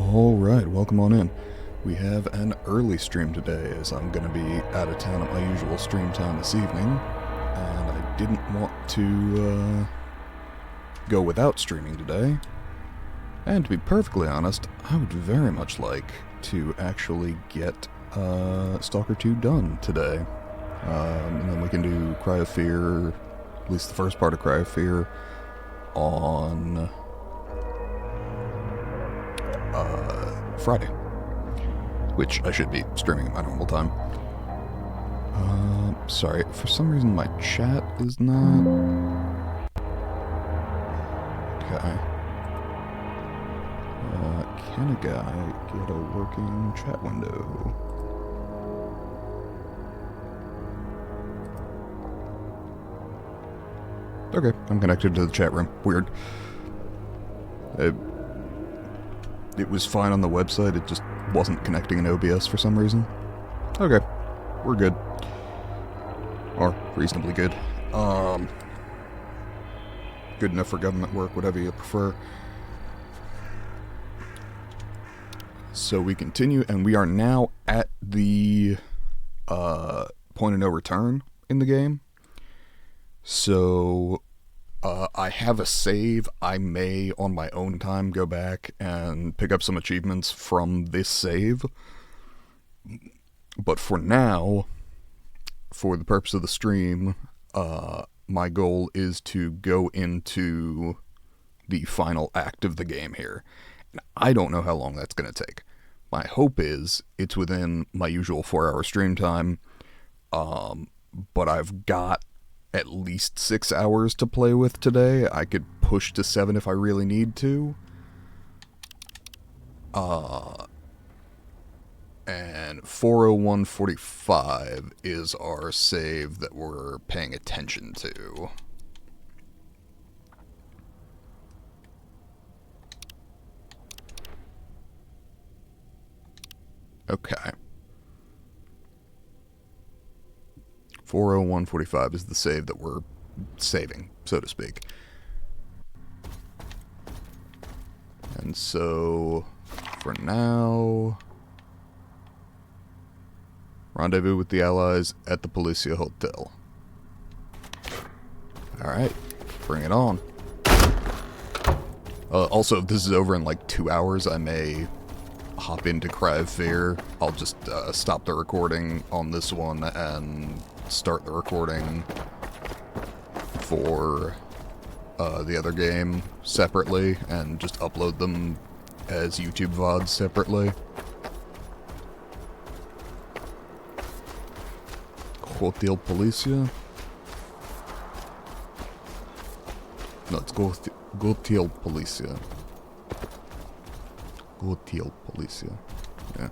Alright, welcome on in. We have an early stream today, as I'm going to be out of town at my usual stream time this evening, and I didn't want to go without streaming today. And to be perfectly honest, I would very much like to actually get Stalker 2 done today. And then we can do Cry of Fear, at least the first part of Cry of Fear, on Friday, which I should be streaming at my normal time. Sorry, for some reason my chat is not... Okay. Can a guy get a working chat window? Okay, I'm connected to the chat room. Weird. It was fine on the website, it just wasn't connecting in OBS for some reason. Okay, we're good. Or reasonably good. Good enough for government work, whatever you prefer. So we continue, and we are now at the point of no return in the game. So I have a save. I may, on my own time, go back and pick up some achievements from this save. But for now, for the purpose of the stream, my goal is to go into the final act of the game here. And I don't know how long that's going to take. My hope is it's within my usual 4-hour stream time, but I've got at least 6 hours to play with today. I could push to 7 if I really need to. And 401:45 is our save that we're paying attention to. Okay. 401:45 is the save that we're saving, so to speak. And so, for now, rendezvous with the Allies at the Policia Hotel. Alright, bring it on. Also, if this is over in like 2 hours, I may hop into Cry of Fear. I'll just stop the recording on this one and start the recording for the other game separately and just upload them as YouTube VODs separately. Hotel Policia? No, it's Hotel Policia. Hotel Policia. Yeah.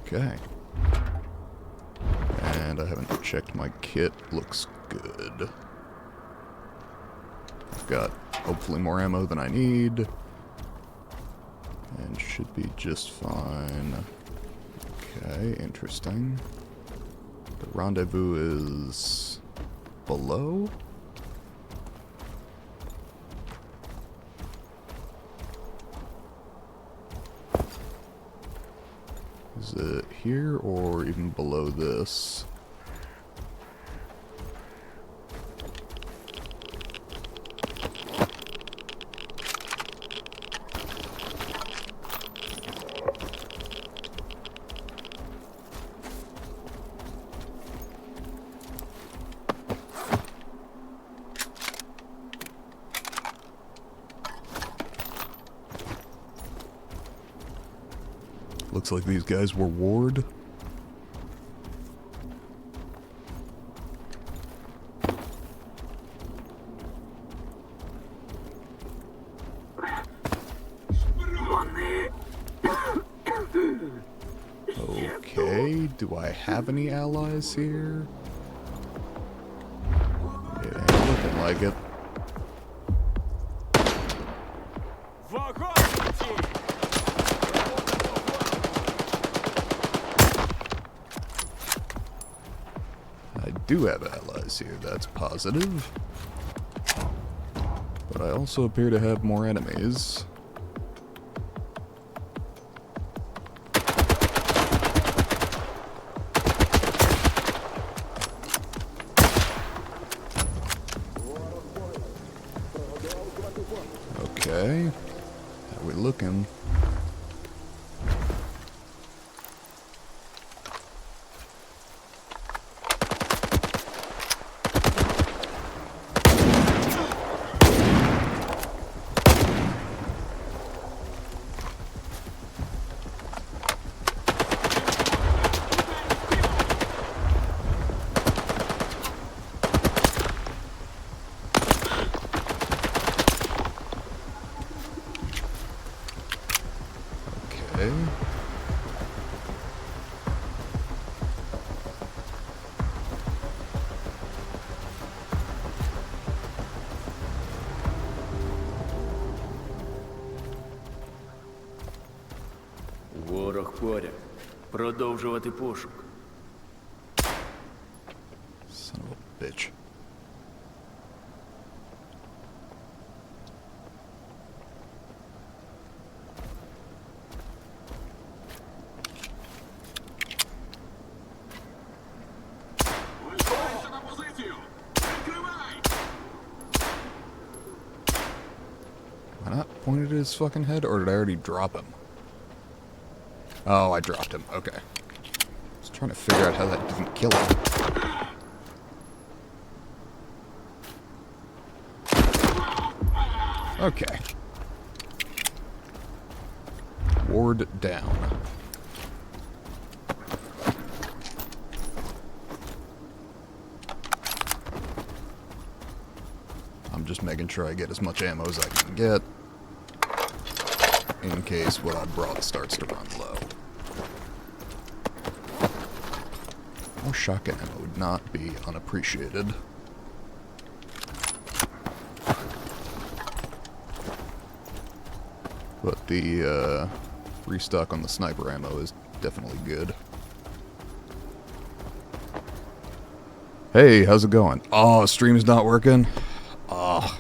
Okay. And I haven't checked my kit. Looks good. I've got hopefully more ammo than I need. And should be just fine. Okay, interesting. The rendezvous is below? Is it here or even below this? Looks like these guys were Ward. Okay, do I have any allies here? It ain't looking like it. do have allies here, that's positive. But I also appear to have more enemies. Okay. How we looking? Okay. Ворог поряд. Продовжувати пошук. Son of a bitch. Висувайся на позицію! Прикривай! Am I not pointed at his fucking head, or did I already drop him? Oh, I dropped him. Okay. I was trying to figure out how that didn't kill him. Okay. Ward down. I'm just making sure I get as much ammo as I can get, in case what I brought starts to run low. More shotgun ammo would not be unappreciated. But the restock on the sniper ammo is definitely good. Hey, how's it going? Oh, stream's not working? Oh.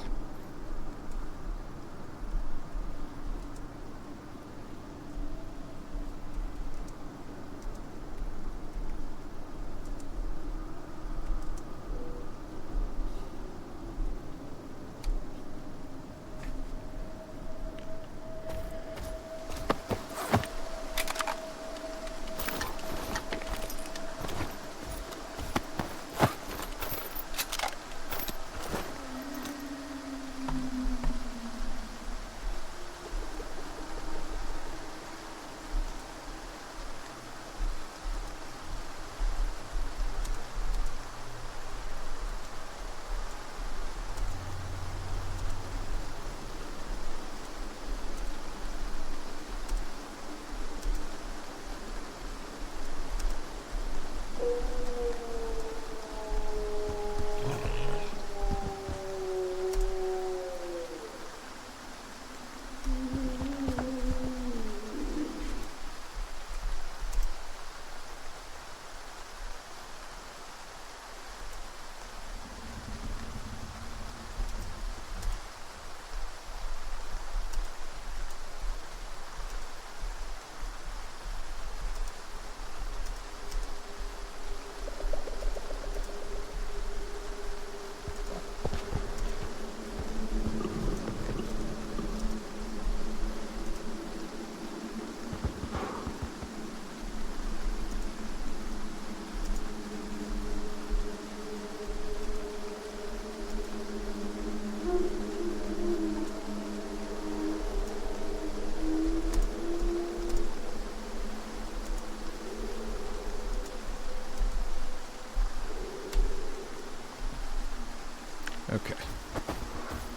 Okay.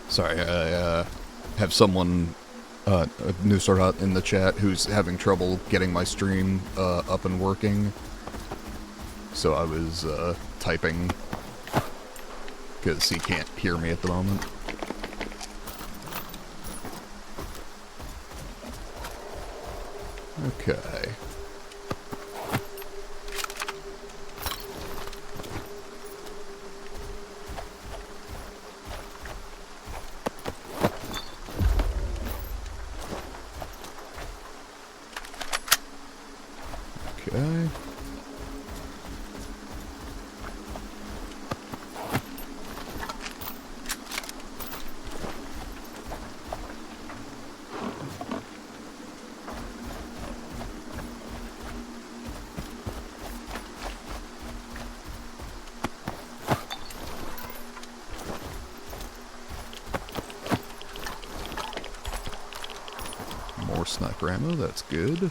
Sorry, I have someone, a new sort in the chat who's having trouble getting my stream up and working. So I was typing because he can't hear me at the moment. Okay. more sniper ammo, that's good.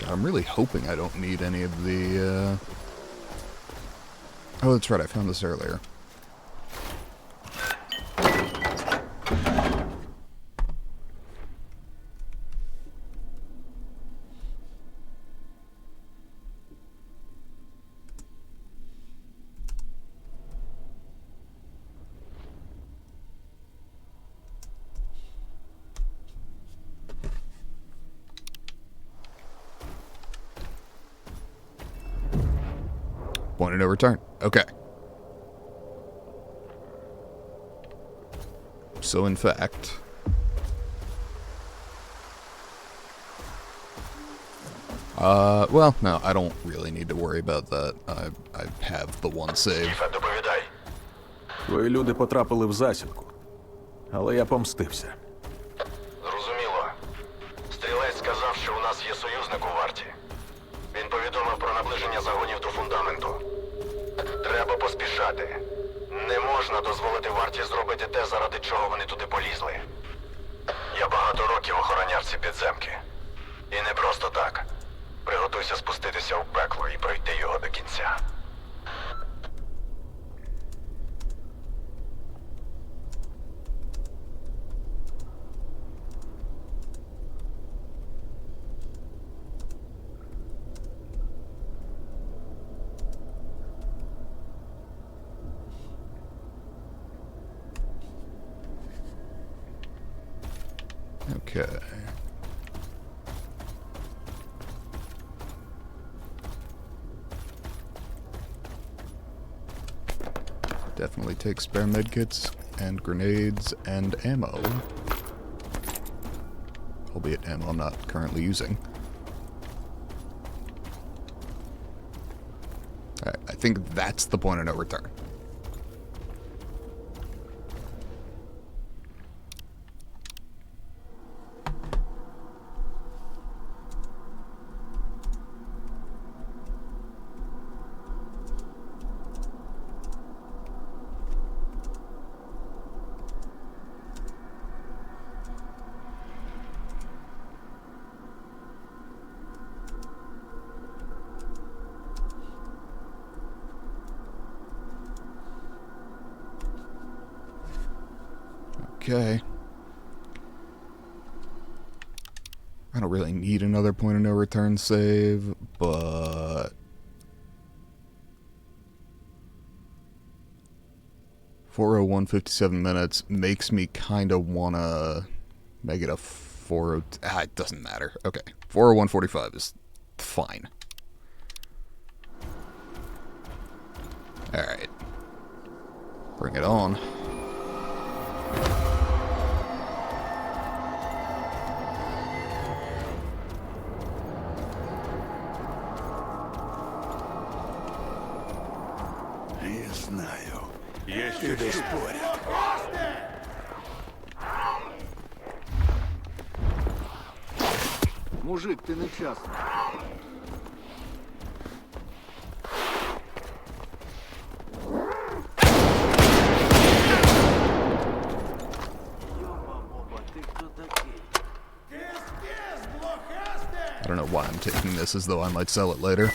I'm really hoping I don't need any of the, Oh, that's right, I found this earlier. Point of no return. Okay. So, in fact... well, no, I don't really need to worry about that. I have the one save. Твої люди потрапили в засідку, але я помстився. Зрозуміло. Стрілець сказав, що у нас є союзник у варті. Він повідомив про наближення загонів до фундаменту. Треба поспішати. Не можна дозволити варті зробити те, заради чого вони туди полізли. Я багато років охороняв ці підземки. І не просто так. Приготуйся спуститися в пекло і пройти його до кінця. Okay. Definitely take spare medkits and grenades and ammo. Albeit ammo I'm not currently using. Alright, I think that's the point of no return. Okay. I don't really need another point of no return save, but 4:01:57 minutes makes me kind of wanna make it a 4:00. It doesn't matter. Okay, 4:01:45 is fine. All right, bring it on. Я знаю. Я ще десь поряд. Мужик, ти невчасно. I don't know why I'm taking this as though I might sell it later.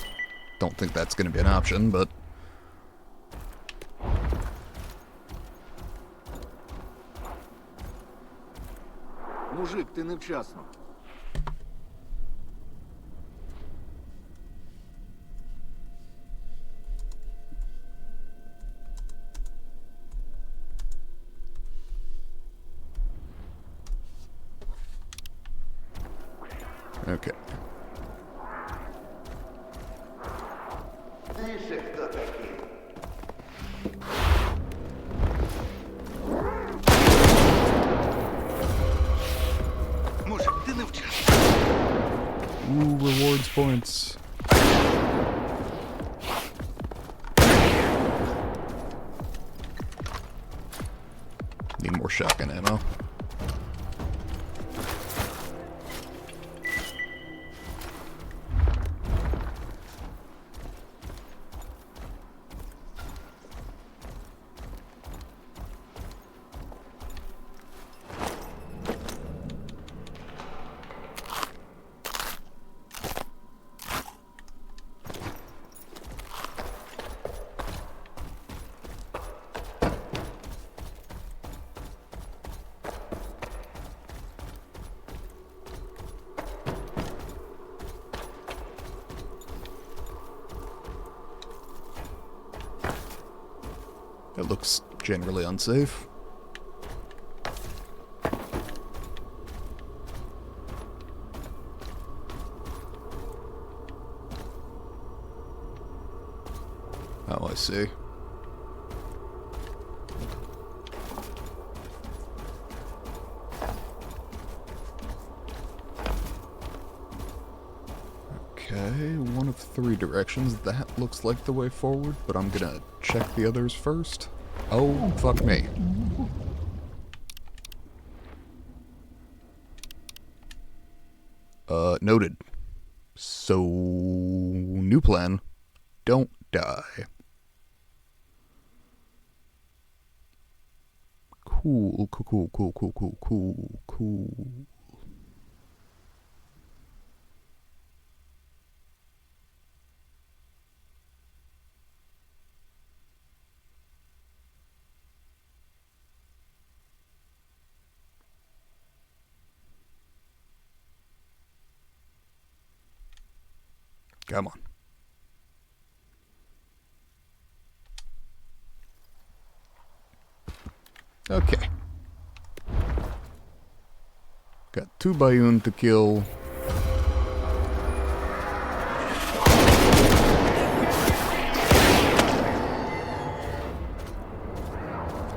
Don't think that's going to be an option, but... Мужик, ти невчасно. Okay. Мужик, ти невчасно. Ooh, rewards points. Need more shotgun ammo. It looks generally unsafe. Oh, I see. Okay, one of 3 directions. That looks like the way forward, but I'm gonna check the others first. Oh, fuck me. Noted. So, new plan. Don't die. Cool, cool, cool, cool, cool, cool, cool. Come on. Okay. Got 2 Bayun to kill.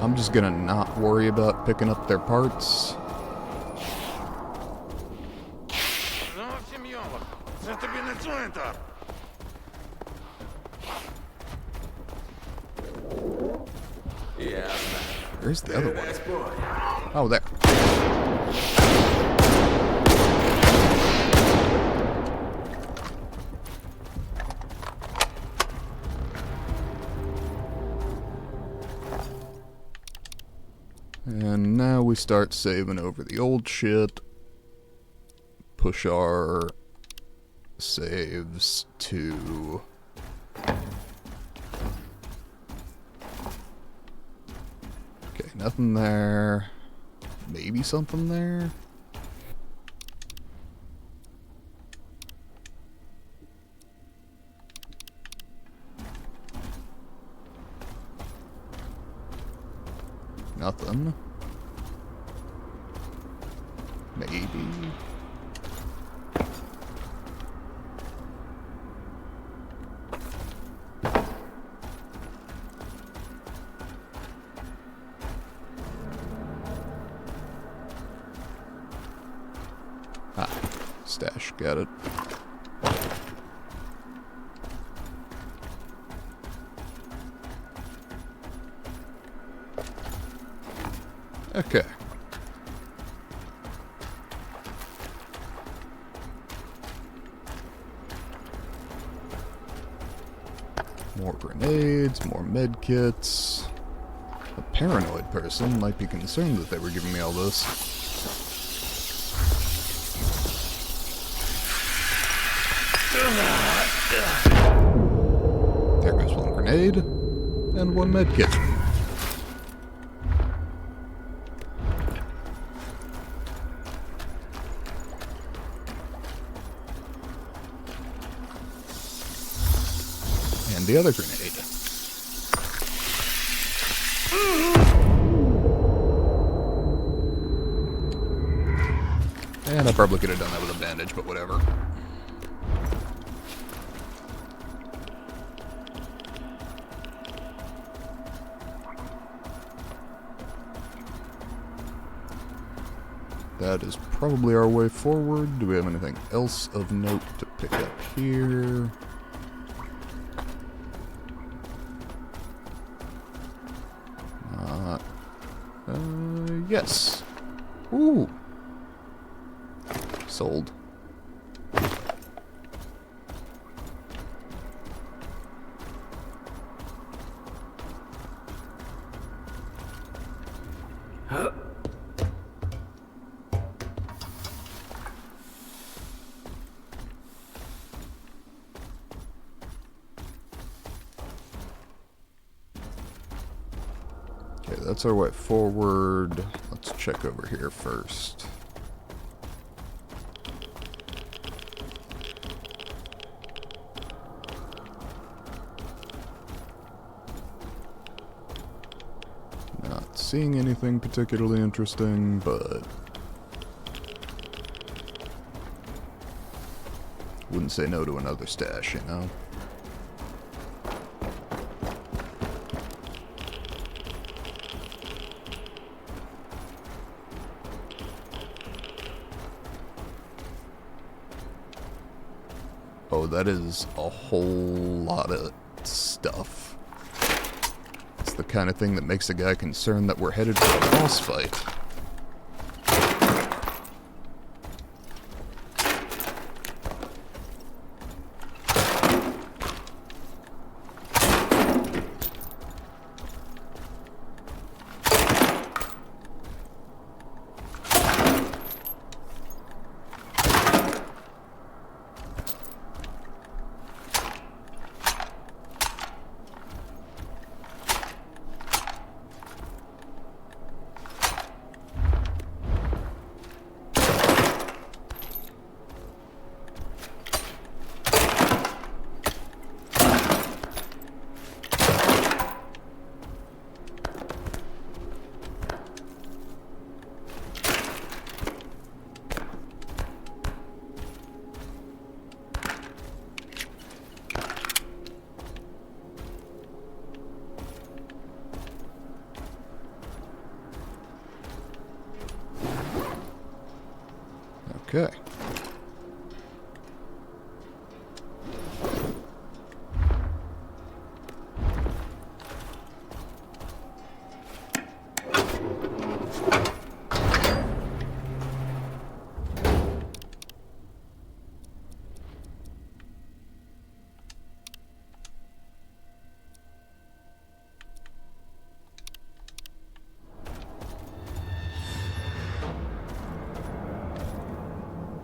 I'm just gonna not worry about picking up their parts. Where's the other one? Oh, there. And now we start saving over the old shit. Push our saves to... Okay, nothing there. Maybe something there? Nothing. Maybe. Ah, stash, got it. Okay. More grenades, more med kits. A paranoid person might be concerned that they were giving me all this. There goes one grenade and one med kit. And the other grenade. And I probably could have done that with a bandage, but whatever. That is probably our way forward. Do we have anything else of note to pick up here? Yes. Ooh. Sold. Okay, that's our way forward. Let's check over here first. seeing anything particularly interesting, but wouldn't say no to another stash, you know? Oh, that is a whole lot of stuff. It's the kind of thing that makes a guy concerned that we're headed for a boss fight. Okay.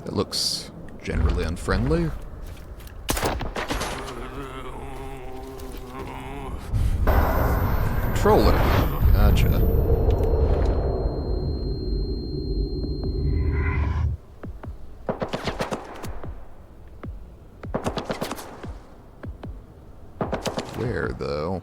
It looks generally unfriendly. Controller. Gotcha. Where, though?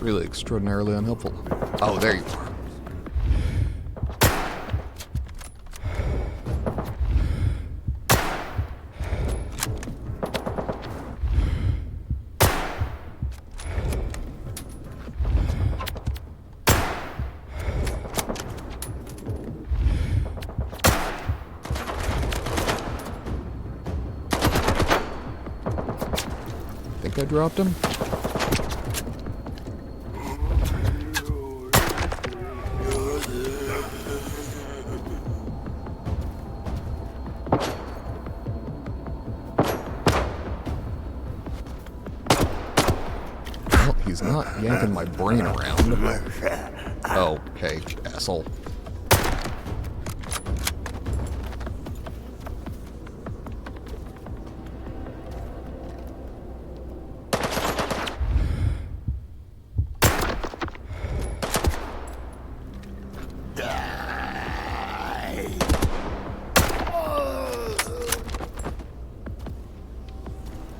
Really extraordinarily unhelpful. Oh, there you are. Think I dropped him? He's not yanking my brain around. Oh, hey, asshole.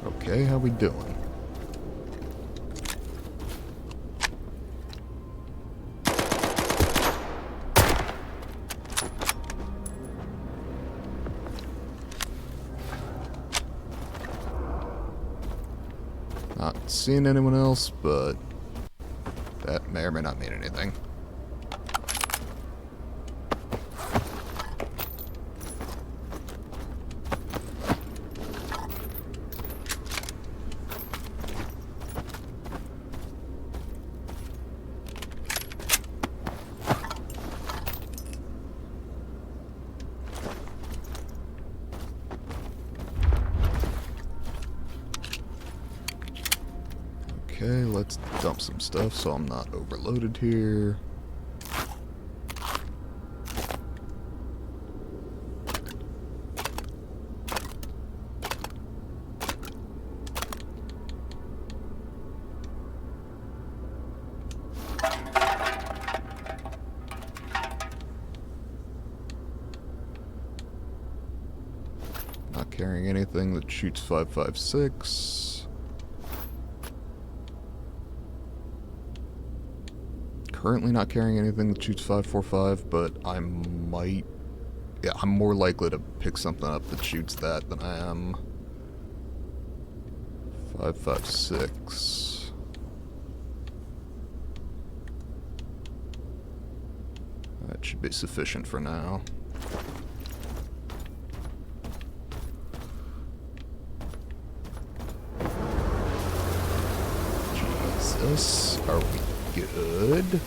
Okay, how we doing? Not seeing anyone else, but that may or may not mean anything. Okay, let's dump some stuff so I'm not overloaded here. Not carrying anything that shoots 5.56. Currently not carrying anything that shoots 5.45, but I might... Yeah, I'm more likely to pick something up that shoots that than I am 5.56. That should be sufficient for now. Jesus, are we good?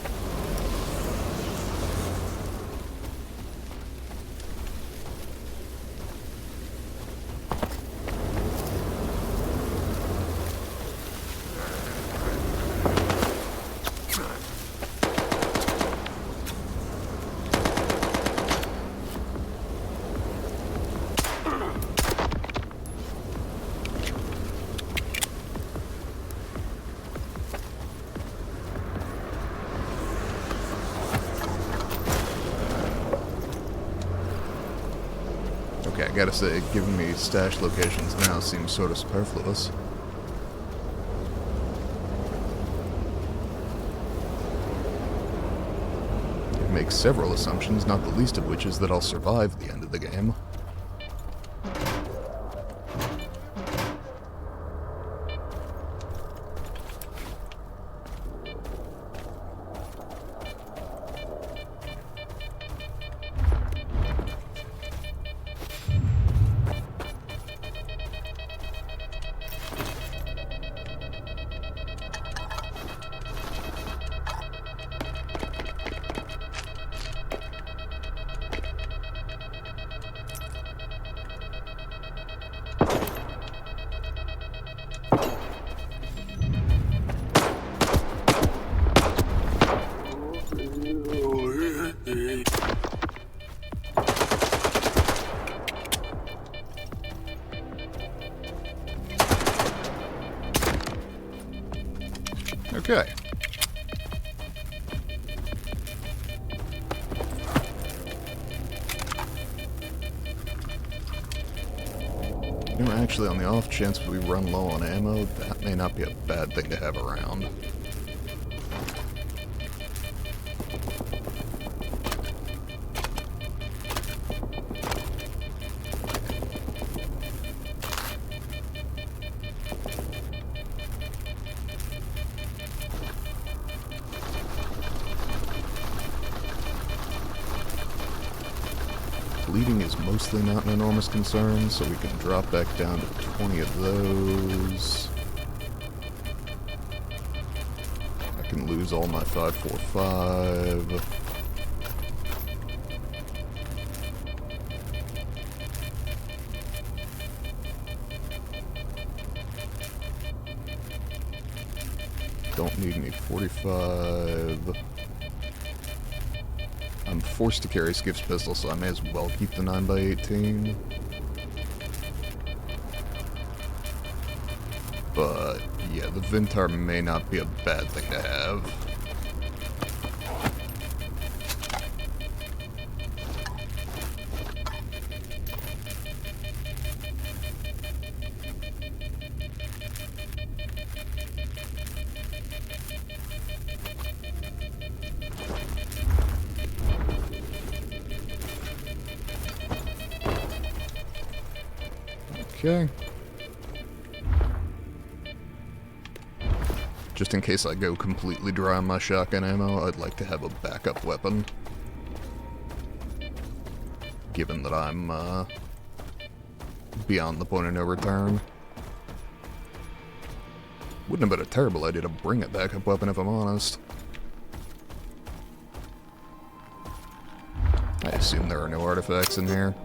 Okay, I gotta say, giving me stash locations now seems sort of superfluous. It makes several assumptions, not the least of which is that I'll survive the end of the game. Okay. You know, actually, on the off chance we run low on ammo, that may not be a bad thing to have around. Bleeding is mostly not an enormous concern, so we can drop back down to 20 of those. I can lose all my 5.45. Don't need any 45. I'm forced to carry Skiff's pistol, so I may as well keep the 9x18. But, yeah, the Vintar may not be a bad thing to have. Okay. Just in case I go completely dry on my shotgun ammo, I'd like to have a backup weapon. Given that I'm, beyond the point of no return. Wouldn't have been a terrible idea to bring a backup weapon if I'm honest. I assume there are no artifacts in here.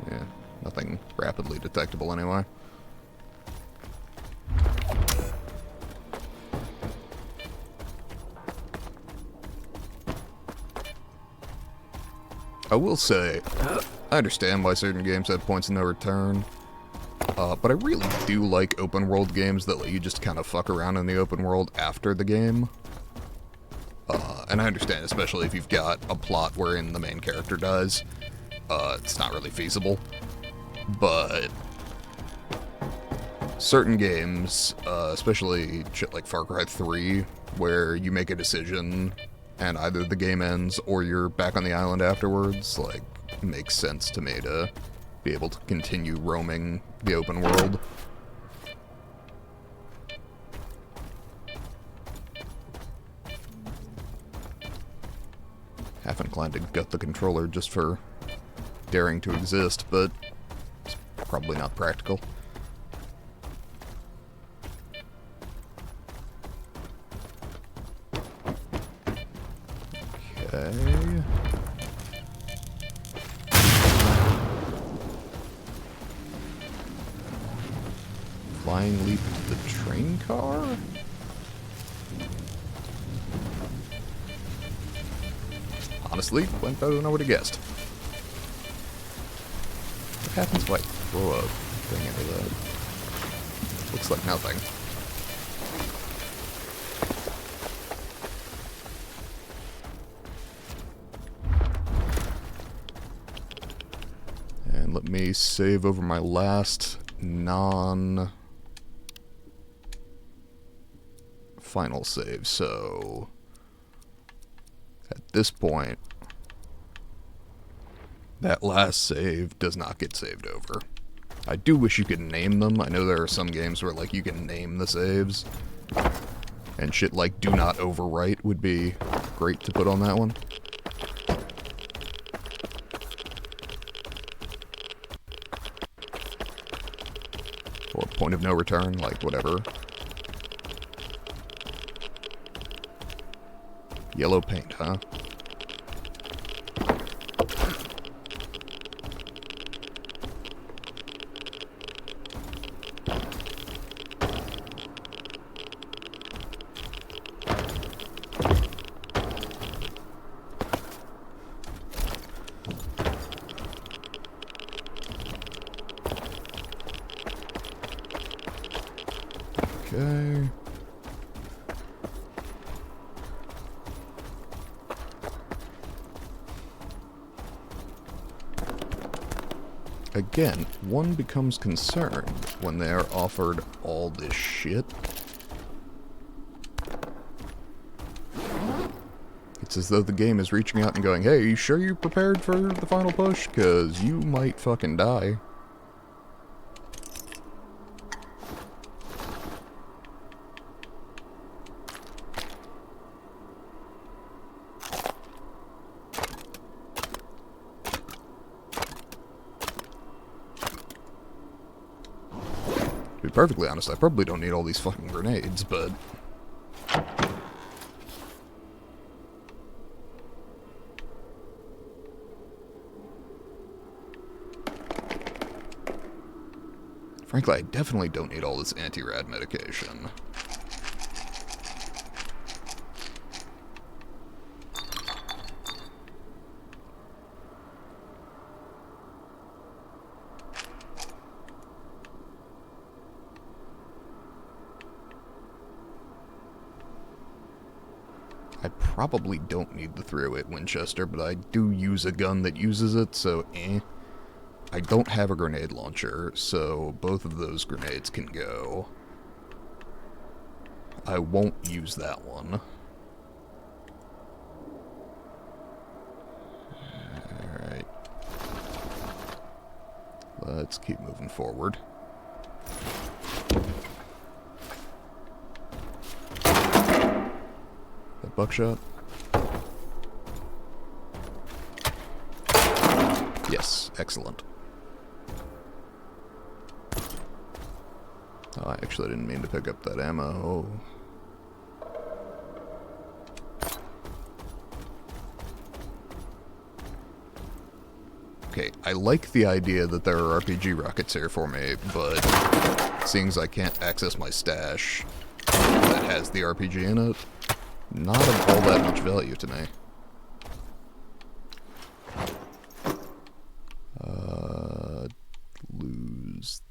Yeah. Nothing rapidly detectable anyway. I will say, I understand why certain games have points of no return, but I really do like open world games that let you just kind of fuck around in the open world after the game. And I understand, especially if you've got a plot wherein the main character dies, it's not really feasible. but certain games, especially shit like Far Cry 3, where you make a decision and either the game ends or you're back on the island afterwards, like, it makes sense to me to be able to continue roaming the open world. Half inclined to gut the controller just for daring to exist, but it's probably not practical. Okay. Flying leap to the train car? Honestly, went better than I would have guessed. What happens if I throw a thing into that? Looks like nothing. And let me save over my last non-final save, so at this point, that last save does not get saved over. I do wish you could name them. I know there are some games where, like, you can name the saves, and shit like do not overwrite would be great to put on that one. Or point of no return, like, whatever. Yellow paint, huh? Okay. Again, one becomes concerned when they are offered all this shit. It's as though the game is reaching out and going, hey, you sure you're prepared for the final push? 'Cause you might fucking die. To be perfectly honest, I probably don't need all these fucking grenades, but frankly, I definitely don't need all this anti-rad medication. I probably don't need the 308 Winchester, but I do use a gun that uses it, so eh. I don't have a grenade launcher, so both of those grenades can go. I won't use that one. Alright. Let's keep moving forward. That buckshot? Yes, excellent. Oh, I actually didn't mean to pick up that ammo. Okay, I like the idea that there are RPG rockets here for me, but seeing as I can't access my stash that has the RPG in it, not of all that much value to me. Lose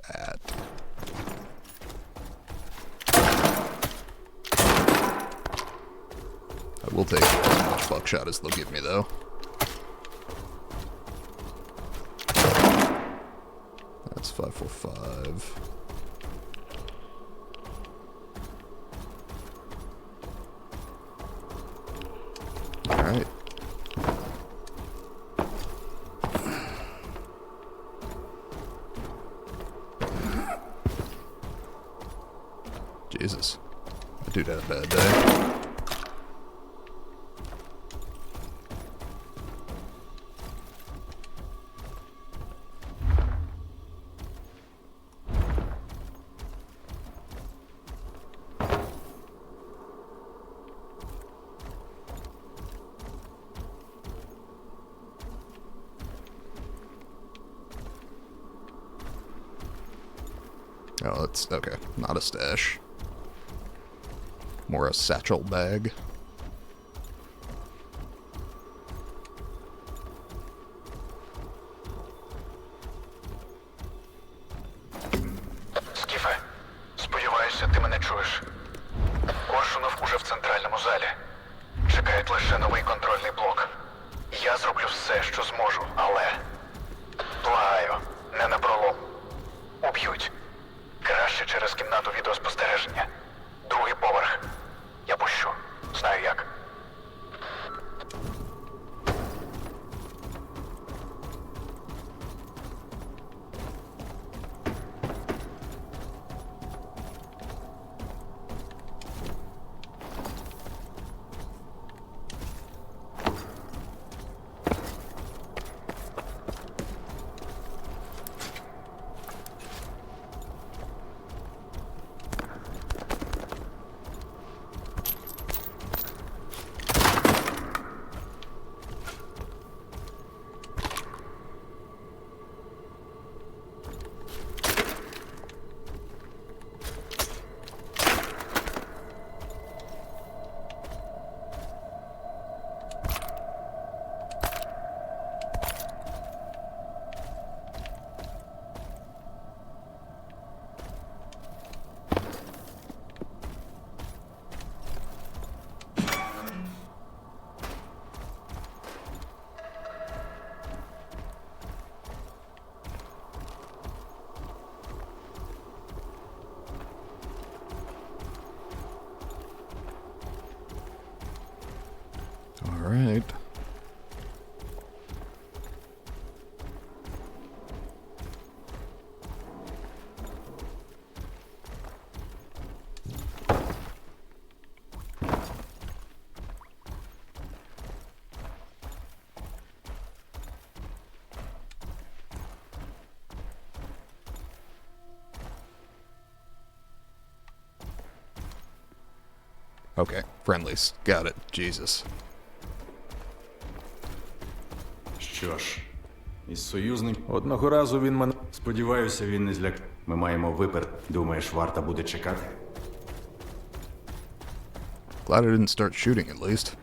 that. I will take as much buckshot as they'll give me, though. 545. Alright. Jesus. That dude had a bad day. Oh, that's okay. Not a stash. More a satchel bag. Скіфе, сподіваюся, ти мене чуєш. Коршунов уже в центральному залі. Чекає лише новий контрольний блок. Я зроблю все, що зможу, але... Благаю, не напролом. Уб'ють. Краще через кімнату відеоспостереження. Другий поверх. Я пущу. Знаю як. Alright. Okay, friendlies. Got it. Jesus. Що ж, із союзників. Одного разу він мене. Сподіваюся, він не зляк. Ми маємо випер. Думаєш, варта буде чекати? Glad I didn't start shooting at least.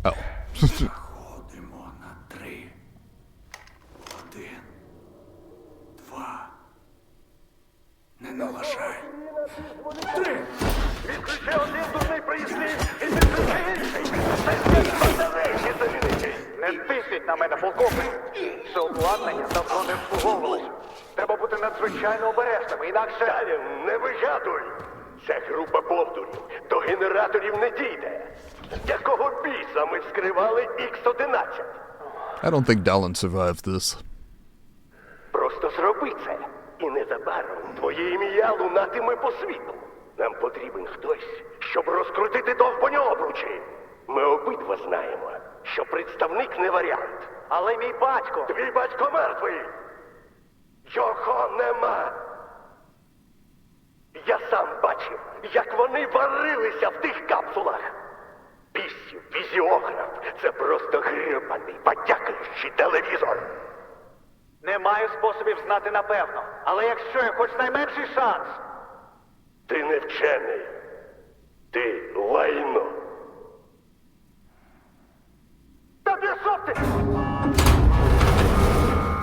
Oh. Ходимо на 3. 1. 2. Не налажай. Відключи один дурний проїзний і відключи інший. Це батарейки замінити. Не тисніть на мене, полковник. Це обладнання давно не обслуговувалось. Треба бути надзвичайно обережними, інакше... не вигадуй. Ця група повторів до генераторів не дійде. Якого біса ми вскривали Х-11? I don't think Dallin survived this. Просто зроби це. І незабаром твоє ім'я лунатиме по світу. Нам потрібен хтось, щоб розкрутити довбані обручі. Ми обидва знаємо, що представник не варіант. Але мій батько... Твій батько мертвий! Його нема! Я сам бачив, як вони варилися в тих капсулах. Пісів, візіограф – це просто гребаний, подякуючий телевізор. Не маю способів знати напевно, але якщо є хоч найменший шанс... Ти не вчений. Ти лайно. Та пішов ти!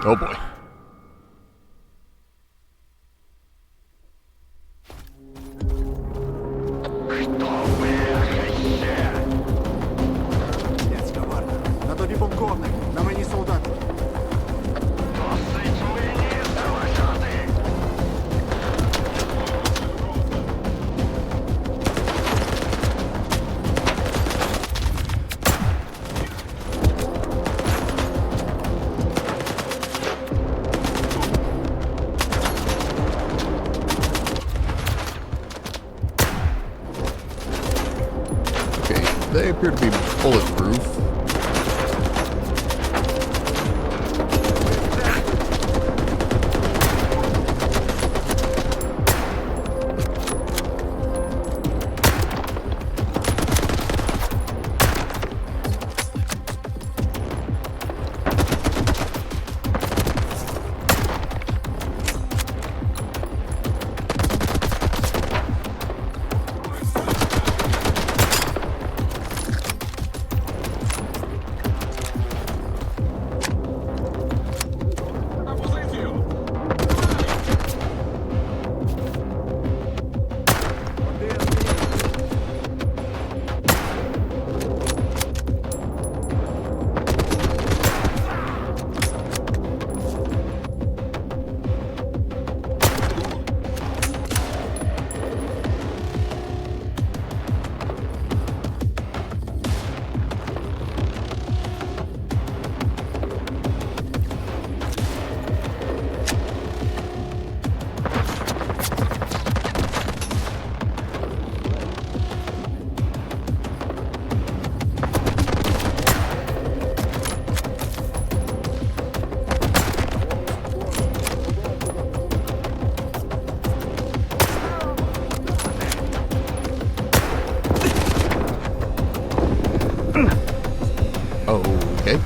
Oh boy. Хто appear to be bulletproof. Okay.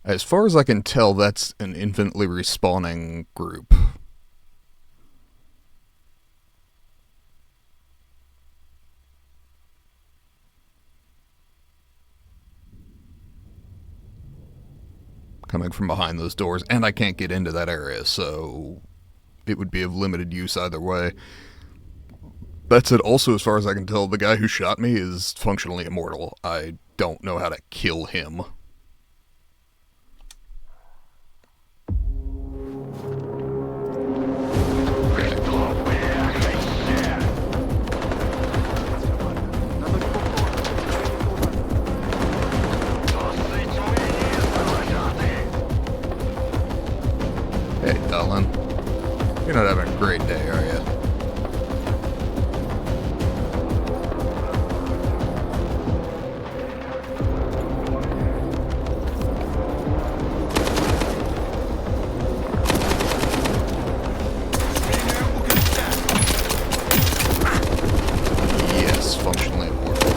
As far as I can tell, that's an infinitely respawning group. Coming from behind those doors, and I can't get into that area, so it would be of limited use either way. That said, also, as far as I can tell, the guy who shot me is functionally immortal. I don't know how to kill him. Hey, Dylan. You're not having a great day, are you? Yes, functionally immortal.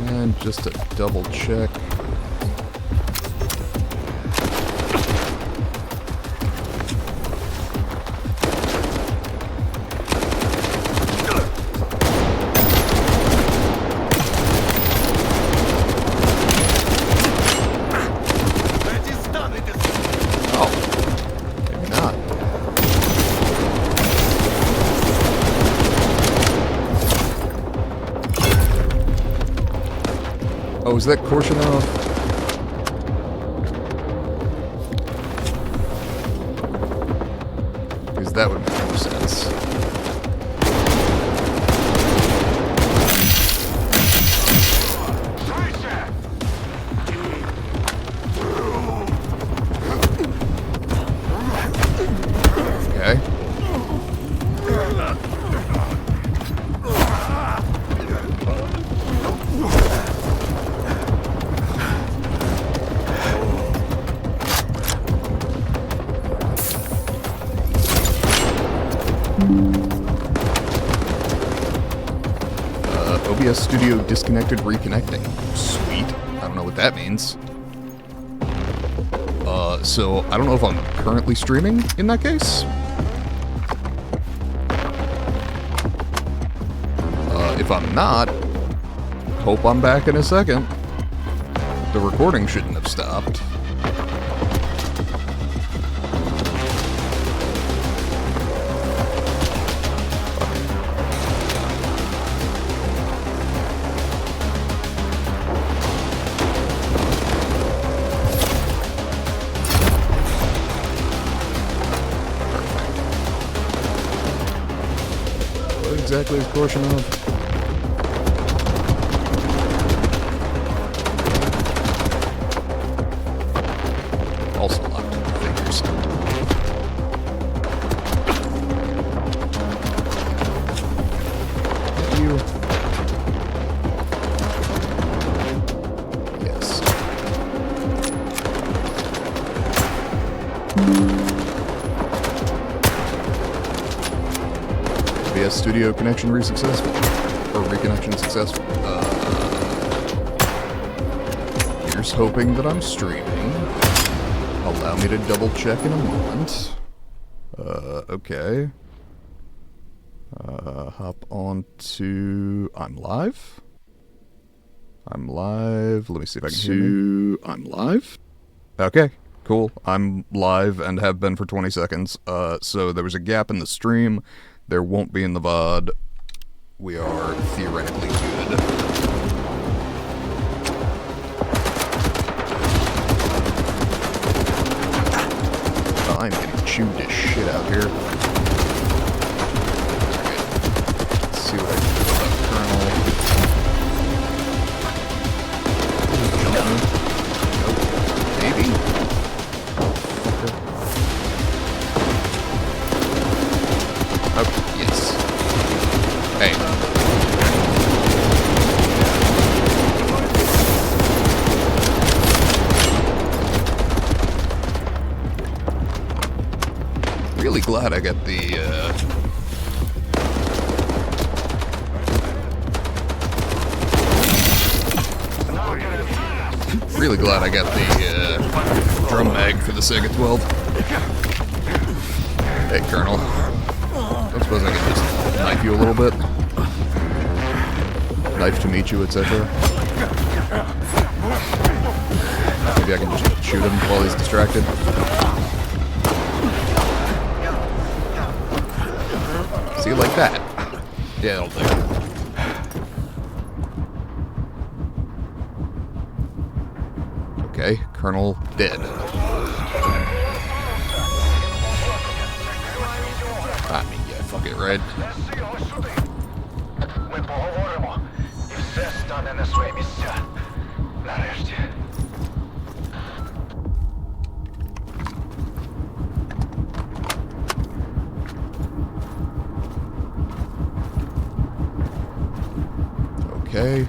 And just to double check. Oh, maybe not. Oh, is that Korshunov? Because that would make more sense. Okay. OBS Studio disconnected, reconnecting. Sweet. I don't know what that means. So I don't know if I'm currently streaming in that case. If I'm not, hope I'm back in a second. The recording shouldn't have stopped. What exactly is Korshunov? doors. You. Yes. OBS studio connection successful. Or reconnection successful. Here's hoping that I'm streaming. Allow me to double check in a moment. Okay. Hop on to... I'm live? I'm live. Let me see if I can hear me. I'm live? Okay, cool. I'm live and have been for 20 seconds. So there was a gap in the stream. There won't be in the VOD. We are theoretically good. I'm getting chewed to shit out here. Let's see what I can do about Colonel. Nope. Maybe. Oh, yes. Hey. Really glad I got the, really glad I got the, drum mag for the Sega 12. Hey, Colonel. I suppose I can just knife you a little bit. Knife to meet you, etc. Maybe I can just shoot him while he's distracted. See, like that. Yeah, it'll do. Okay, Colonel dead. I mean, yeah, fuck it, right? Ми поговоримо, і все стане на свої місця. Нарешті. Okay.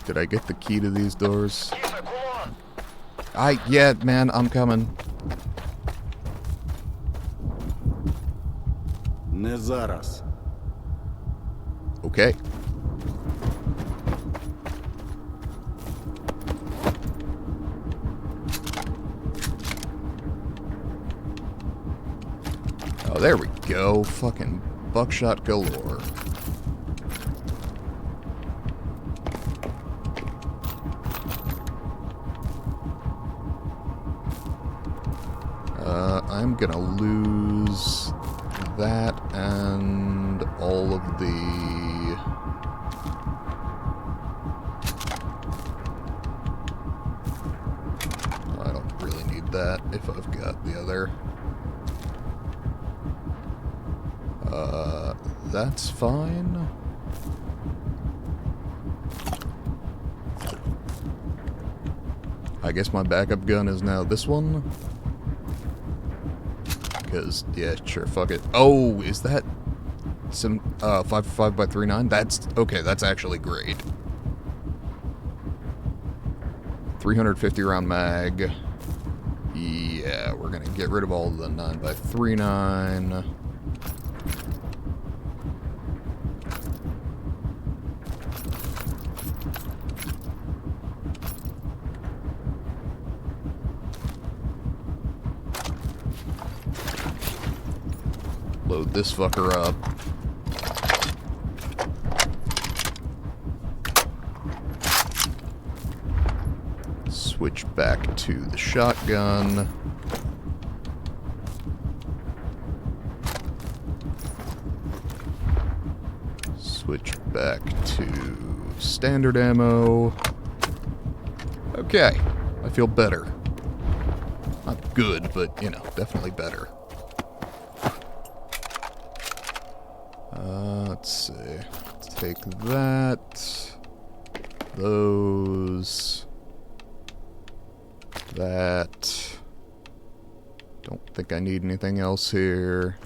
Did I get the key to these doors? Yeah, man, I'm coming. Не зараз. Okay. Oh, there we go. Fucking buckshot galore. I'm gonna lose that and all of the... I don't really need that if I've got the other. That's fine. I guess my backup gun is now this one. Because, yeah, sure, fuck it. Oh, is that some 5.5x39? That's okay, that's actually great. 350 round mag. Yeah, we're gonna get rid of all the 9x39. Load this fucker up. Switch back to the shotgun. Switch back to standard ammo. Okay, I feel better. Not good, but, you know, definitely better. Let's see. Let's take that. Those. That. Don't think I need anything else here.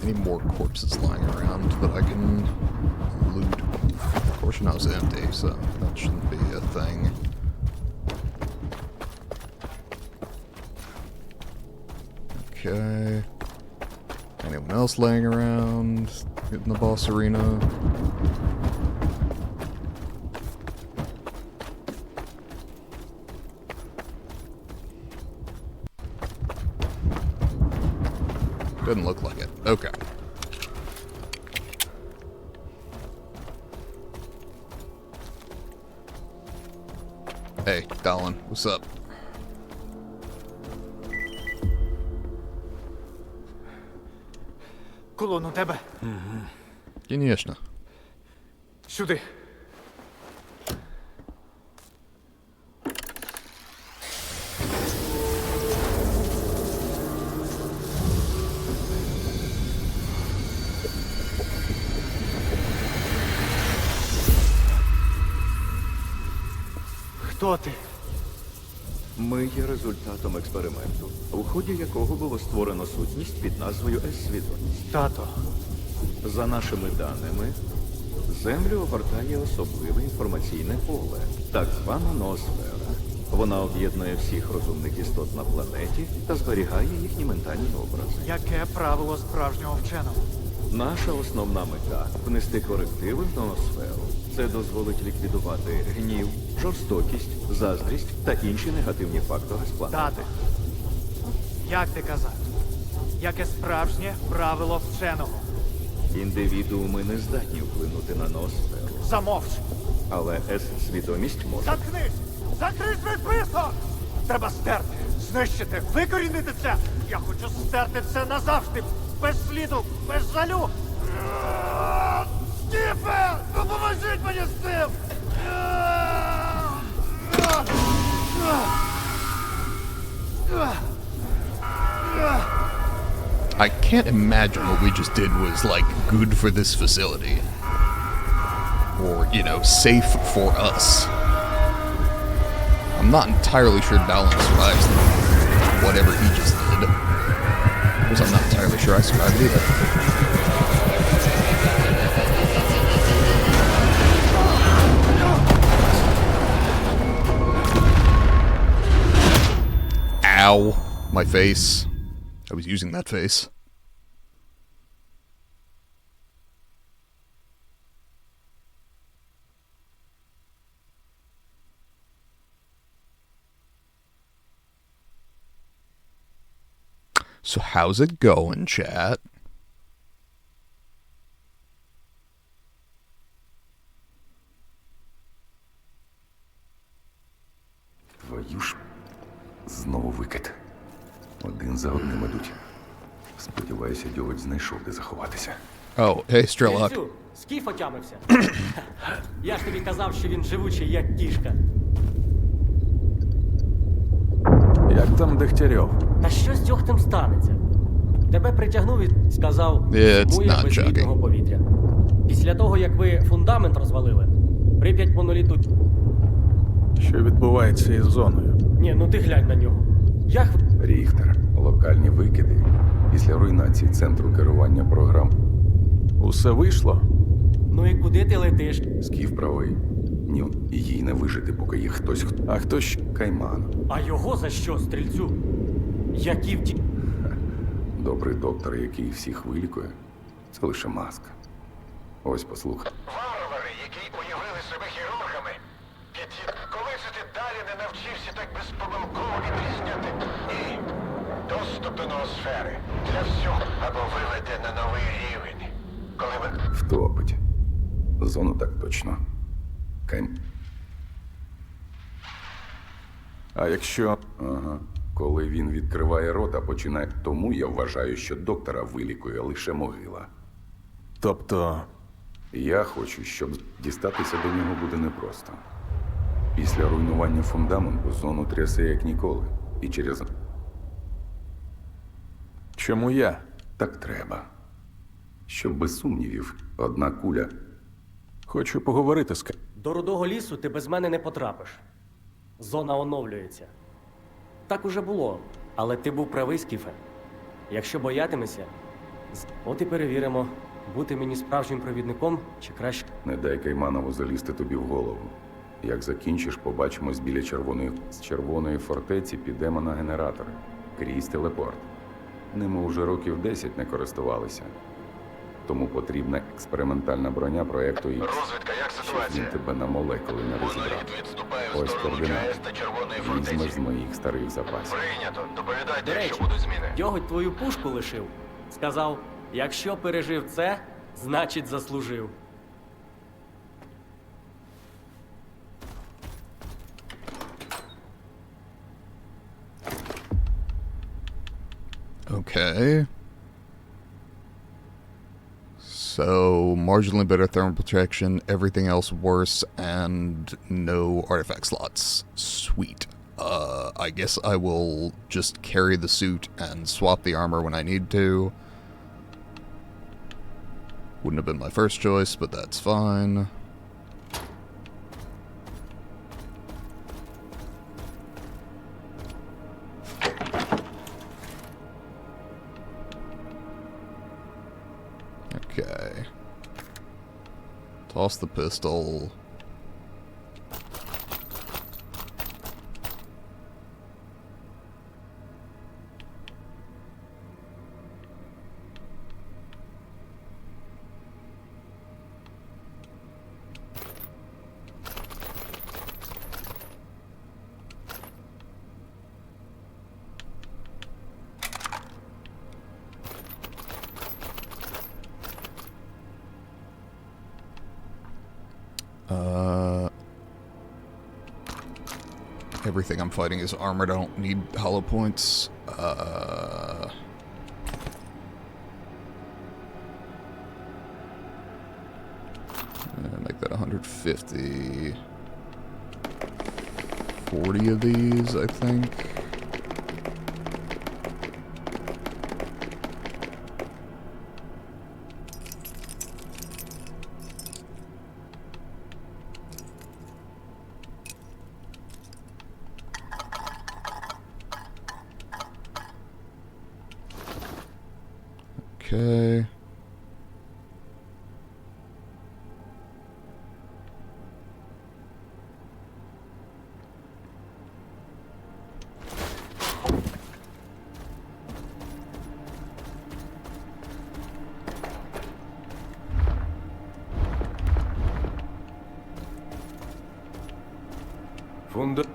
Any more corpses lying around that I can loot? Of course, now it's empty, so that shouldn't be a thing. Okay. Anyone else laying around in the boss arena? Doesn't look like it. Okay. Hey, Dallin, what's up? Кулон у тебе. Конечно. Сюди. Хто ти? Ми є результатом експерименту, у ході якого було створено сутність під назвою С-свідомість. Тато. За нашими даними, Землю обертає особливе інформаційне поле, так звана ноосфера. Вона об'єднує всіх розумних істот на планеті та зберігає їхні ментальні образи. Яке правило справжнього вченого? Наша основна мета – внести корективи в ноосферу. Це дозволить ліквідувати гнів, жорстокість, заздрість та інші негативні фактори з планети. Тати. Як ти казав? Яке справжнє правило вченого? Індивідууми не здатні вплинути на ноосферу, Замовч! але С-свідомість може. Заткнись! Закрий свій список! Треба стерти, знищити, викорінити це! Я хочу стерти це назавжди! Без сліду, без жалю! Стіфе! Допоможіть мені з цим! I can't imagine what we just did was, like, good for this facility. Or, you know, safe for us. I'm not entirely sure Dallin survives whatever he just did. Because I'm not entirely sure I survived either. Ow. My face. I was using that face. So how's it going, chat? Твою ж знову викид. Один за одним ідуть. Сподіваюся, дьович знайшов, де заховатися. Oh, hey, Strelok. Цю, скіф отямився. Я ж тобі казав, що він живучий, як кішка. Як там Дегтярьов? Та що з дьогтем станеться? Тебе притягнув і сказав, It's зимує not без joking. рідного повітря. Після того, як ви фундамент розвалили, Прип'ять моноліту. Що відбувається із зоною? Ні, ну ти глянь на нього. Ріхтер. Локальні викиди після руйнації центру керування програм. Усе вийшло? Ну і куди ти летиш? Скіф правий. Ні, їй не вижити, поки є хтось. А хто ж? Кайман. А його за що, стрільцю? Які вті... Добрий доктор, який всіх вилікує. Це лише маска. Ось послухай. Варвари, які уявили себе хірургами. Коли це ти далі не навчився так безпомилково відрізняти? Ні. Доступ до ноосфери для всього або виведе на новий рівень. Коли ви... Втопить. Зону так точно. А якщо... Ага. Коли він відкриває рота, починає. Тому я вважаю, що доктора вилікує лише могила. Тобто... Я хочу, щоб дістатися до нього буде непросто. Після руйнування фундаменту зону трясе як ніколи. І через... Чому я? Так треба. Щоб без сумнівів, одна куля. Хочу поговорити з До рудого лісу ти без мене не потрапиш. Зона оновлюється. Так уже було, але ти був правий, Скіфе. Якщо боятимешся, от і перевіримо, бути мені справжнім провідником чи краще. Не дай Кайманову залізти тобі в голову. Як закінчиш, побачимось біля червоної фортеці, підемо на генератор. Крізь телепорт. Ними уже років 10 не користувалися. Тому потрібна експериментальна броня проекту X. Розвідка, як Щоб ситуація? він тебе на молекули не розібрав. Моноліт відступає в Ось сторону координати. ЧАЕС та Червоної Візьмеш фортеці. з моїх старих запасів. Прийнято. Доповідайте, До речі, якщо будуть зміни. Дьоготь твою пушку лишив. Сказав, якщо пережив це, значить заслужив. Okay. So, marginally better thermal protection, everything else worse, and no artifact slots. Sweet. I guess I will just carry the suit and swap the armor when I need to. Wouldn't have been my first choice, but that's fine. Okay. Toss the pistol. Everything I'm fighting is armored. I don't need hollow points. Make that 150. 40 of these, I think. Okay.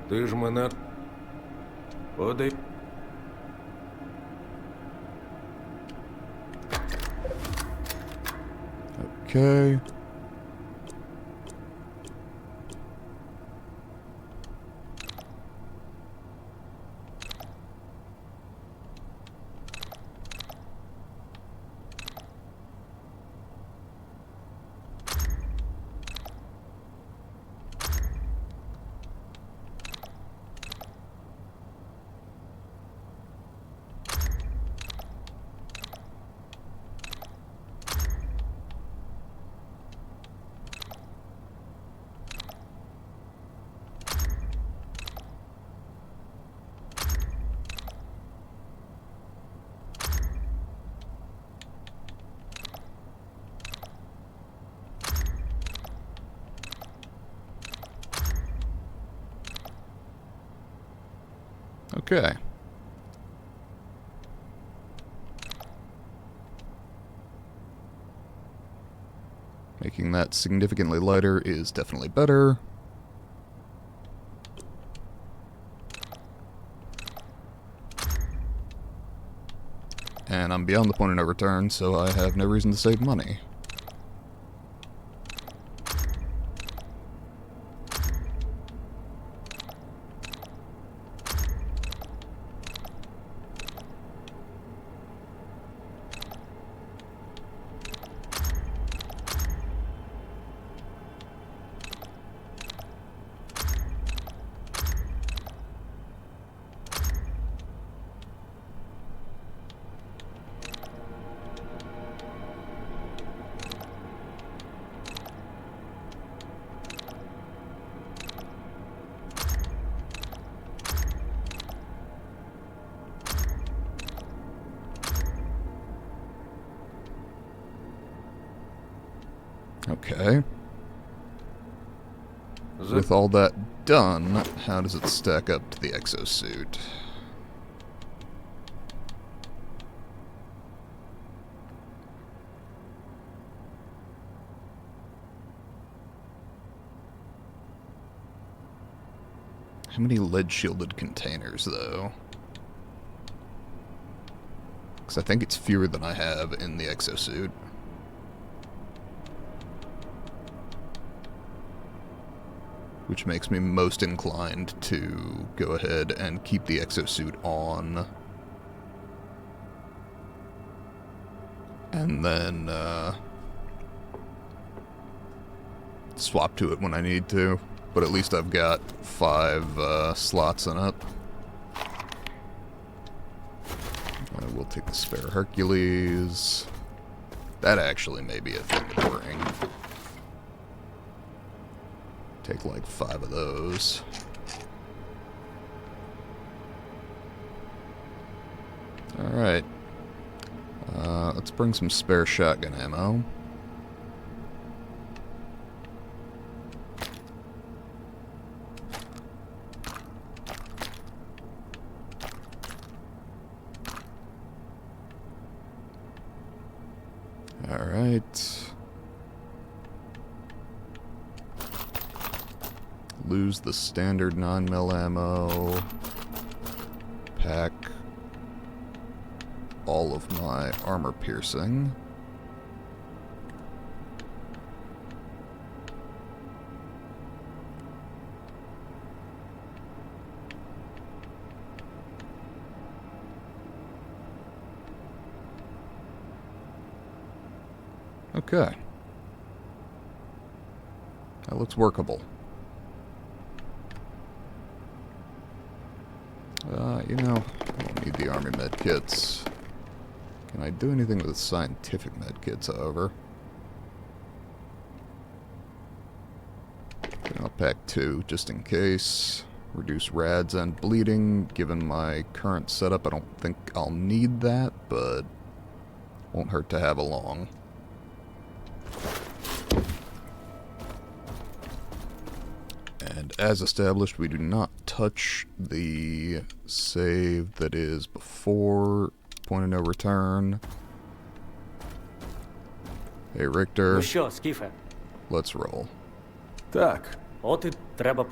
Ти ж мене... Подай... Okay. Okay. Making that significantly lighter is definitely better. And I'm beyond the point of no return, so I have no reason to save money. Okay. With all that done, how does it stack up to the exosuit? How many lead-shielded containers, though? Because I think it's fewer than I have in the exosuit. Which makes me most inclined to go ahead and keep the exosuit on. And then, swap to it when I need to. But at least I've got 5 slots in it. I will take the spare Hercules. That actually may be a thing to bring. Take like 5 of those. Alright. Let's bring some spare shotgun ammo. Alright. Lose the standard 9mm ammo. Pack all of my armor piercing. Okay. That looks workable. You know, I don't need the army med kits. Can I do anything with scientific med kits, however? Okay, I'll pack 2 just in case. Reduce rads and bleeding. Given my current setup, I don't think I'll need that, but won't hurt to have along. And as established, we do not touch the save that is before point of no return. Hey, Richter. Ну що, Скіфе? Let's roll. Так. От і треба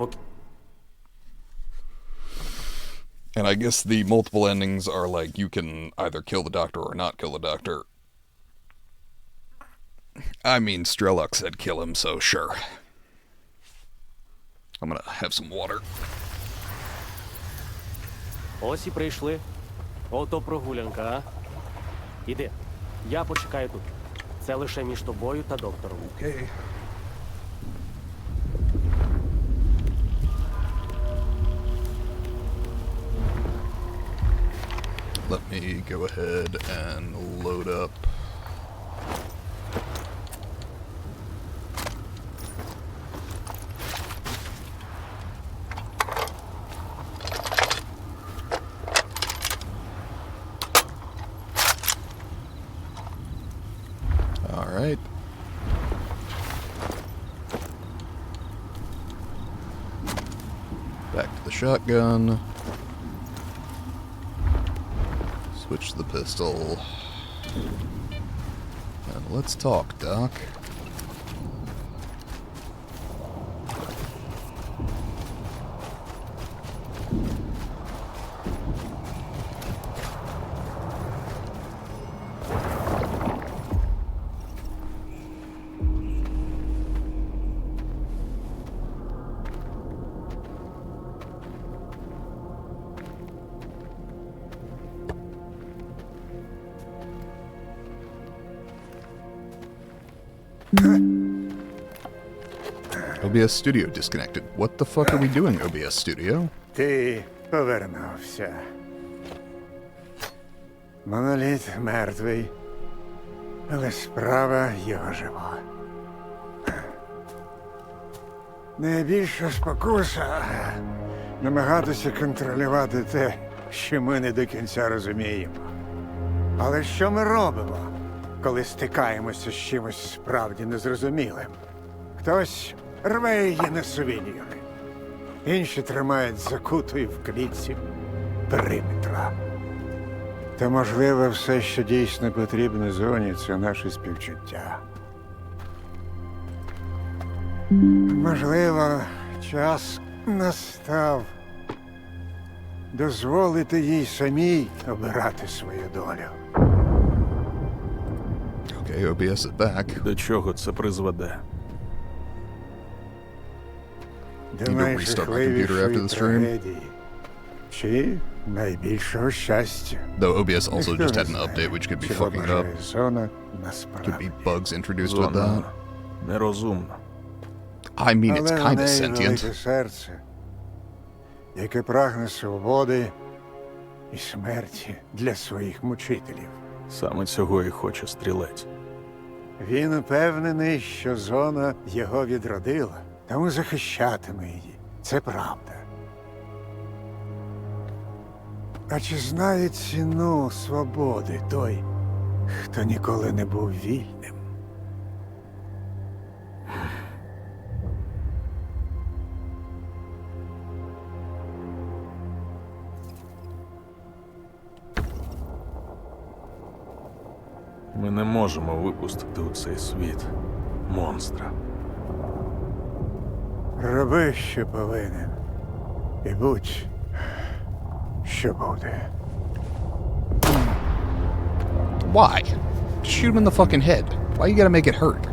And I guess the multiple endings are like you can either kill the doctor or not kill the doctor. I mean, Strelok said kill him, so sure. I'm gonna have some water. Ось і прийшли. Ото прогулянка, а? Іди. Я почекаю тут. Це лише між тобою та доктором. Okay. Let me go ahead and load up. All right. Back to the shotgun. Switch to the pistol. And let's talk, Doc. OBS Studio disconnected. What the fuck are we doing, OBS Studio? Ти повернувся. Моноліт мертвий, але справа його жива. Найбільша спокуса намагатися контролювати те, що ми не до кінця розуміємо. Але що ми робимо? коли стикаємося з чимось справді незрозумілим. Хтось рве її на сувеніри, інші тримають закутою в клітці периметра. Та, можливо, все, що дійсно потрібно зоні, це наше співчуття. Можливо, час настав дозволити їй самій обирати свою долю. Okay, OBS is back. До чого це призведе? До Need to restart my computer after the stream. трагедії. Чи найбільшого щастя. Though OBS also Ніхто just не had an знає, update which could be чого fucking it бажає up. зона Could насправді. be bugs introduced with Зона that. нерозумна. I mean, it's Але kind в of неї sentient. велике серце, яке прагне свободи і смерті для своїх мучителів. Саме цього і хоче стрілець. Він упевнений, що зона його відродила, тому захищатиме її. Це правда. А чи знає ціну свободи той, хто ніколи не був вільним? Ми не можемо випустити у цей світ монстра. Роби, що повинен. І будь, що буде. Why? Just shoot him in the fucking head. Why you gotta make it hurt?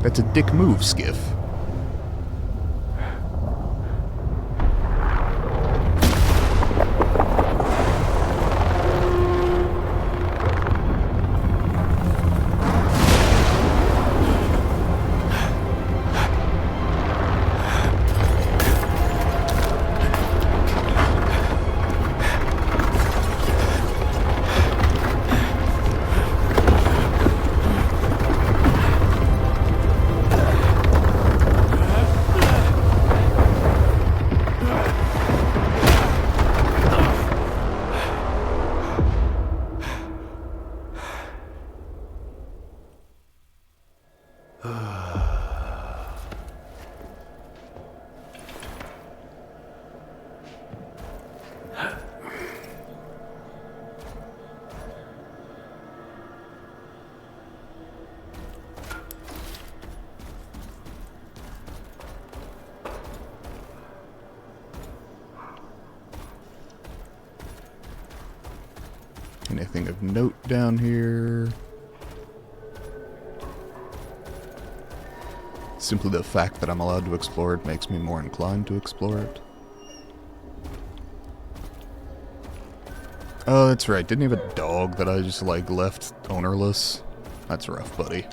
That's a dick move, Skiff. Anything of note down here? Simply the fact that I'm allowed to explore it makes me more inclined to explore it. Oh, that's right. Didn't he have a dog that I just, like, left ownerless? That's rough, buddy.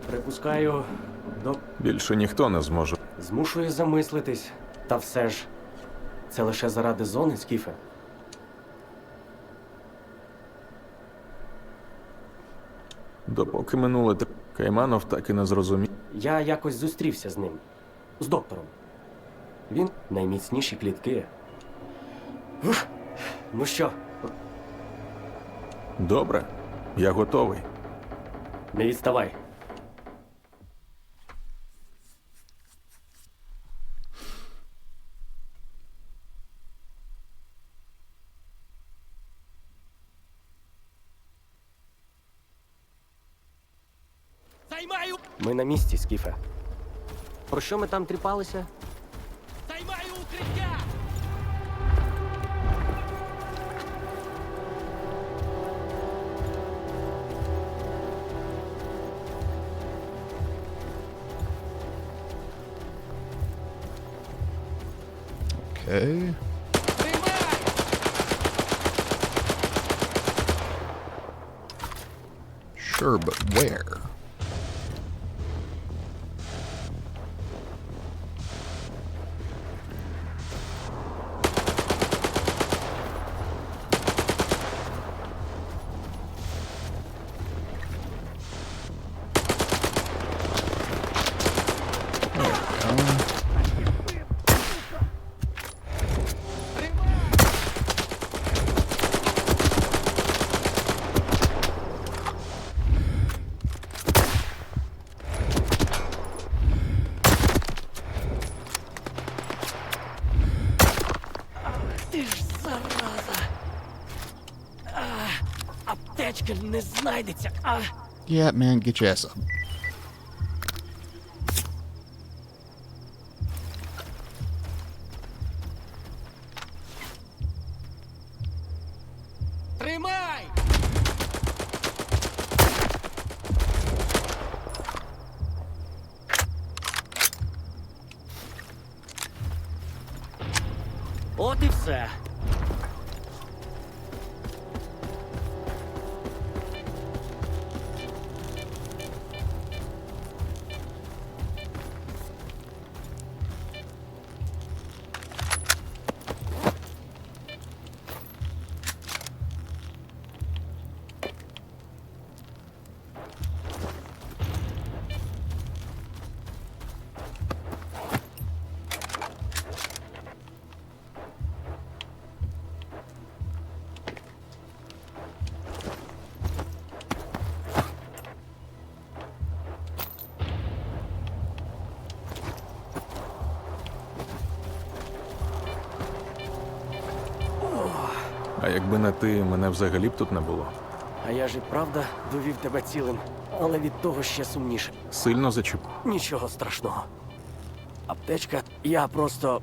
Припускаю, Більше ніхто не зможе. змушує замислитись. Та все ж, це лише заради зони, Скіфе. Допоки минуле Кайманов так і не зрозумів. Я якось зустрівся з ним. З доктором. Він найміцніші клітки. Ух. Ну що, Добре, я готовий. не відставай. Ми на місці, Скіфе. Про що ми там тріпалися? Займаю укриття! Okay. Sure, but where? Аптечка не знайдеться. А! Yeah, man, get your ass up. Тримай! От і все. А якби не ти, мене взагалі б тут не було. А я ж і правда довів тебе цілим, але від того ще сумніше. Сильно зачіп. Нічого страшного. Аптечка, я просто.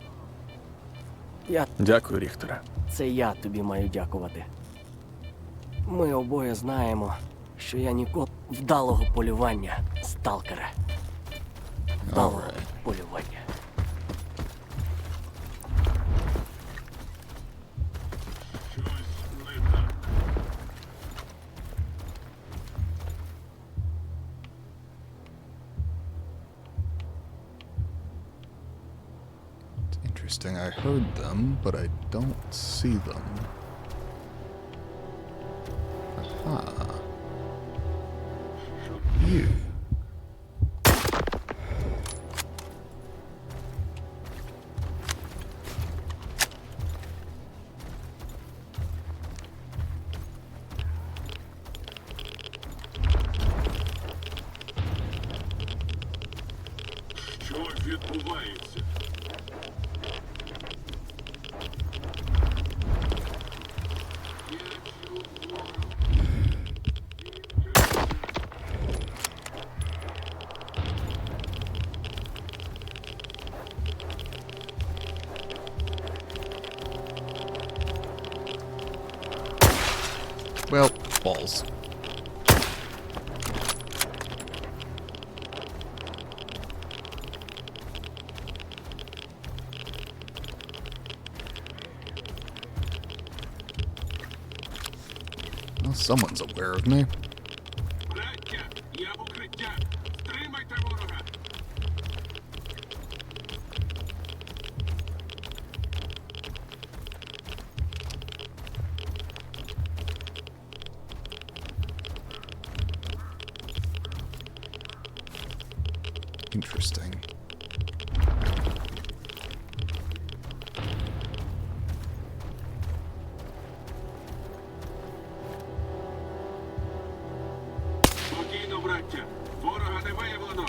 Дякую, Ріхтере. Це я тобі маю дякувати. Ми обоє знаємо, що я ніколи вдалого полювання, сталкере. Вдалого Alright. полювання. It's interesting. I heard them, but I don't see them. Aha. You. Що відбувається? Well, balls. Well, someone's aware of me. Браття, я в укриття. Стримайте ворога. Interesting. Спокійно, браття. Ворога не виявлено.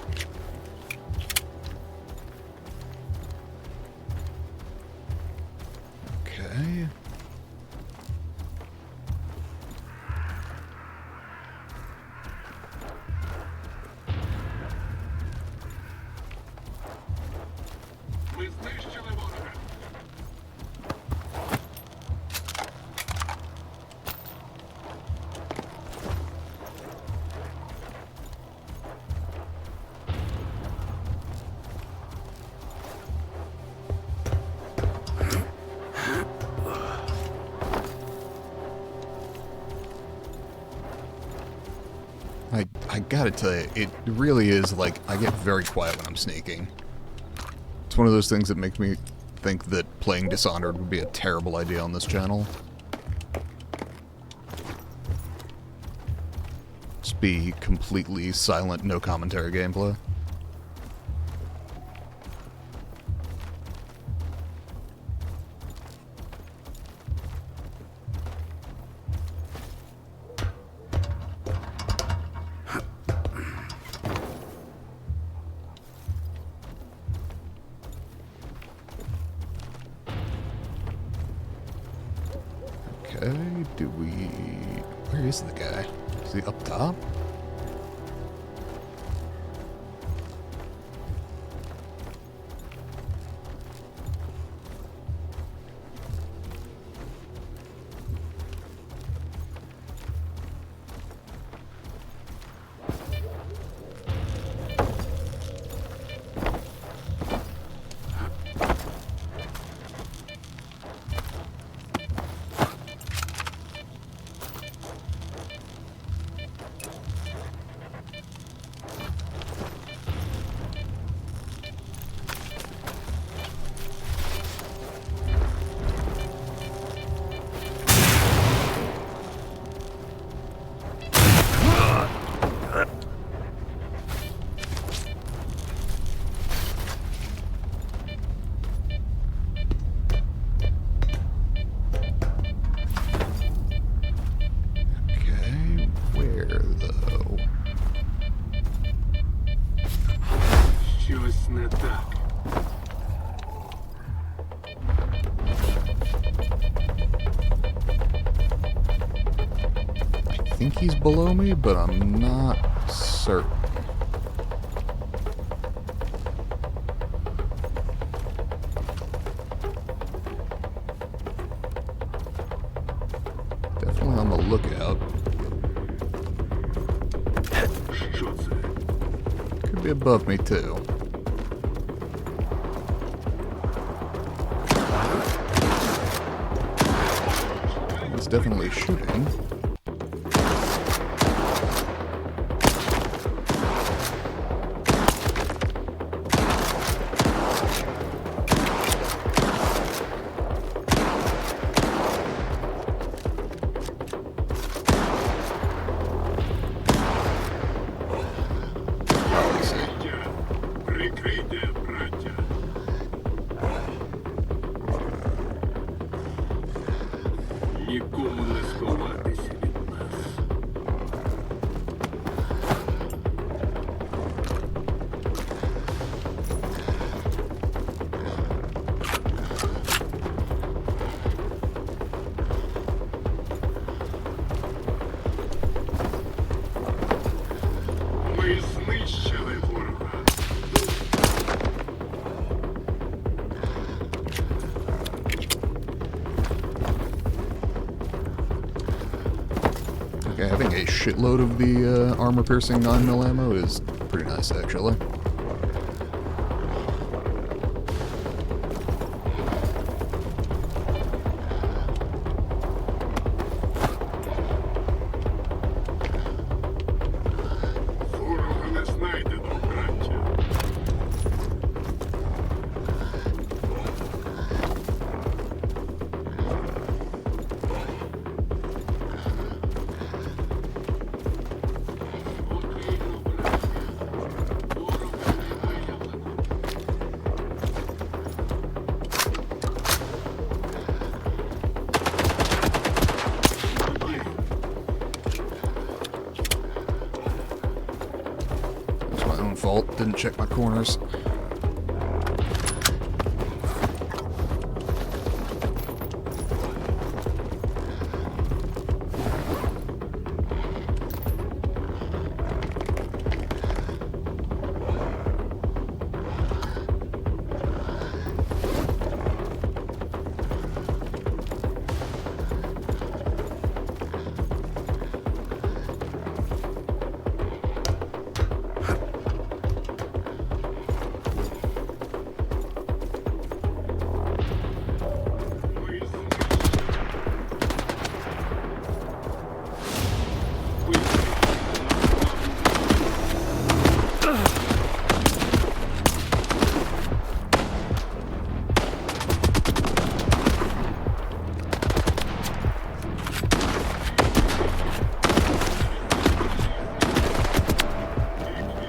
Okay. Ми знищили ворога. I gotta tell you, it really is like I get very quiet when I'm sneaking. It's one of those things that makes me think that playing Dishonored would be a terrible idea on this channel. Just be completely silent, no commentary gameplay. Okay, do we... Where is the guy? Is he up top? Okay, where though? Щось не так. I think he's below me, but I'm not certain. Definitely on the lookout. Що це? Could be above me too. It's definitely shooting. Oh, I see. Прикрийте, браття. Нікому не сховатися від нас. Ми знищили ворога. Okay, having a shitload of the armor-piercing 9mm ammo is pretty nice, actually. Ворога не знайдено, браття. It's my own fault. Didn't check my corners.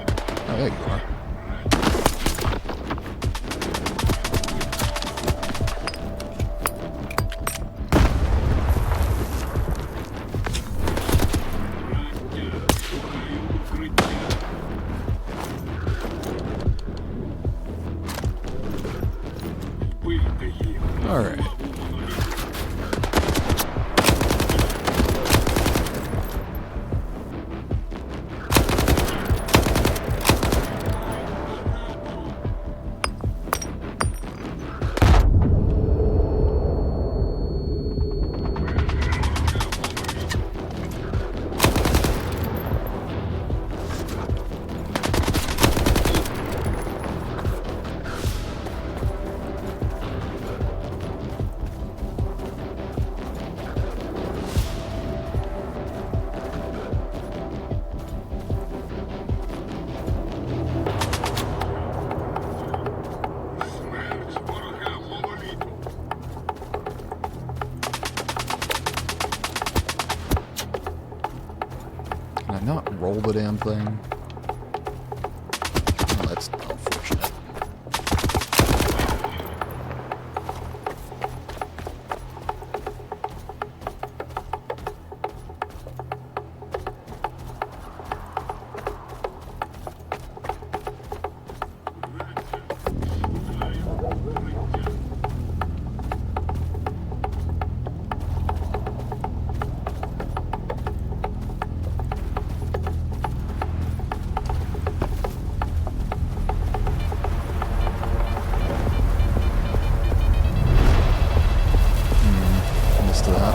Oh, there you are. All right. Can I not roll the damn thing? Oh, that's unfortunate. Missed that.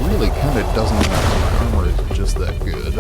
Really kind of doesn't matter. My armor is just that good.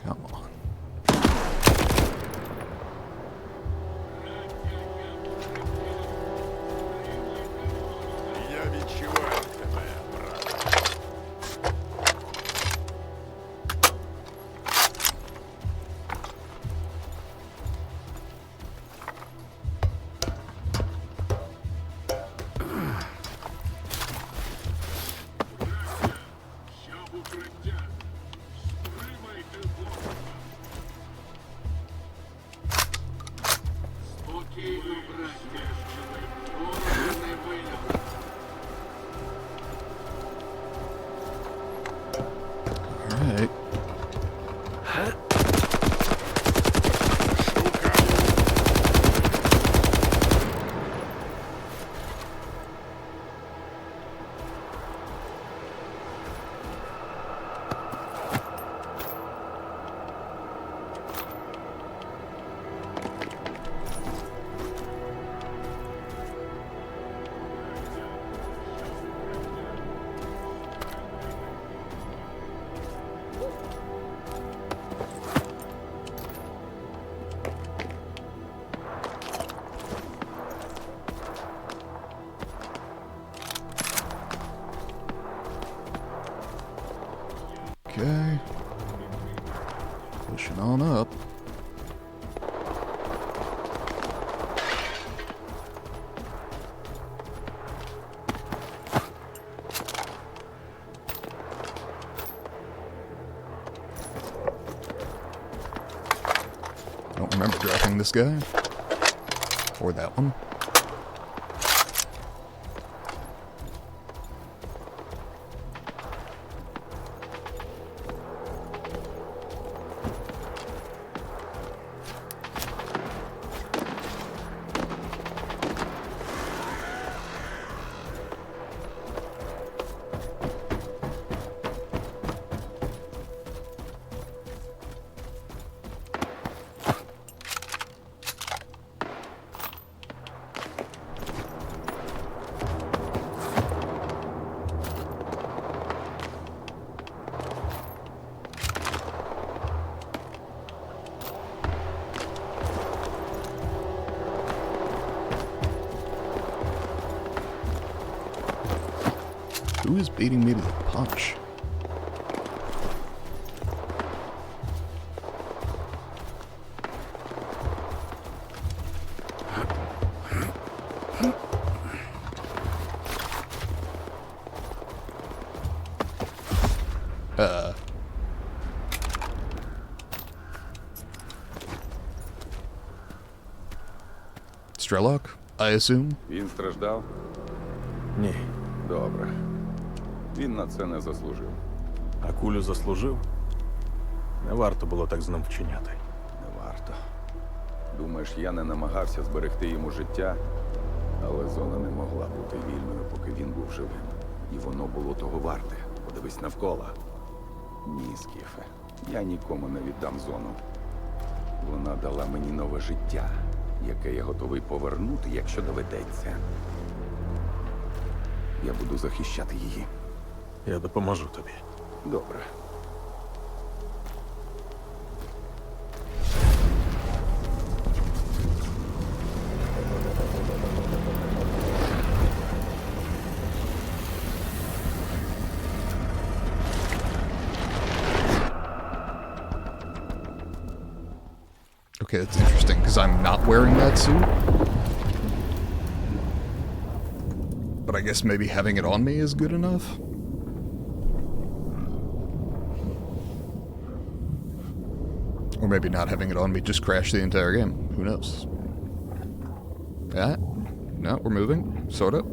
Come on. Alright. Okay. Pushing on up. Don't remember dropping this guy. Or that one. Who is beating me to the punch? Strelok, I assume? Він страждав? Ні. Добре. Він на це не заслужив. А кулю заслужив? Не варто було так з ним вчиняти. Не варто. Думаєш, я не намагався зберегти йому життя, але зона не могла бути вільною, поки він був живим. І воно було того варте. Подивись навколо. Ні, Скіфе. Я нікому не віддам зону. Вона дала мені нове життя, яке я готовий повернути, якщо доведеться. Я буду захищати її. Я допоможу тобі. Добре. Okay, that's interesting, because I'm not wearing that suit. But I guess maybe having it on me is good enough? Or maybe not having it on me just crashed the entire game. Who knows? Yeah? No, we're moving. Sorta.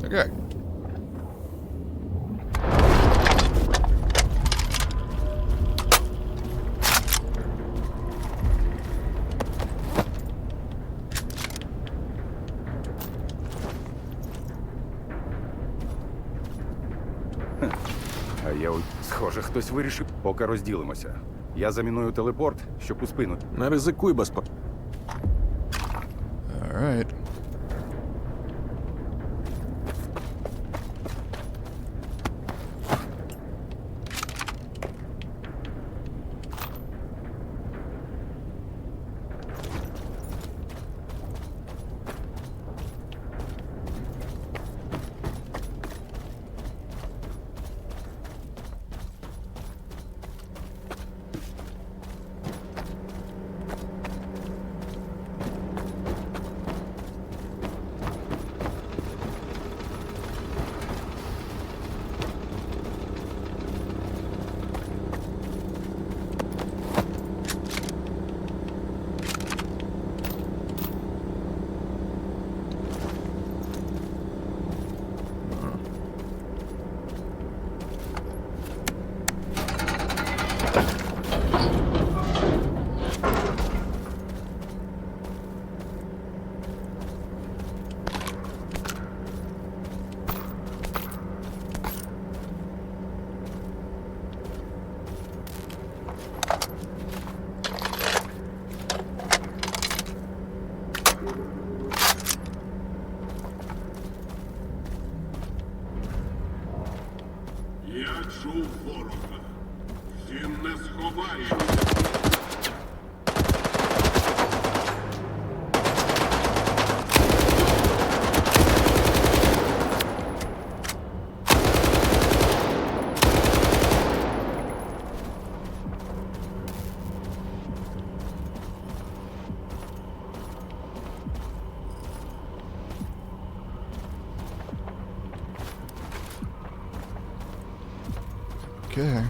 Okay. А я схоже, хтось вирішив. Поки розділимося. Я заміную телепорт, щоб у спину. Не ризикуй без Alright. Я чув ворога. Він не сховається. Okay.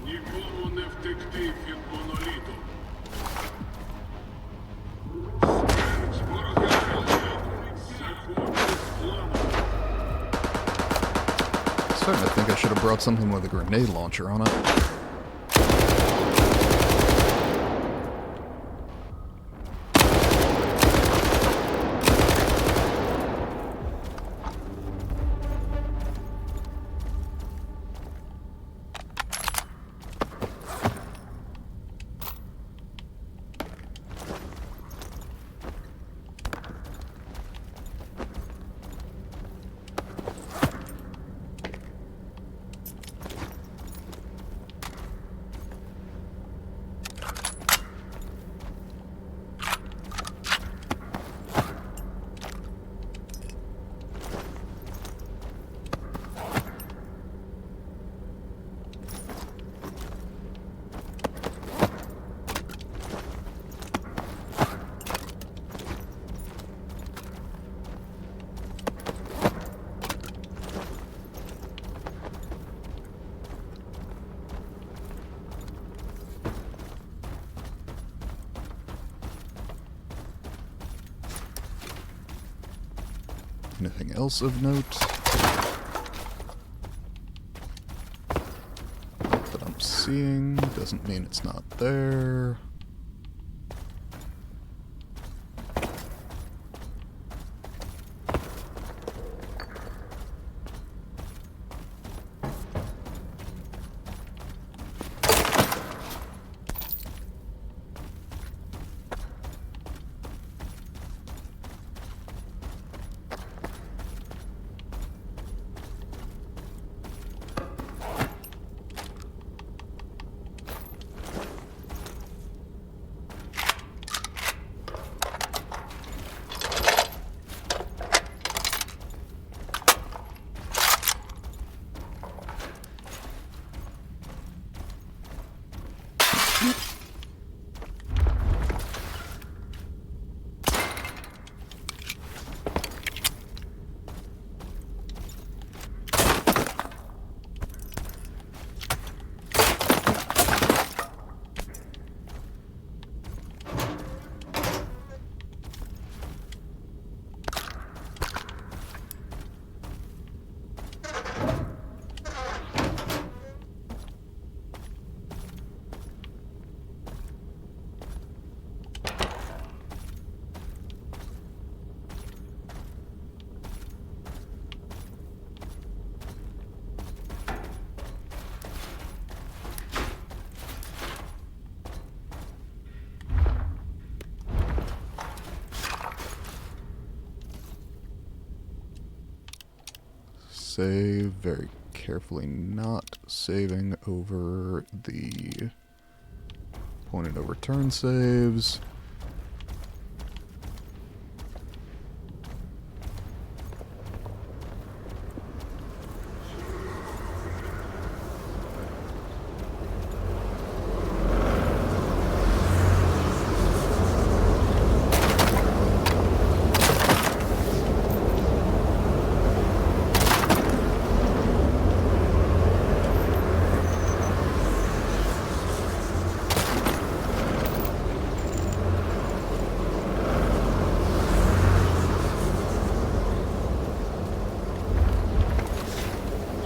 Нікому не втекти від моноліту. Смерть ворога заходить з плану. Starting to think I should have brought something with a grenade launcher on it. Anything else of note that I'm seeing? Doesn't mean it's not there. Save very carefully, not saving over the point and overturn saves.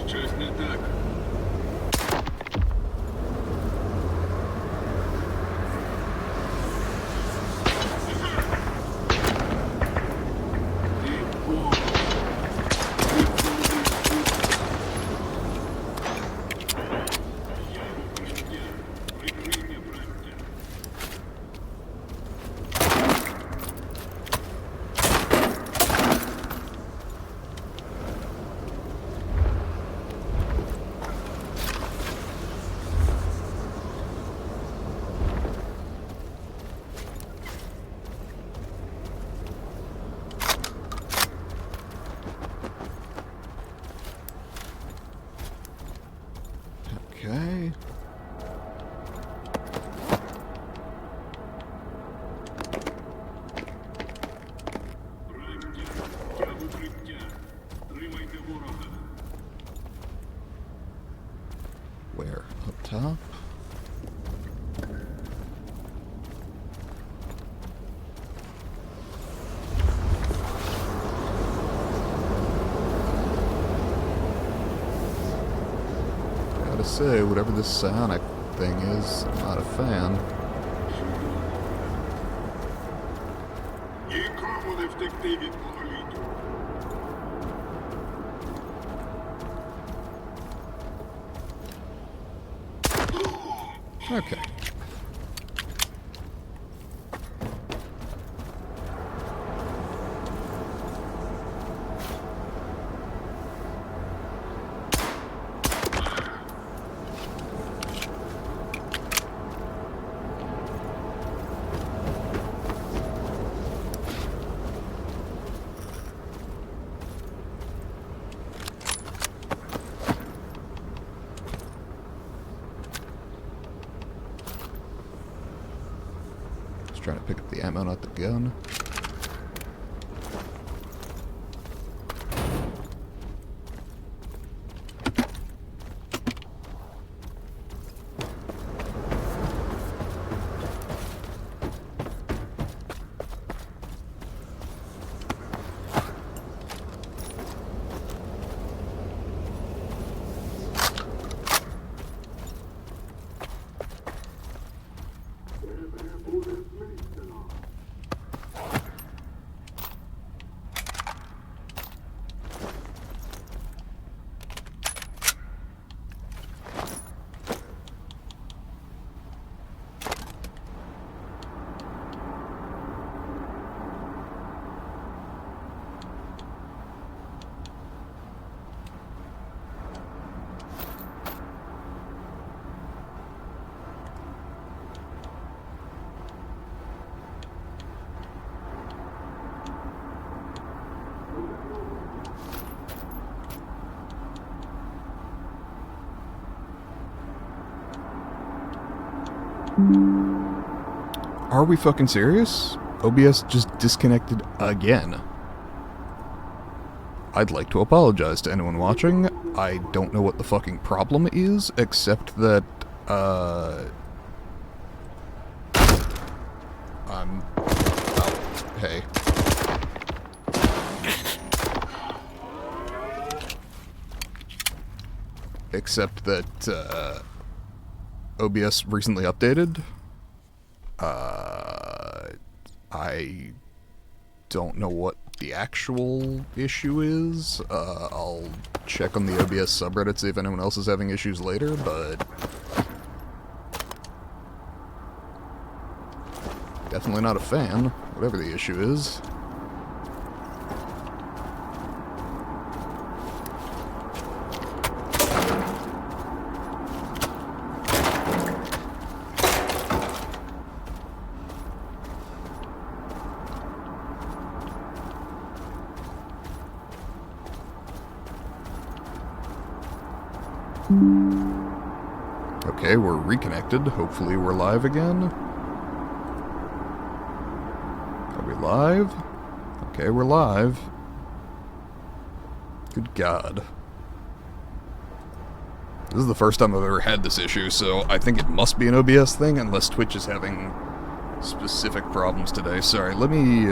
Щось не так. Okay. Я в укриття. Тримайте ворога. Where? Up top? Gotta say, whatever this psionic thing is, I'm not a fan. Нікому не втекти від моноліту. Okay. Trying to pick up the ammo, not the gun. Are we fucking serious? OBS just disconnected again. I'd like to apologize to anyone watching. I don't know what the fucking problem is, except that, hey. Except that, OBS recently updated. I don't know what the actual issue is. I'll check on the OBS subreddit, see if anyone else is having issues later, but definitely not a fan, whatever the issue is. Okay, we're reconnected. Hopefully we're live again. Are we live? Okay, we're live. Good God. This is the first time I've ever had this issue, so I think it must be an OBS thing, unless Twitch is having specific problems today. Sorry, let me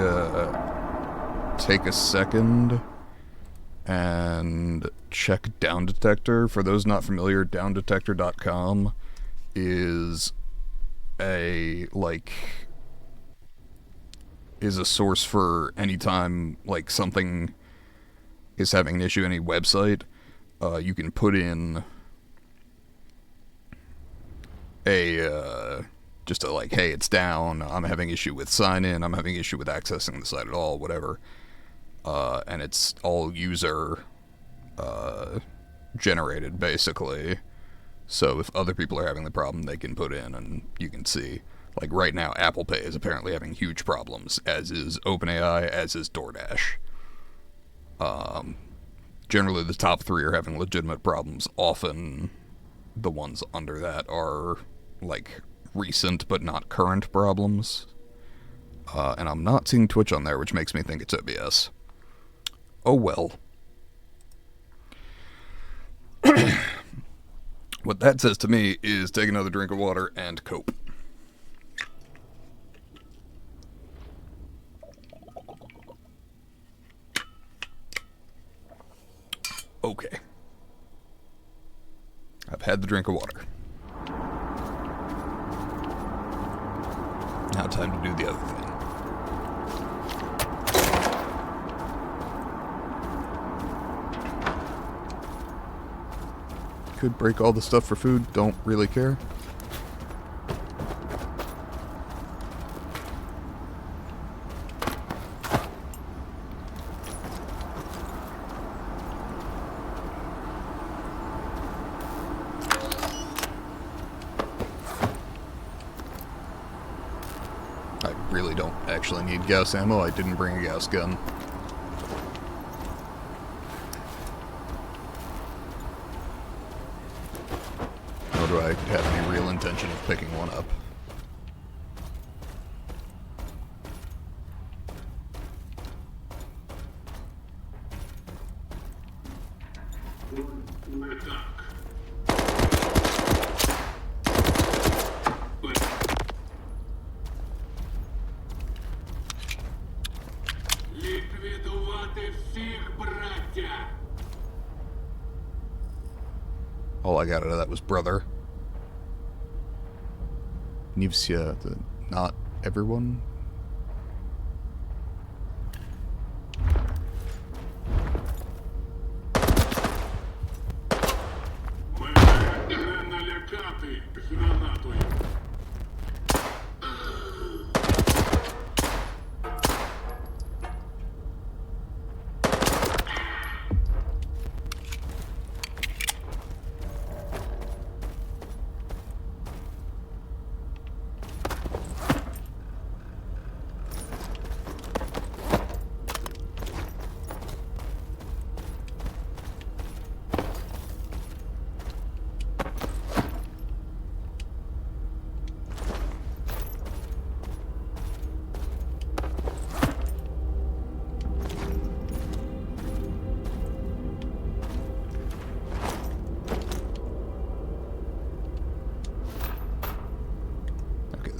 take a second and check Down Detector. For those not familiar, downdetector.com is a source for anytime something is having an issue, any website. You can put in just a hey, it's down, I'm having issue with sign in, I'm having issue with accessing the site at all, whatever. And it's all user generated, basically. So if other people are having the problem, they can put in and you can see. Like right now, Apple Pay is apparently having huge problems, as is OpenAI, as is DoorDash. Generally the top three are having legitimate problems. Often the ones under that are recent but not current problems. And I'm not seeing Twitch on there, which makes me think it's OBS. Oh well. What that says to me is take another drink of water and cope. Okay. I've had the drink of water. Now time to do the other thing. Could break all the stuff for food, don't really care. I really don't actually need Gauss ammo, I didn't bring a Gauss gun. Do I have any real intention of picking one up? All I got out of that was brother. Nivsia, not everyone.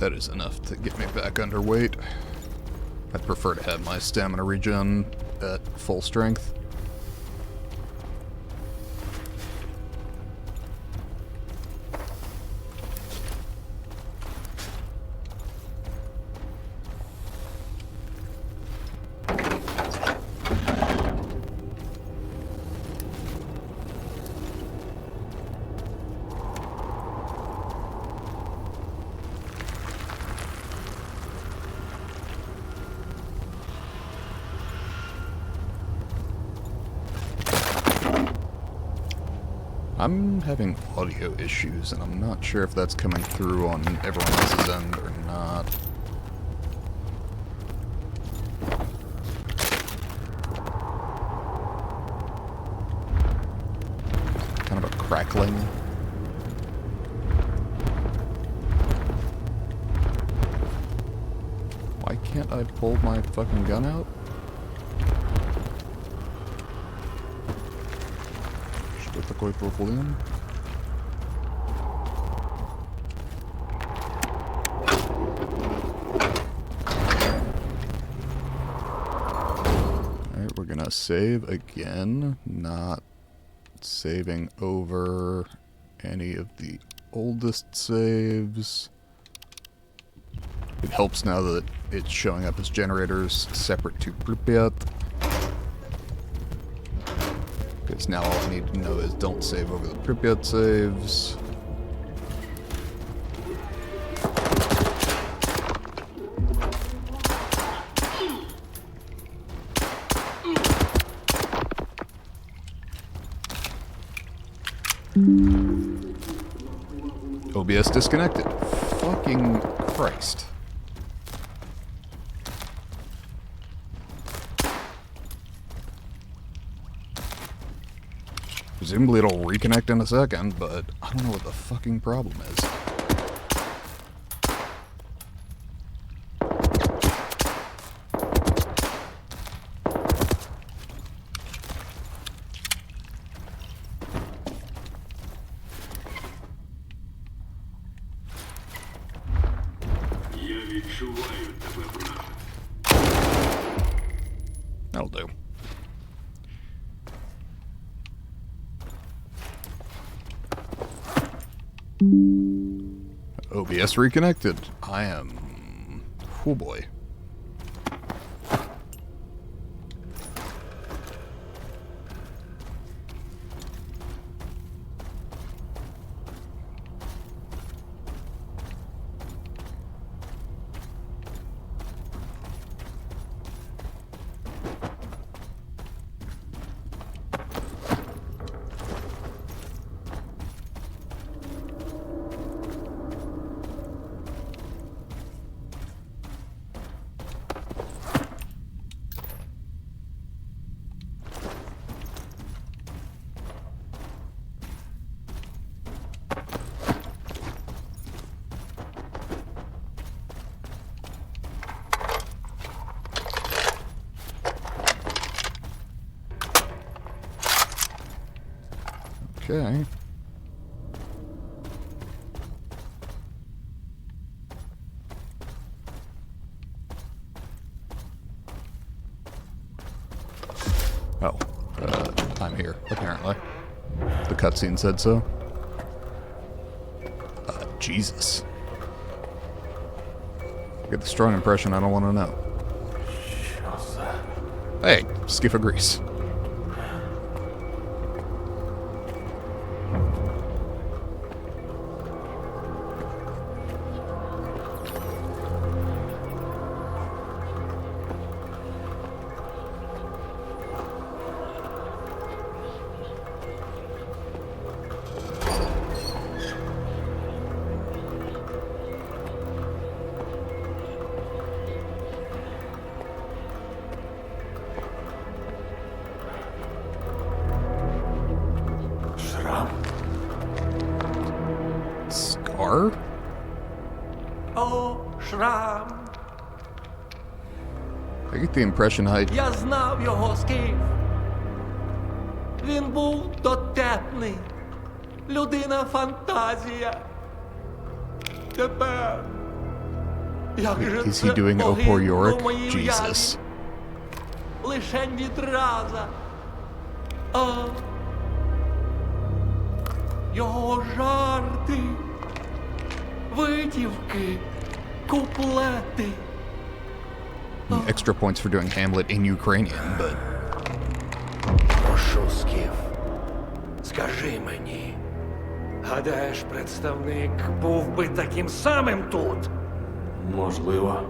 That is enough to get me back underweight. I'd prefer to have my stamina regen at full strength. I'm having audio issues, and I'm not sure if that's coming through on everyone else's end or not. Kind of a crackling. Why can't I pull my fucking gun out? Такой проблем. Alright, we're gonna save again, not saving over any of the oldest saves. It helps now that it's showing up as generators separate to Pripyat. Because now all I need to know is don't save over the Pripyat saves. OBS disconnected. Fucking Christ. Presumably it'll reconnect in a second, but I don't know what the fucking problem is. Я відчуваю тебе, брат. That'll do. OBS reconnected. I am... Oh boy. Okay. Oh, I'm here, apparently. The cutscene said so. Jesus. I get the strong impression I don't want to know. Hey, skiff of grease. Scar? О, Шрам! I get the impression Я знав його, Скіф. Він був дотепний. Людина-фантазія. Тепер Як же Is he це doing O poor огидно Yorick? моїй Jesus. уяві. Лишень відраза. Його жарти, витівки, куплети. Extra points for doing Hamlet in Ukrainian, but Прошу, Скіф, скажи мені, гадаєш, представник був би таким самим тут? Можливо.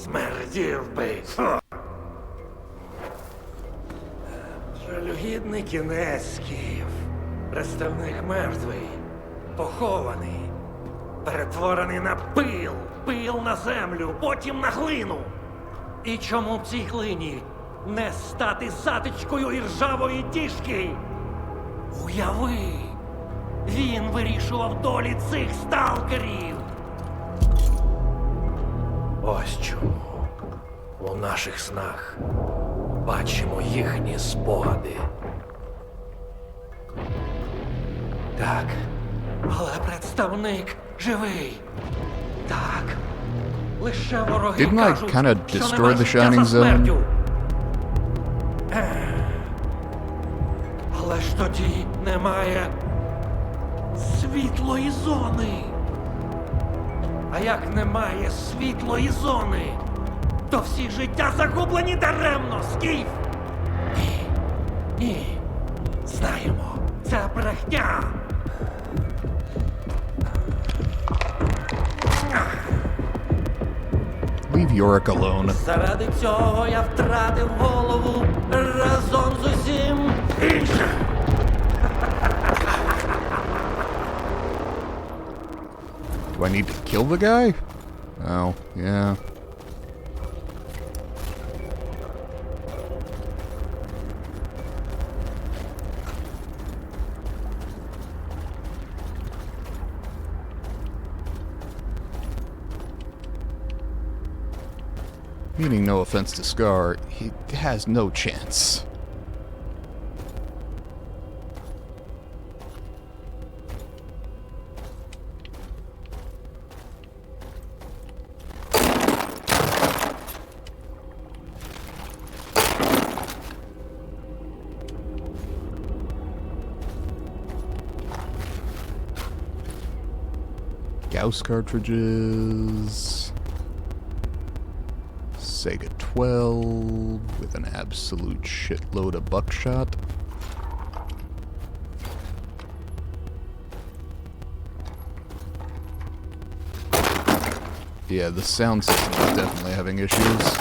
Смердів би. Жалюгідний кінець, Скіф. Представник мертвий, похований, перетворений на пил, пил на землю, потім на глину. І чому б цій глині не стати затичкою іржавої діжки? Уяви, він вирішував долі цих сталкерів. Ось чому у наших снах бачимо їхні спогади. Так, але представник живий. Так, лише вороги Didn't I кажуть, kinda що destroy нема the життя Shining за Zone? смертю. Але ж тоді немає світлої зони. А як немає світлої зони, то всі життя загублені даремно, Скіф. Ні, ні, знаємо, це брехня. leave Yorick alone. Заради цього я втратив голову разом з усім іншим. Do I need to kill the guy? Oh, yeah. Meaning no offense to Scar, he has no chance. Gauss cartridges. Sega 12 with an absolute shitload of buckshot. Yeah, the sound system is definitely having issues.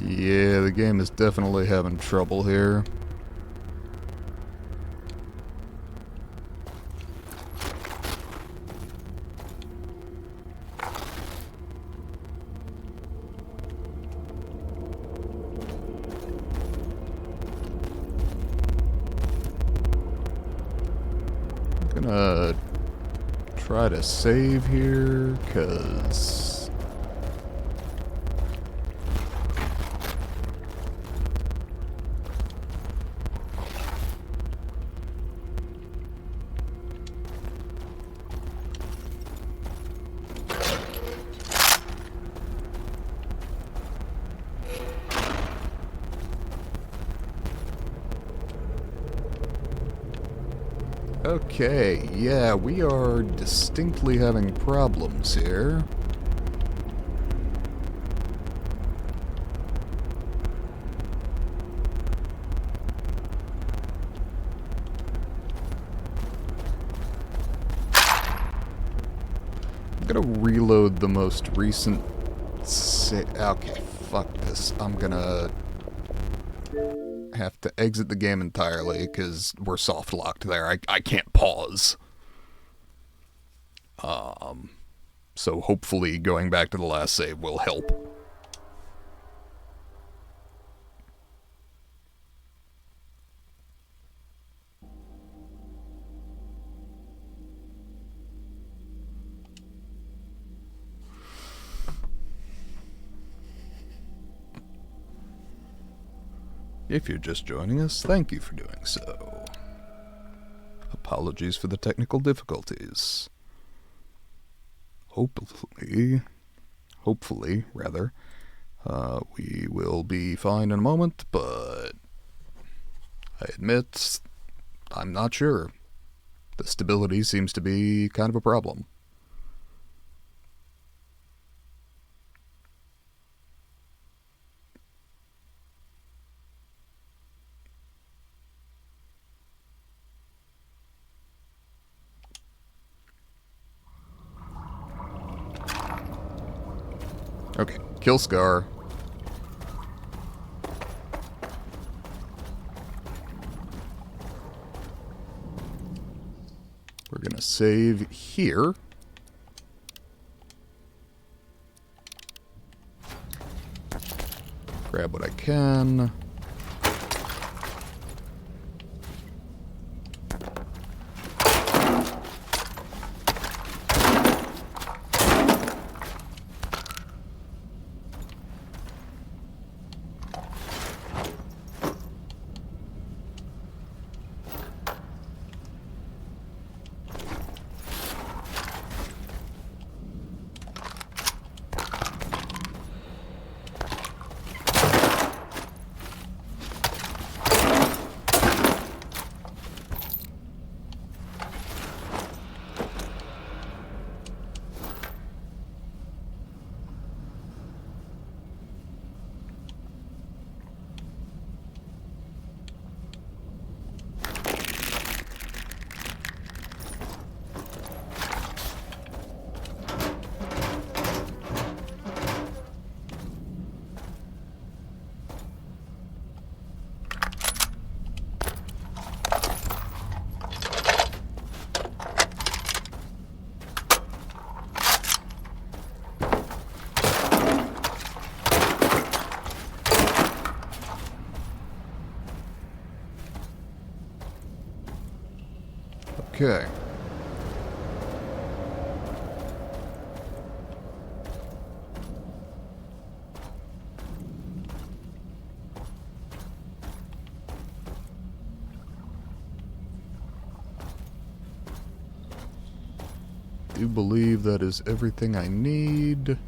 Yeah, the game is definitely having trouble here. I'm gonna try to save here, 'cause Okay, yeah, we are distinctly having problems here. I'm gonna reload the most recent okay, fuck this. I'm gonna have to exit the game entirely because we're soft locked there. I can't pause. So hopefully going back to the last save will help. If you're just joining us, thank you for doing so. Apologies for the technical difficulties. Hopefully, we will be fine in a moment, but I admit, I'm not sure. The stability seems to be kind of a problem. Okay, kill Scar. We're gonna save here. Grab what I can. Okay. Do believe that is everything I need.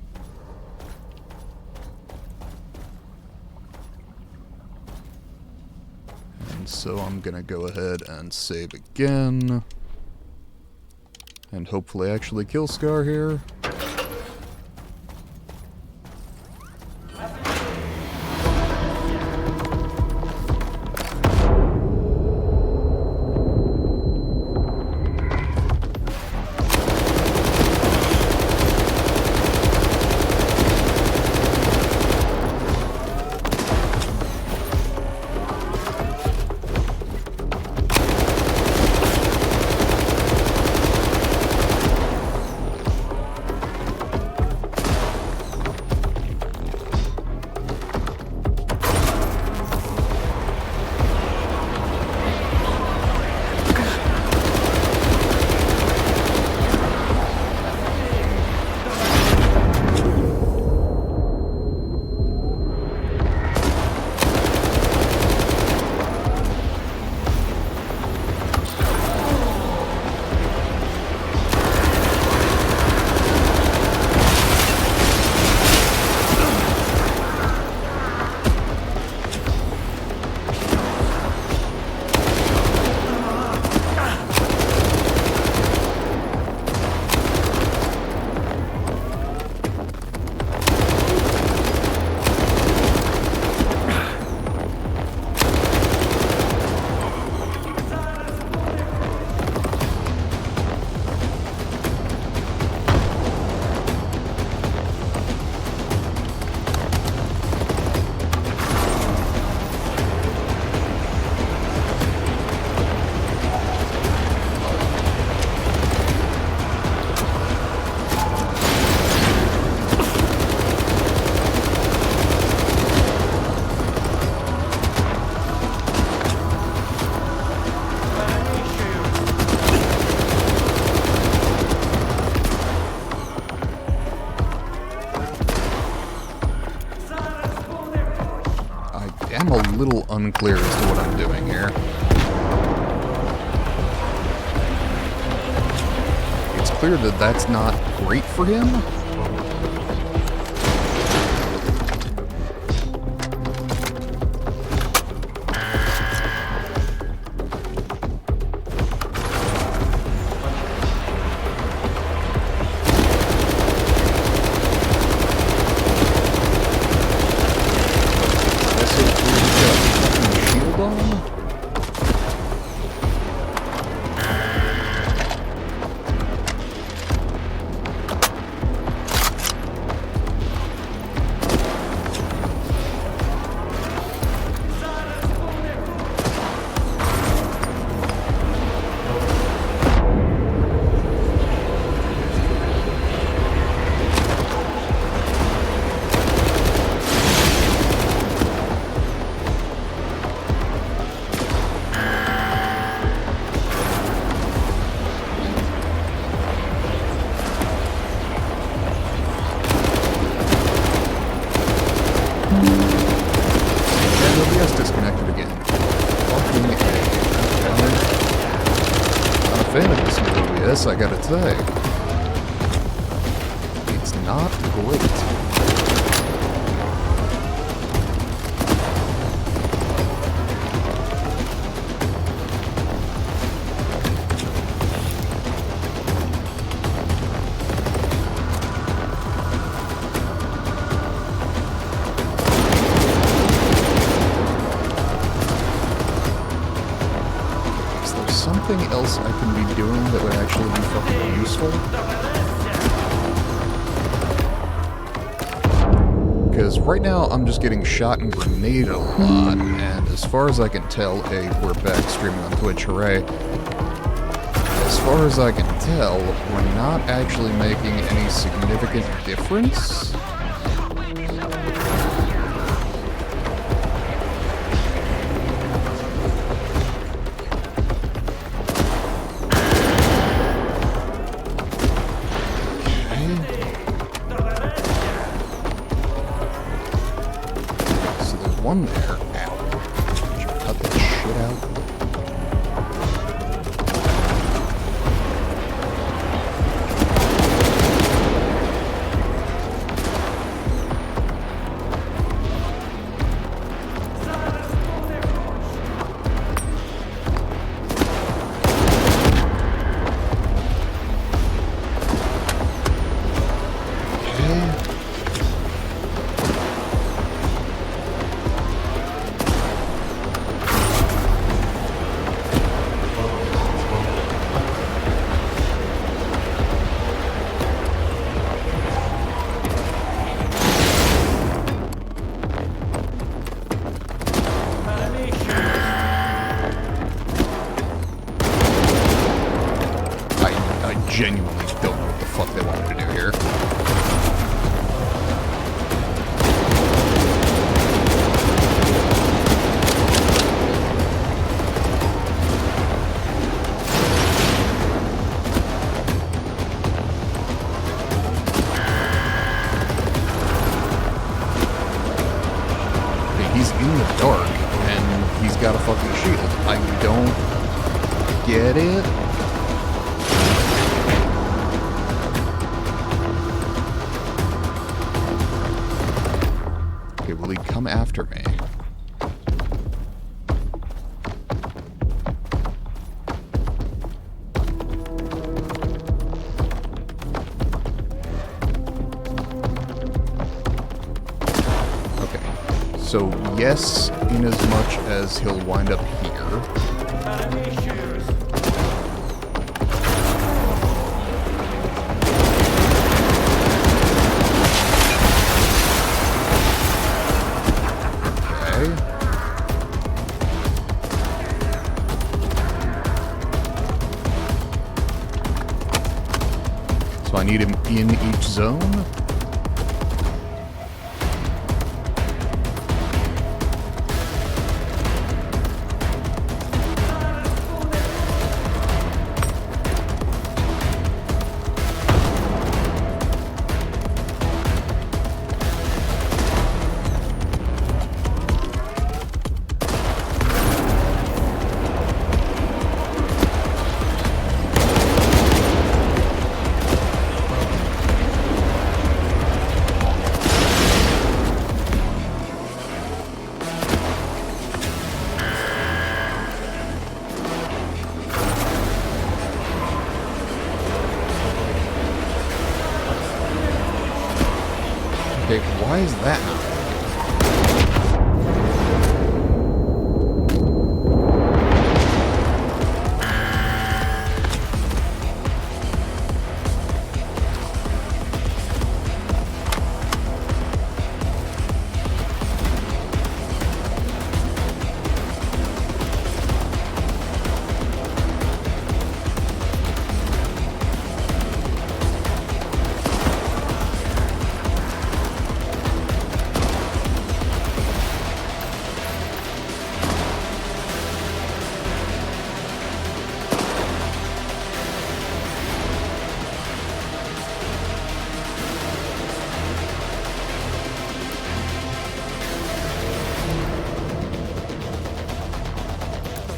And so I'm gonna go ahead and save again. And hopefully actually kill Scar here. am a little unclear as to what I'm doing here. It's clear that that's not great for him. Disconnected again. Fucking A. Not a fan of this new OBS, I gotta say. It's not great. Something else I can be doing that would actually be fucking useful? Because right now I'm just getting shot and grenaded a lot, and as far as I can tell, hey, we're back streaming on Twitch, hooray. As far as I can tell, we're not actually making any significant difference. One there. Ow. Should I cut that shit out? Genuinely don't know what the fuck they wanted to do here. Okay, he's in the dark, and he's got a fucking shield. I don't get it. Will he come after me? Okay. So, yes, in as much as he'll wind up here. So I need him in each zone. Okay, why is that not working?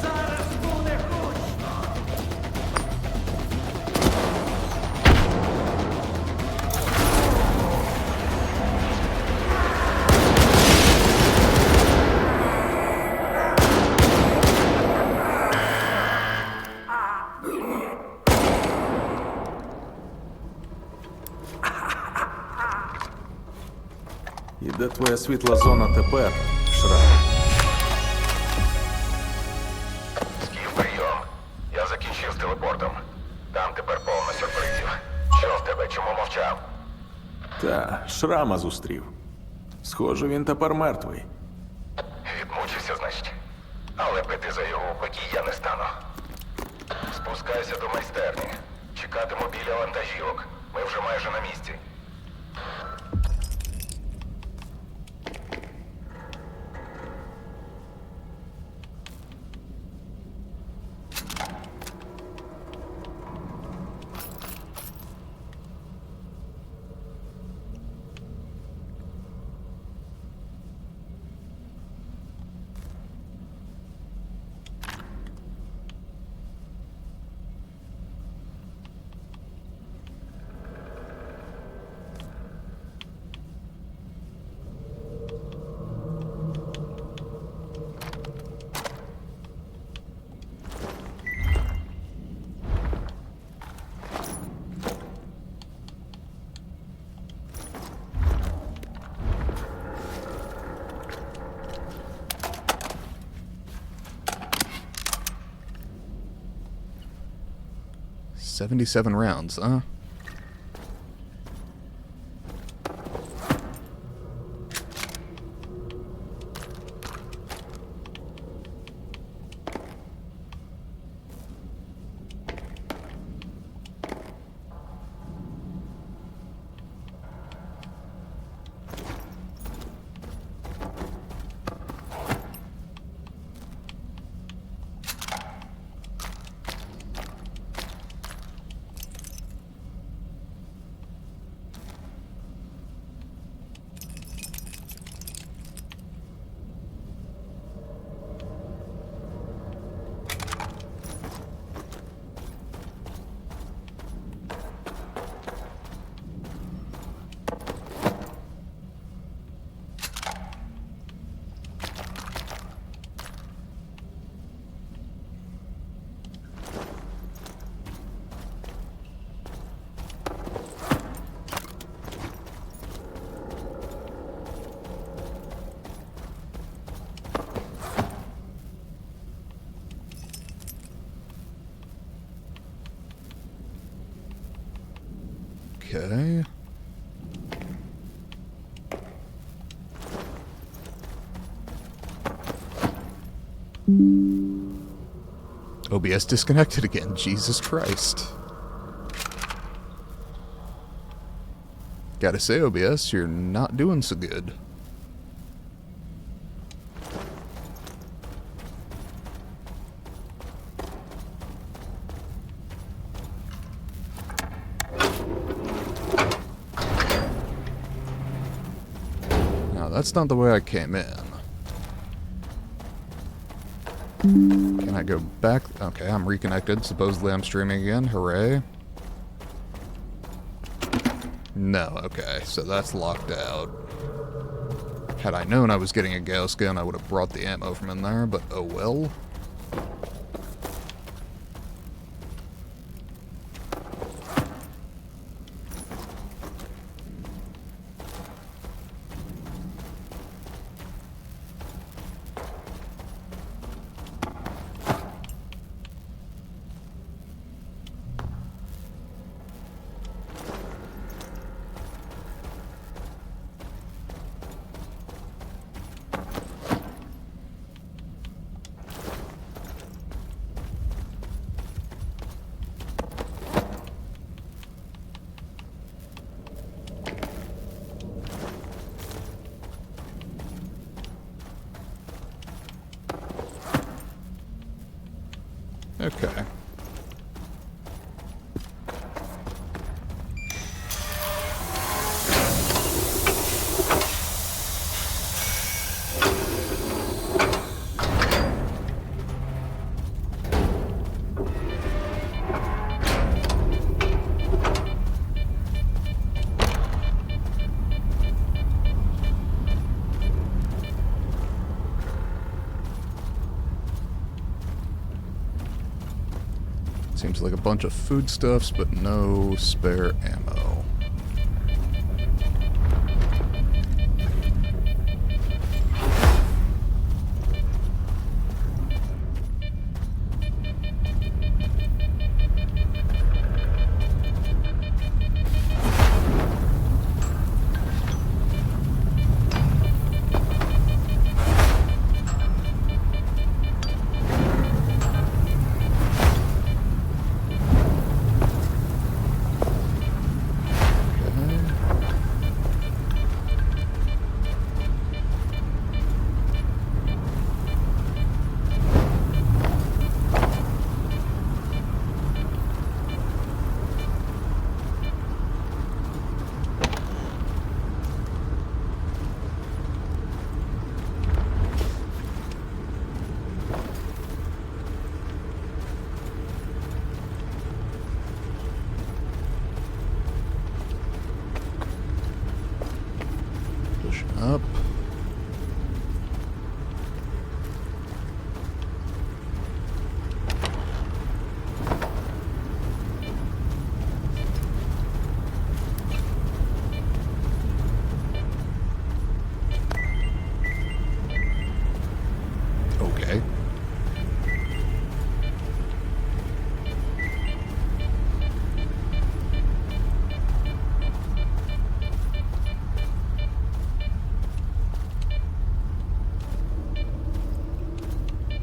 Зараз буде гучно! І де твоя світла зона тепер, Шрам? Скіф, прийом. Я закінчив з телепортом. Там тепер повно сюрпризів. Що в тебе? Чому мовчав? Та, Шрама зустрів. Схоже, він тепер мертвий. Відмучився, значить. Але пити за його упокій я не стану. Спускайся до майстерні. Чекатиму біля вантажівок. Ми вже майже на місці. $77 rounds, huh? Okay. OBS disconnected again. Jesus Christ. Gotta say, OBS, you're not doing so good. Now, that's not the way I came in. Can I go back? Okay, I'm reconnected. Supposedly I'm streaming again. Hooray. No, okay, so that's locked out. Had I known I was getting a Gauss gun, I would have brought the ammo from in there, but oh well. Okay. Seems like a bunch of foodstuffs, but no spare ammo. Up. Okay.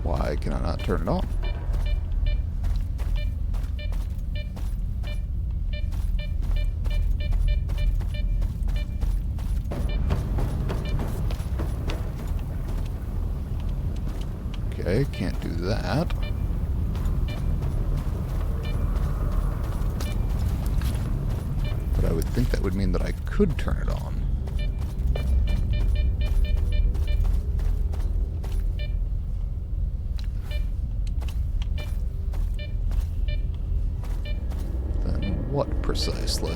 Why can I not turn it on? Okay, can't do that. But I would think that would mean that I could turn it on. What precisely?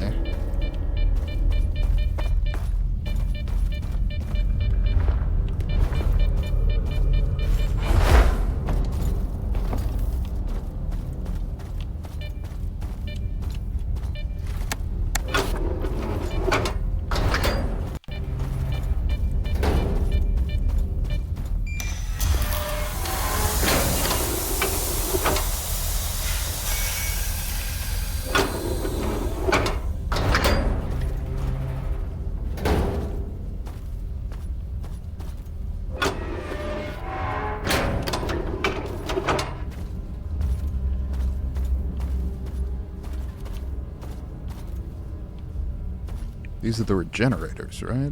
These are the regenerators, right?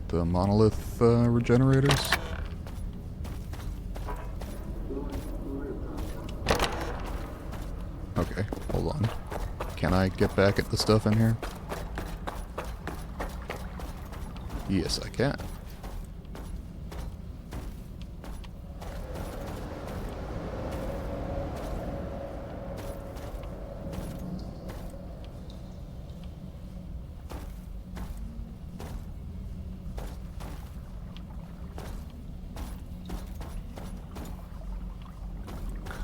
The monolith regenerators? Okay, hold on. Can I get back at the stuff in here? Yes, I can.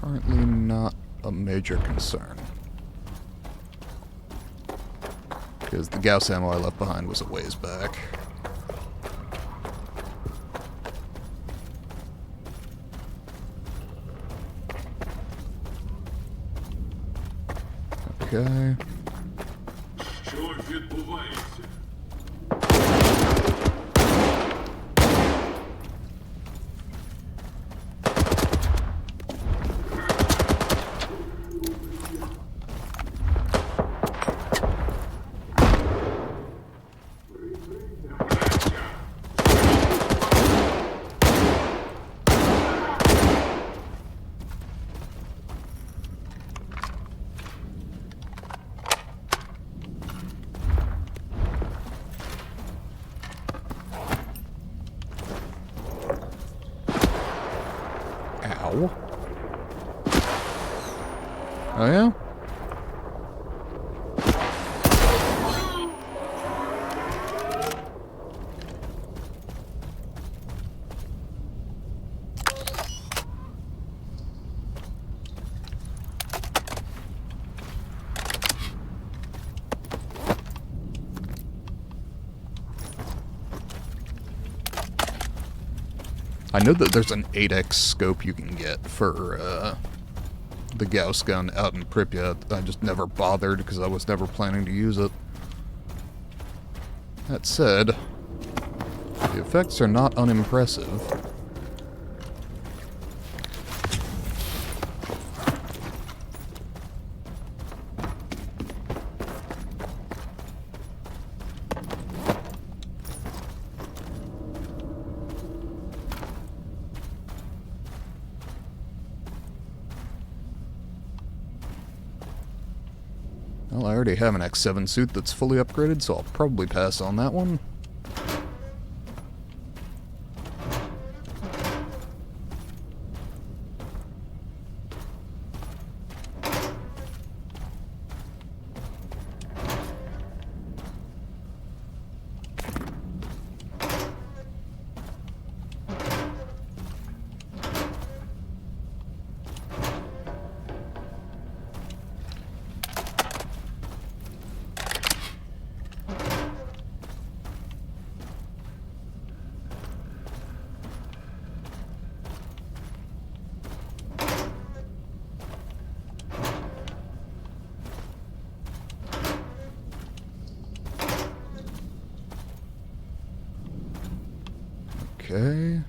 Currently not a major concern. Because the Gauss ammo I left behind was a ways back. Okay. Що відбувається? Ow. Oh yeah? I know that there's an 8x scope you can get for the Gauss gun out in Pripyat. I just never bothered because I was never planning to use it. That said, the effects are not unimpressive. Well, I already have an X7 suit that's fully upgraded, so I'll probably pass on that one. Okay.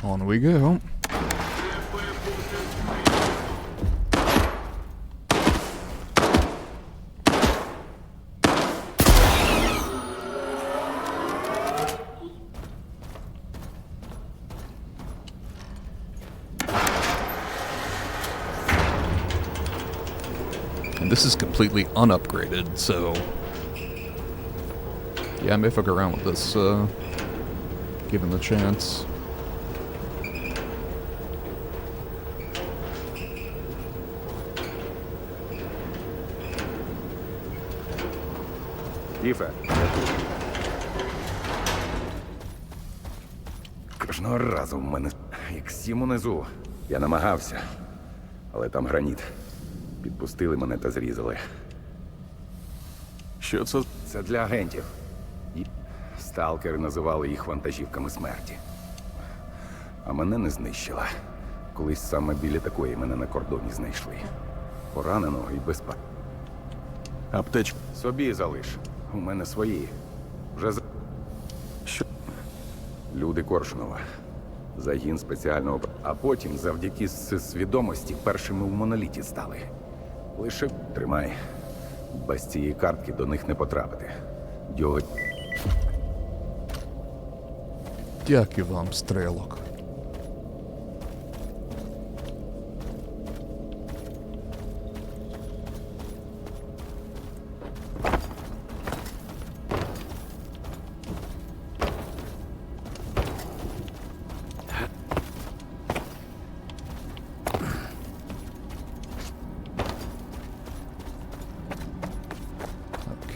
On we go. And this is completely unupgraded, so yeah, I may fuck around with this, given the chance. Іфе. Кожного разу в мене як сім унизу. Я намагався, але там граніт. Підпустили мене та зрізали. Що це? Це для агентів. І сталкери називали їх вантажівками смерті. А мене не знищила. Колись саме біля такої мене на кордоні знайшли. Пораненого і без Аптечка. Собі залиш. У мене свої. Вже Що? Люди Коршунова. Загін спеціального... А потім, завдяки свідомості, першими в моноліті стали. Лише тримай. Без цієї картки до них не потрапити. Дьоготь. Дякую вам, стрелок.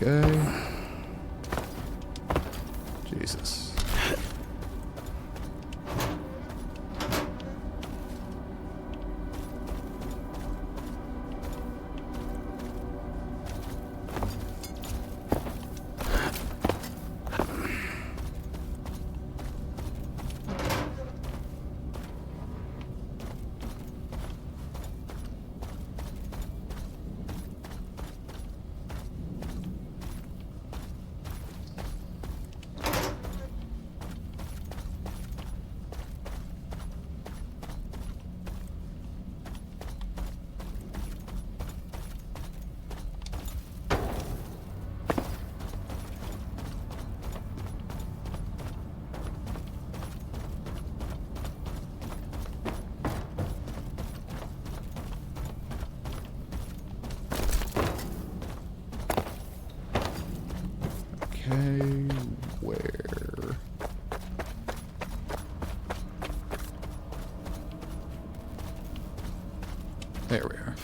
Okay. Jesus. Okay, where? There we are.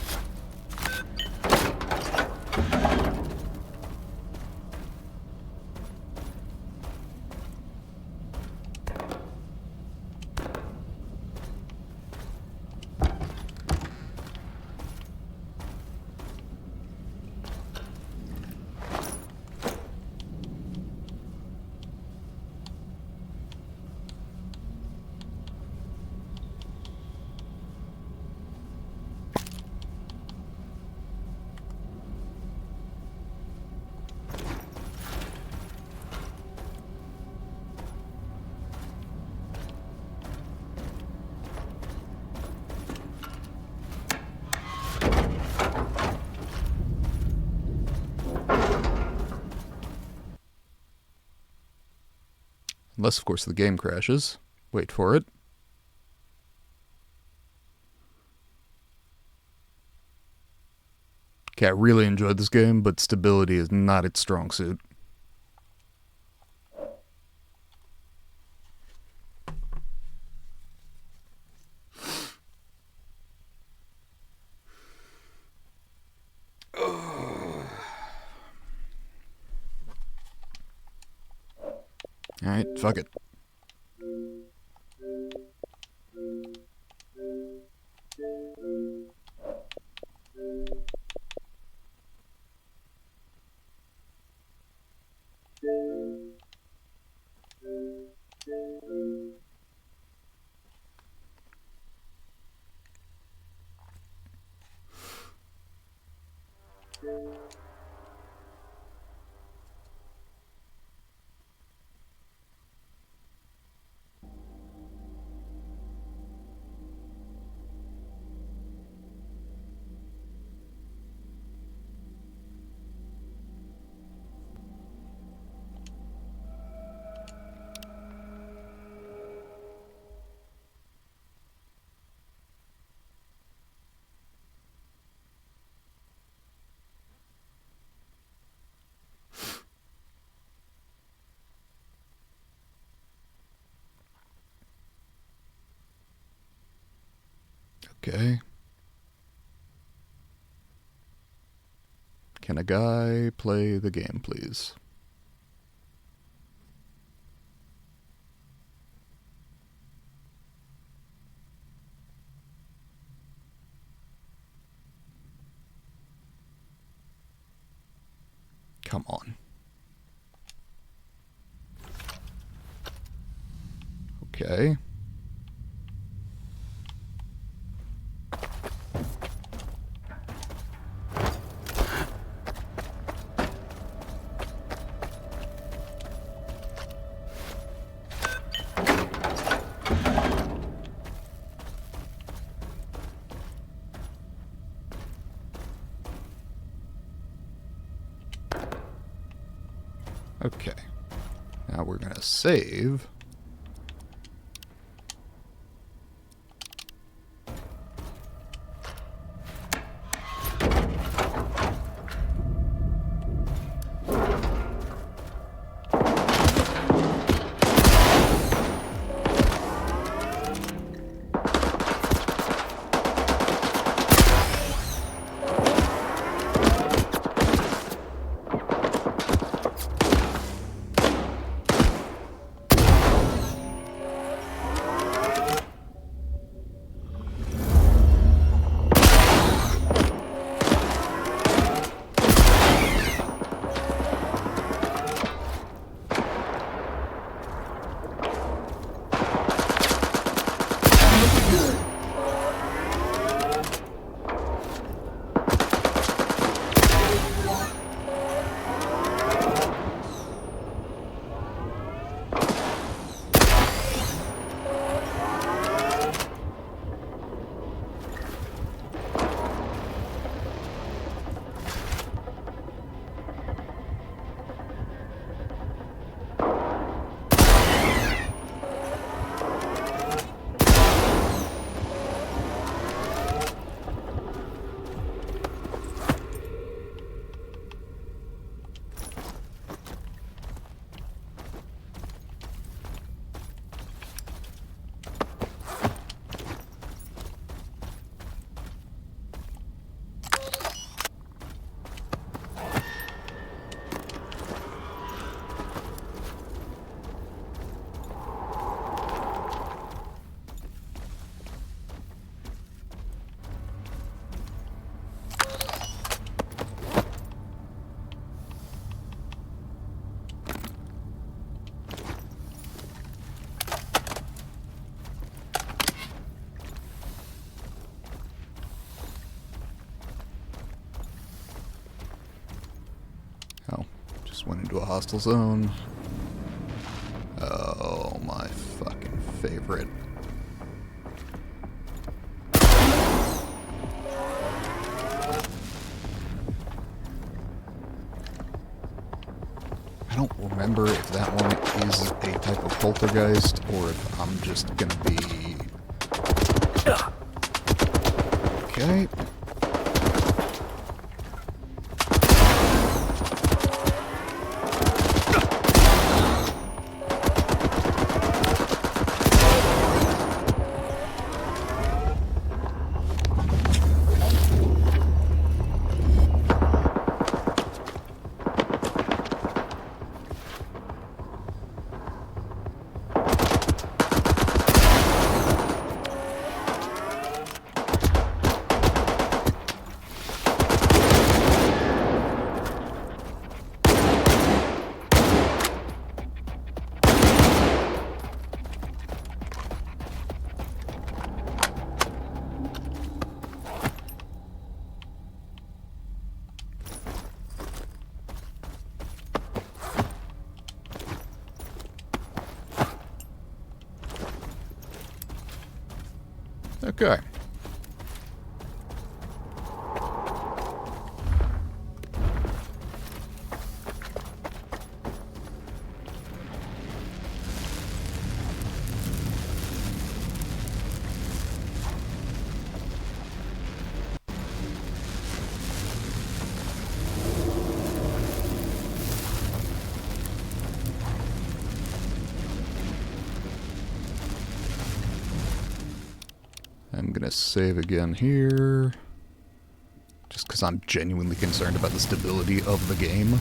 Unless, of course, the game crashes. Wait for it. Okay, I really enjoyed this game, but stability is not its strong suit. Alright, fuck it. Okay. Can a guy play the game, please? Come on. Okay. Okay. Now we're gonna save. Just went into a hostile zone. Oh, my fucking favorite. I don't remember if that one is a type of poltergeist or if I'm just gonna be... Okay. Okay. I'm gonna save again here, just because I'm genuinely concerned about the stability of the game.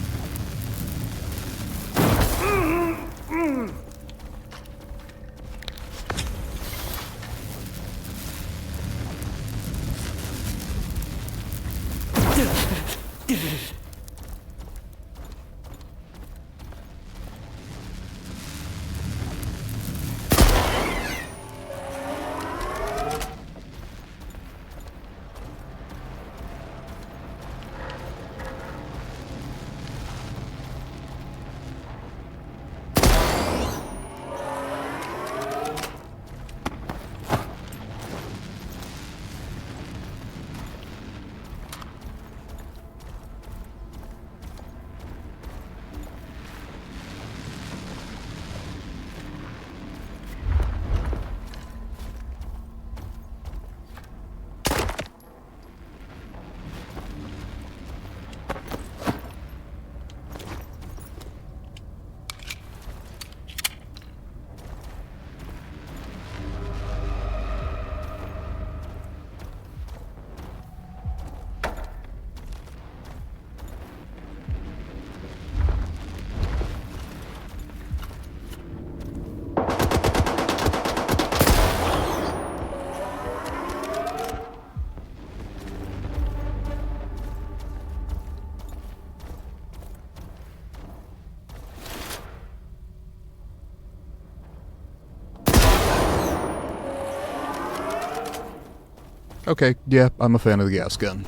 Okay, yeah, I'm a fan of the gas gun.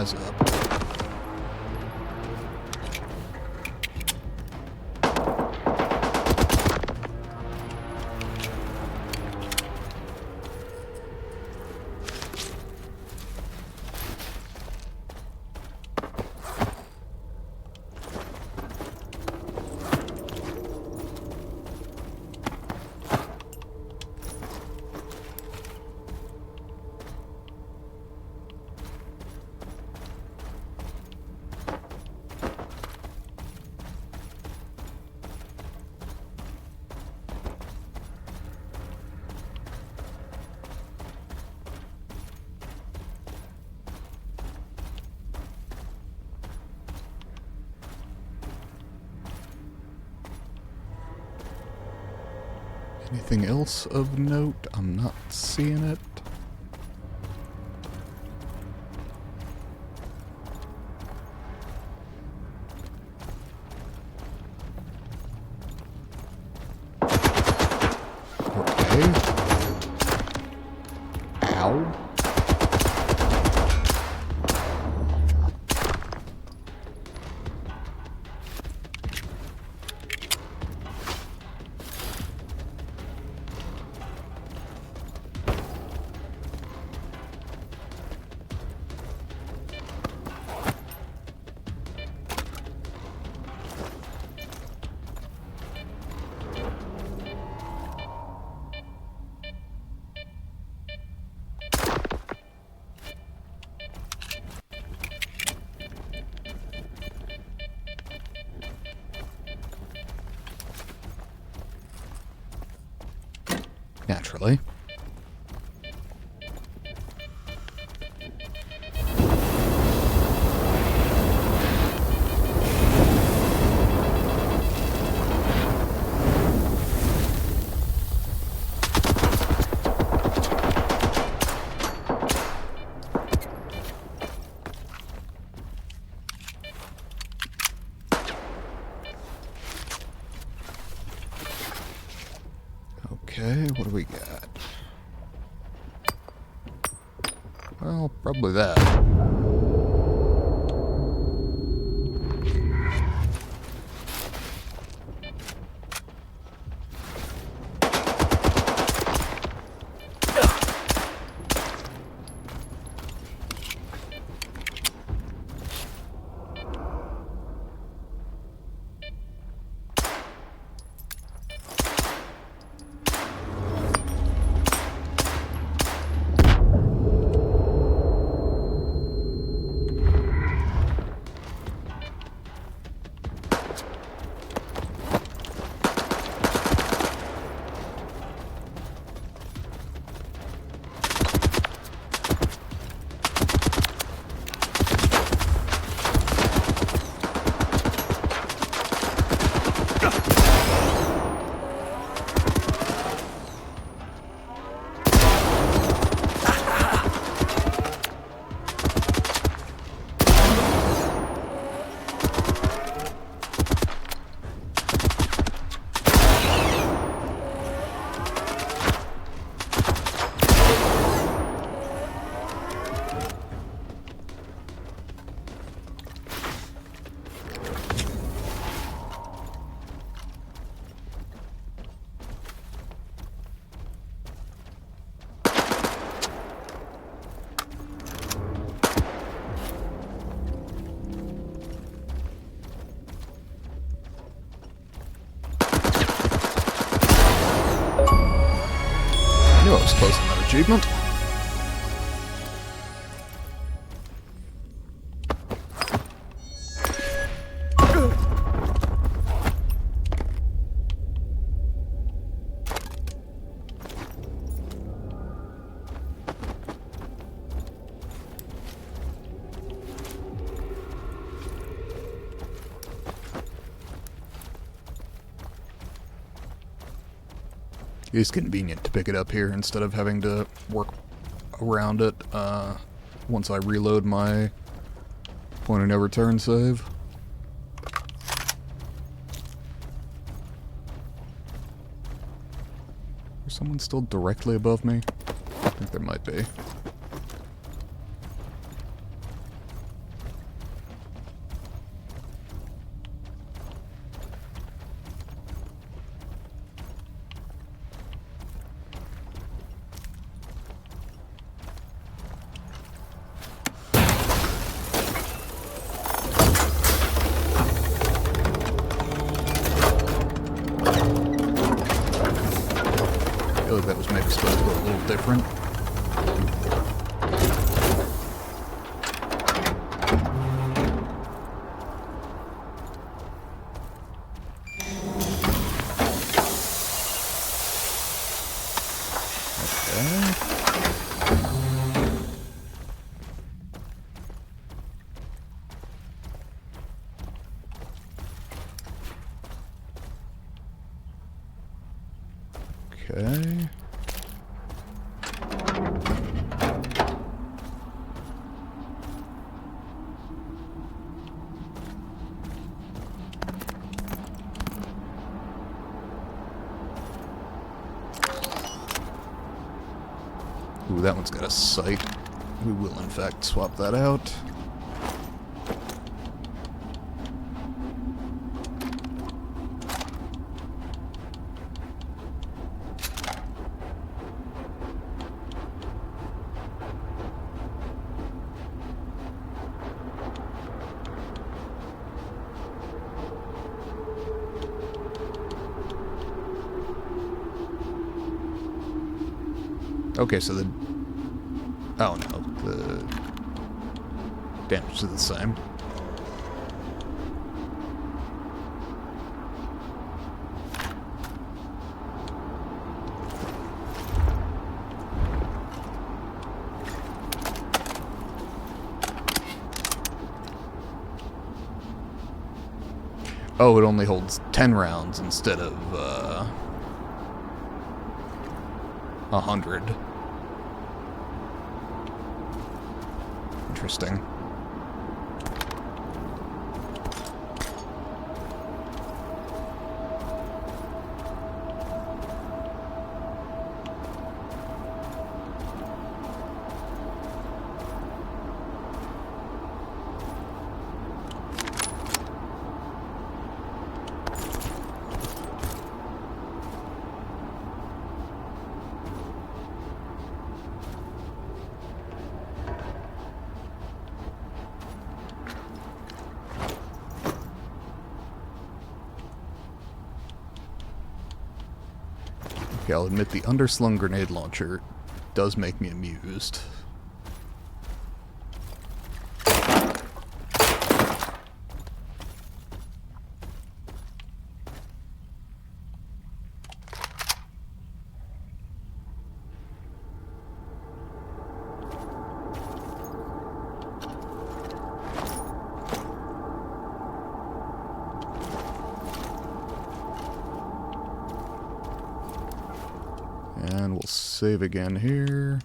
eyes up. Anything else of note? I'm not seeing it. Okay. Ow. Naturally. Okay, what do we got? Well, probably that. Knew I was close on that achievement. It's convenient to pick it up here instead of having to work around it once I reload my point of no return save. Is someone still directly above me? I think there might be. Ooh, that one's got a sight. We will, in fact, swap that out. Okay, so the... Oh no, the damage is the same. Oh, it only holds 10 rounds instead of 100. Interesting. Okay, I'll admit the underslung grenade launcher does make me amused. And we'll save again here.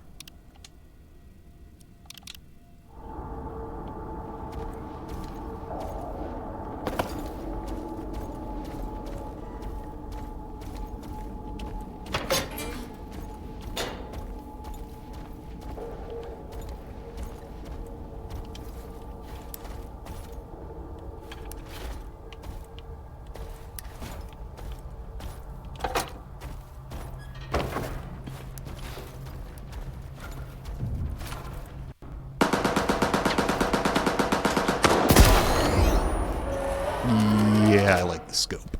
Yeah, I like the scope.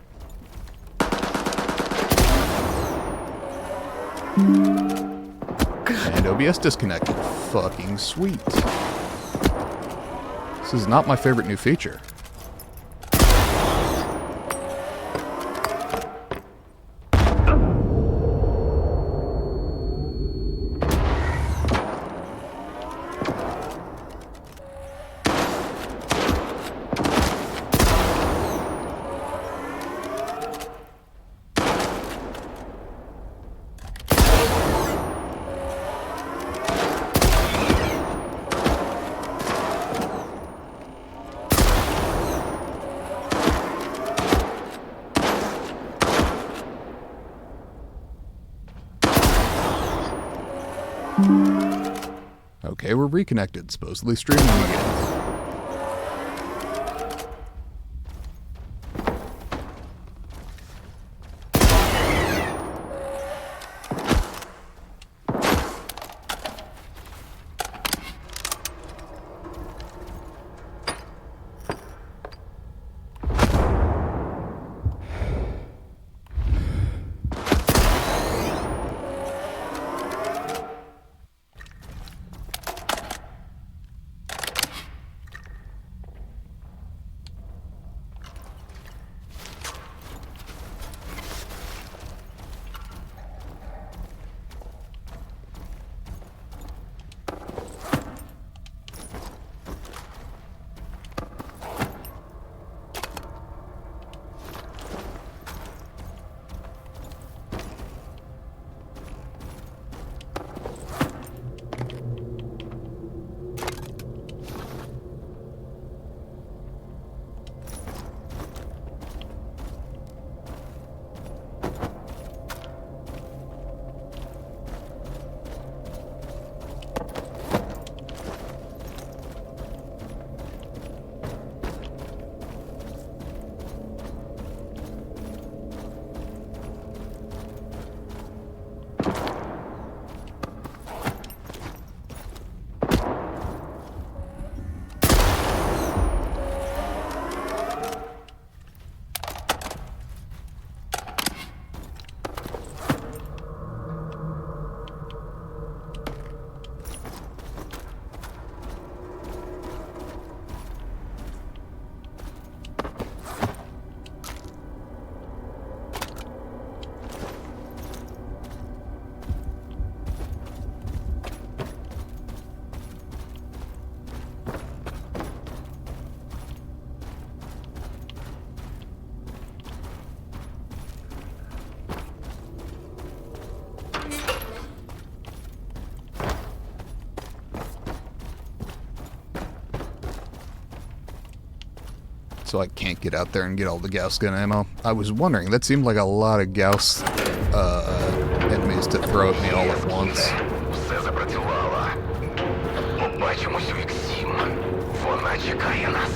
And OBS disconnected. Fucking sweet. This is not my favorite new feature. Okay, we're reconnected, supposedly streaming again. so I can't get out there and get all the Gauss gun ammo. I was wondering, that seemed like a lot of Gauss enemies to throw at me all at once. Все запрацювало. Побачимось у Іксім. Вона чекає нас.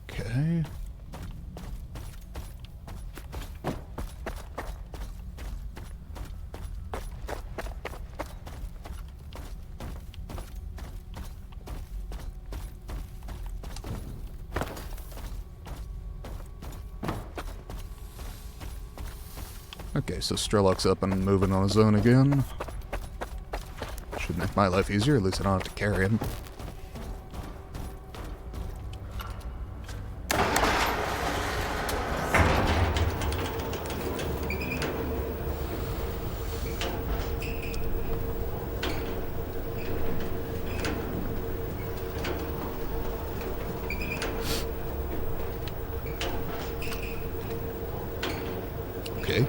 Okay. Okay, so Strelok's up and moving on his own again. Should make my life easier, at least I don't have to carry him. Okay.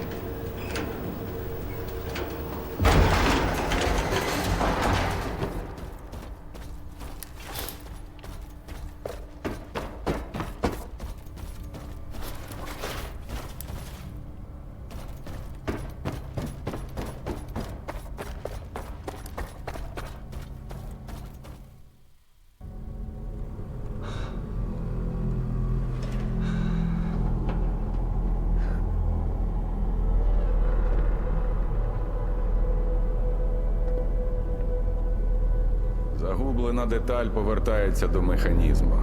Загублена деталь повертається до механізму.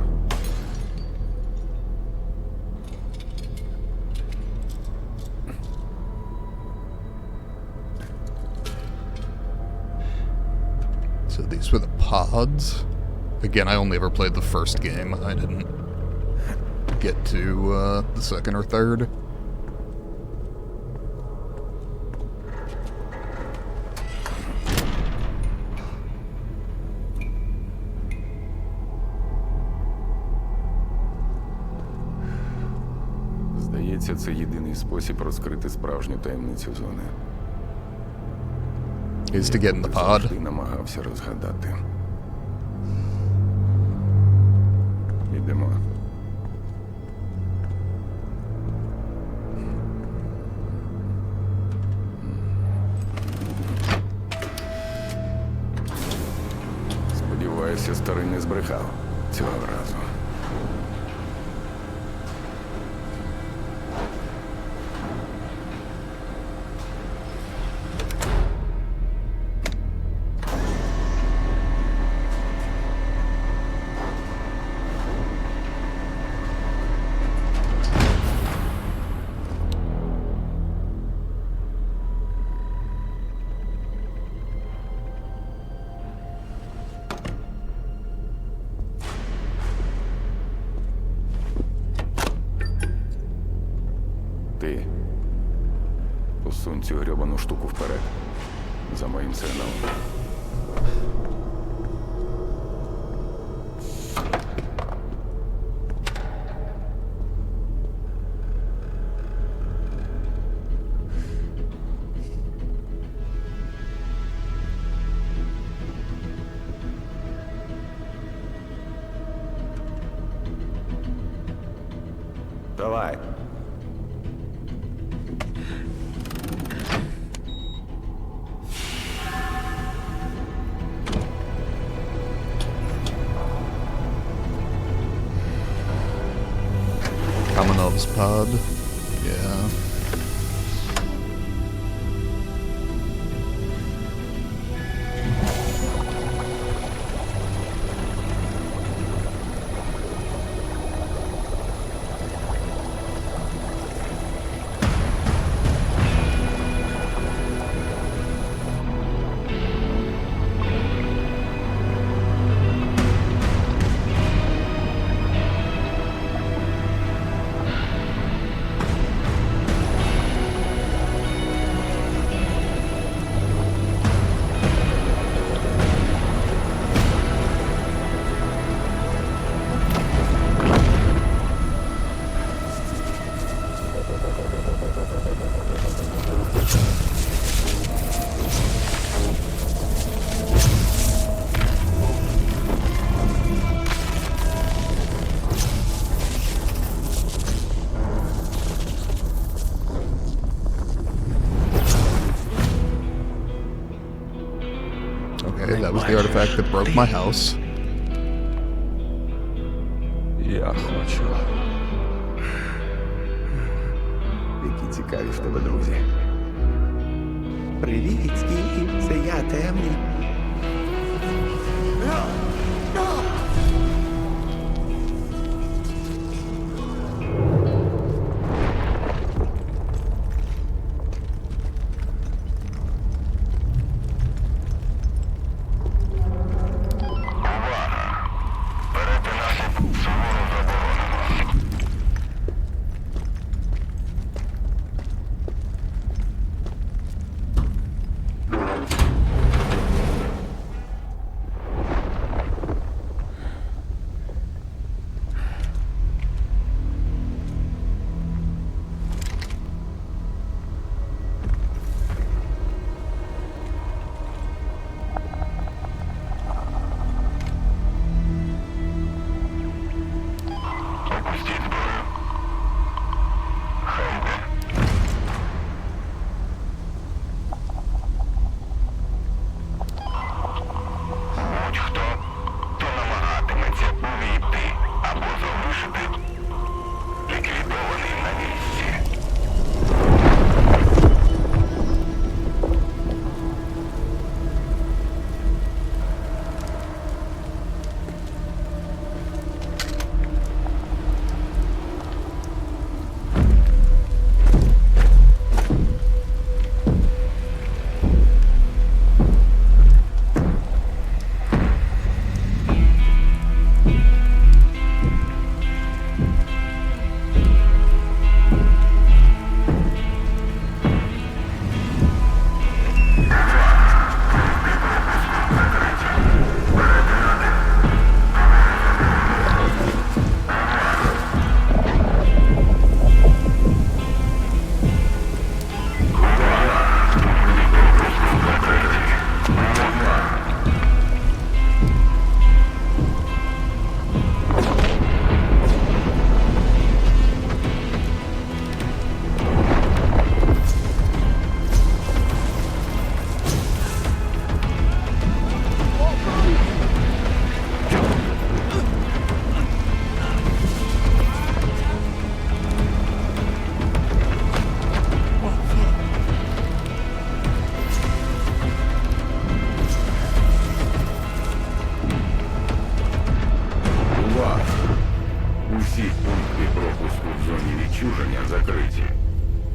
So these were the pods. Again, I only ever played the first game. I didn't get to the second or third. Здається, це єдиний спосіб розкрити справжню таємницю зони. Is to get in the pod. Завжди намагався розгадати. Йдемо. Сподіваюся, старий не збрехав цього разу. Ти посунь цю грьобану штуку вперед. За моїм сигналом. Давай. Kamenov's pod. Yeah. the artifact that broke my house. Я хочу. Які цікаві в тебе друзі. Привіт, Стів, це я, Темний.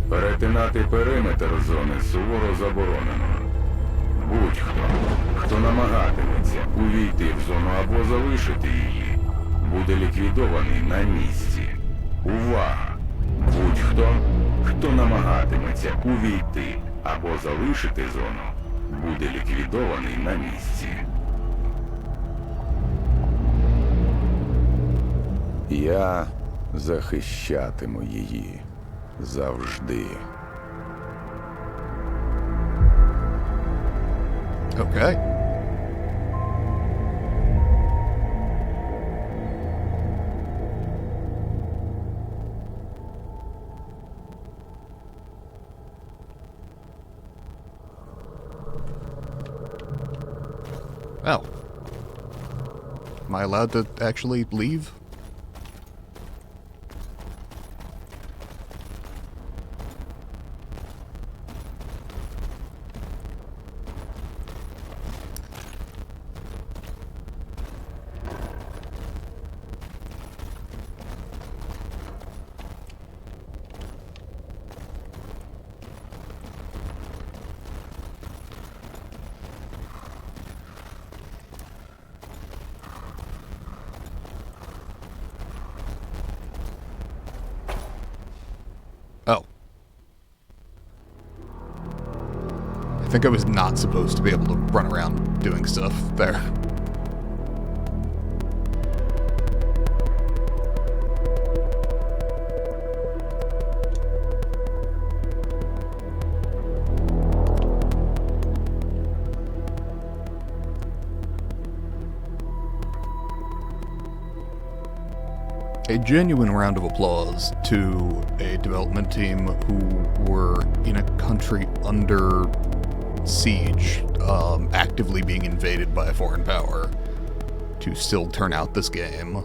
Перетинати периметр зони суворо заборонено. Будь-хто, хто намагатиметься увійти в зону або залишити її, буде ліквідований на місці. Увага! Будь-хто, хто намагатиметься увійти або залишити зону, буде ліквідований на місці. Я захищатиму її. Завжди. Okay. Oh. Am I allowed to actually leave? Oh. I think I was not supposed to be able to run around doing stuff there. A genuine round of applause to a development team who were in a country under siege, actively being invaded by a foreign power, to still turn out this game.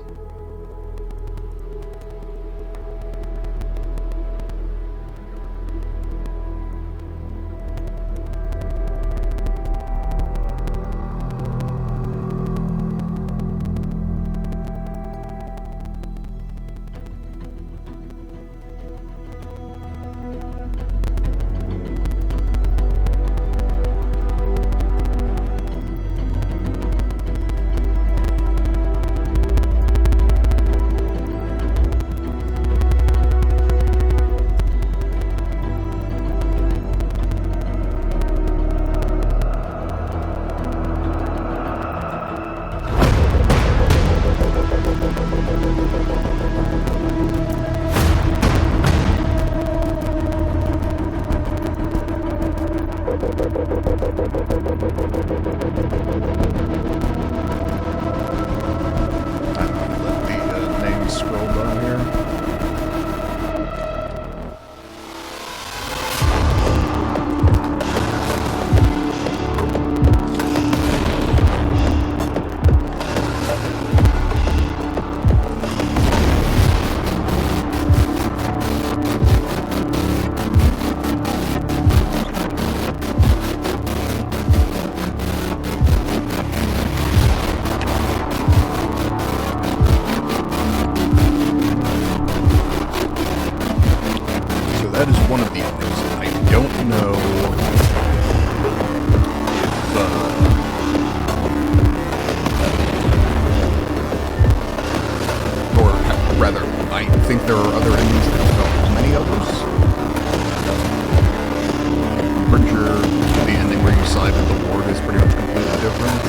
That is one of the owners. I don't know if, or rather, I think there are other enemies. I don't know how many others. I'm pretty sure the ending where you side with the ward is pretty much completely different.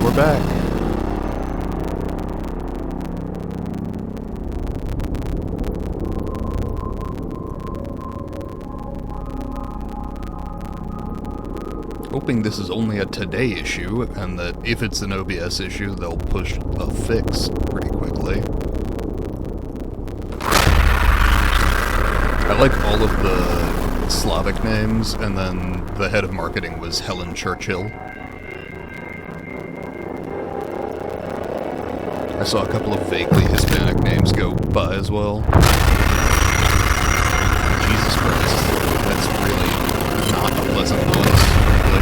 We're back. Hoping this is only a today issue, and that if it's an OBS issue, they'll push a fix pretty quickly. I like all of the Slavic names, and then the head of marketing was Helen Churchill. I saw a couple of vaguely Hispanic names go by as well. Jesus Christ, that's really not a pleasant noise, frankly.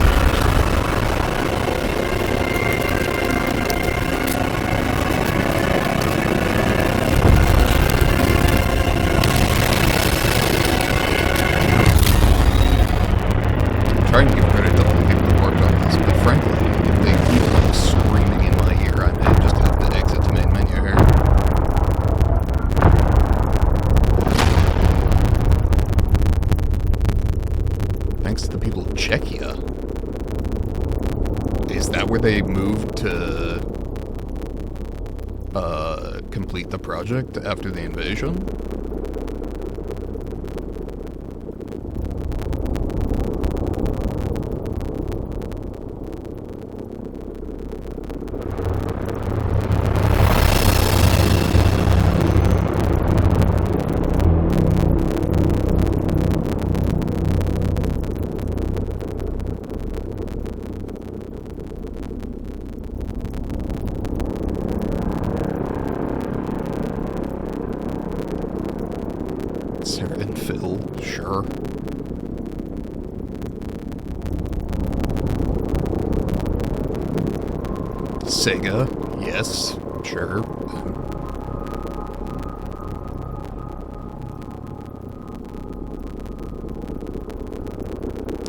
Trying to give credit to all the people who worked on this, but frankly, if they keep screaming in my ear, I may just have to exit the main menu here. Thanks to the people of Czechia. Is that where they moved to complete the project after the invasion? Sarah and Phil, sure. Sega, yes, sure.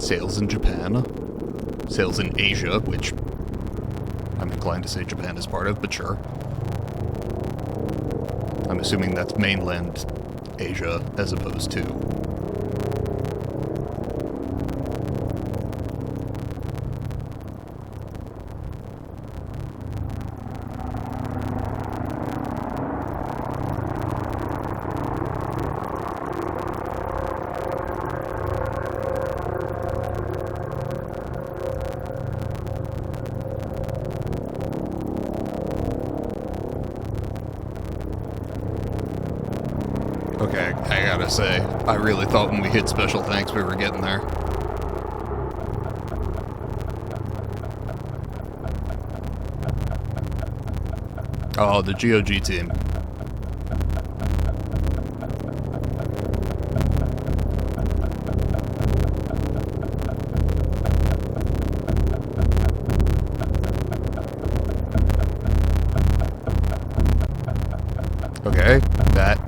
Sales in Japan. Sales in Asia, which I'm inclined to say Japan is part of, but sure. I'm assuming that's mainland Asia as opposed to Okay, I gotta say, I really thought when we hit special thanks we were getting there. Oh, the GOG team. Okay, that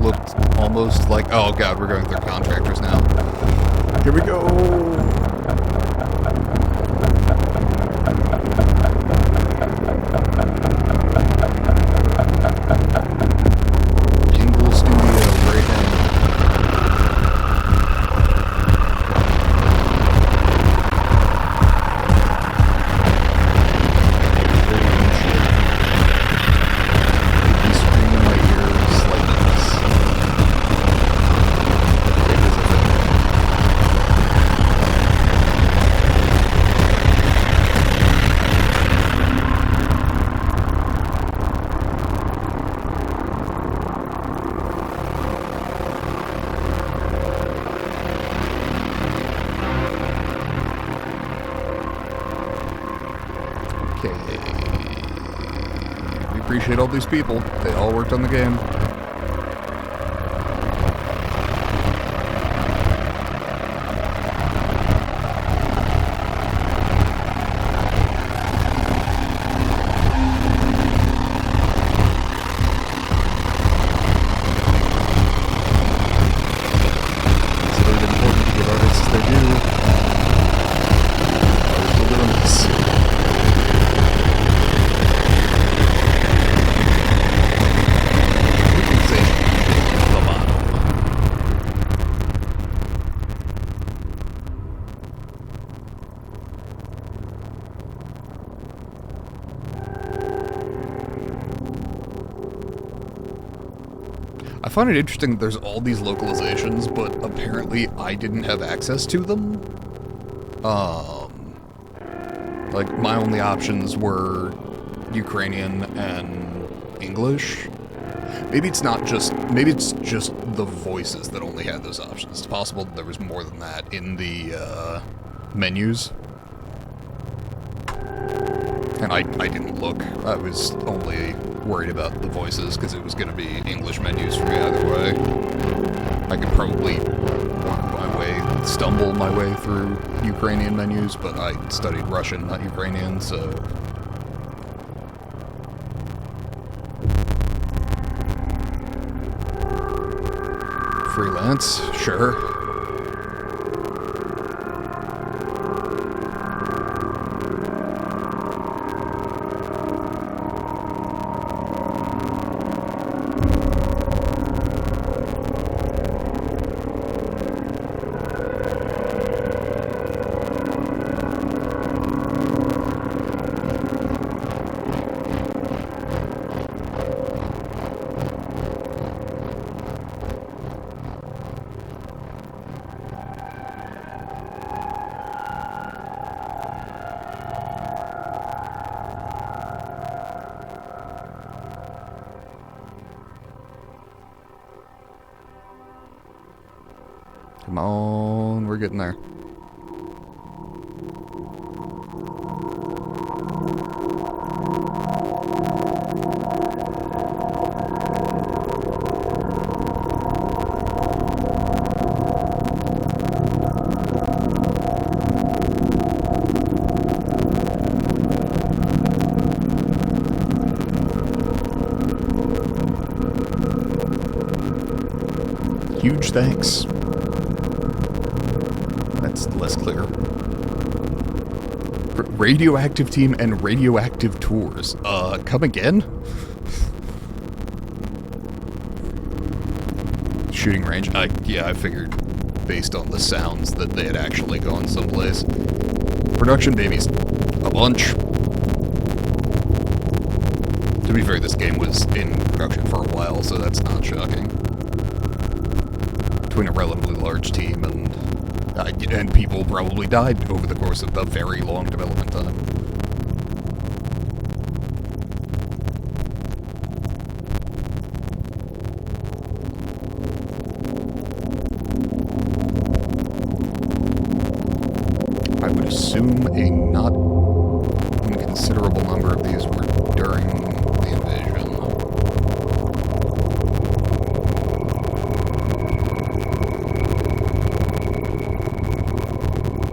looked almost like... Oh god, we're going through contractors now. Here we go! Jingle Studio, Greyhound. We appreciate all these people. They all worked on the game. It's really important to give artists their due. We're doing this. find it interesting that there's all these localizations, but apparently I didn't have access to them. Like, my only options were Ukrainian and English. Maybe it's just the voices that only had those options. It's possible that there was more than that in the menus. And I didn't look. I was only worried about the voices because it was going to be English menus for me either way. I could probably stumble my way through Ukrainian menus, but I studied Russian, not Ukrainian, so... Freelance, sure. Come on, we're getting there. Huge thanks. That's less clear. Radioactive team and radioactive tours. Come again? Shooting range. Yeah, I figured based on the sounds that they had actually gone someplace. Production babies. A bunch. To be fair, this game was in production for a while, so that's not shocking. Between a relatively large team and people probably died over the course of a very long development time. I would assume a not inconsiderable number of these were during the invasion.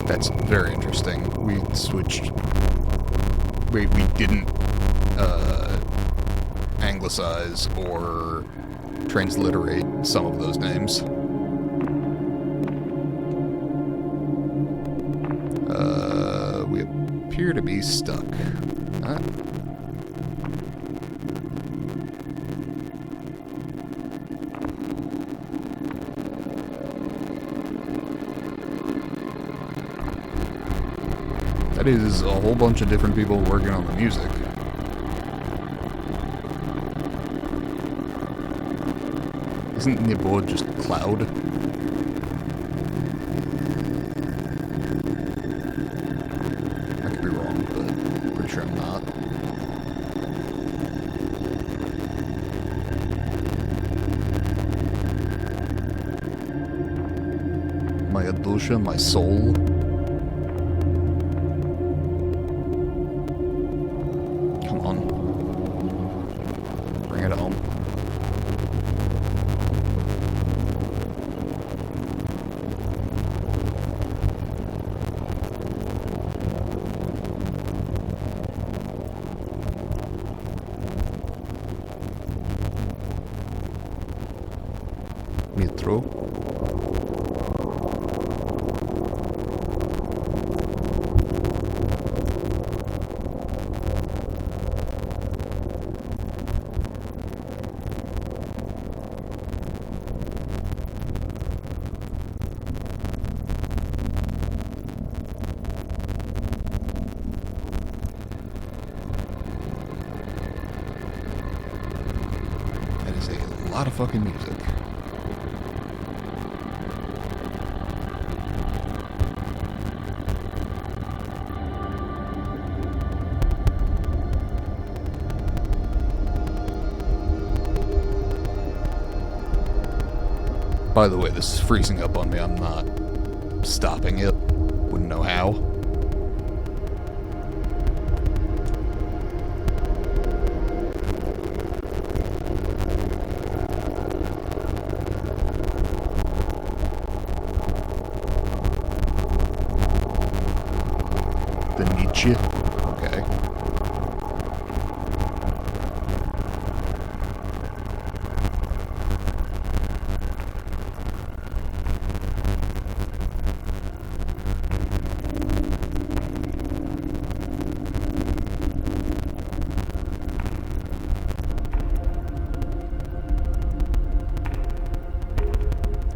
That's very interesting. We switched... We didn't anglicize or transliterate some of those names. We appear to be stuck. Huh? That is a whole bunch of different people working on the music. Isn't Nebo just cloud? I could be wrong, but pretty sure I'm not. My Adusha, my soul. Metro. That is a lot of fucking music. By the way, this is freezing up on me. I'm not stopping it. Wouldn't know how. The Nietzsche. Okay.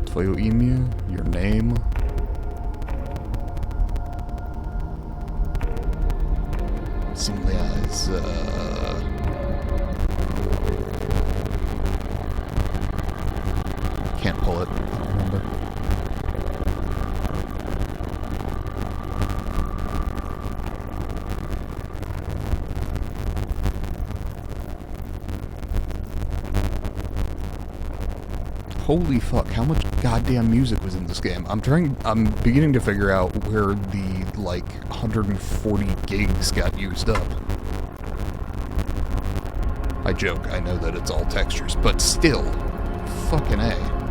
Twoje imię, your name. Simply as, can't pull it, I don't remember. Holy fuck, how much goddamn music was in this game? I'm beginning to figure out where the, like, 140 gigs got used up. I joke, I know that it's all textures, but still, fucking A.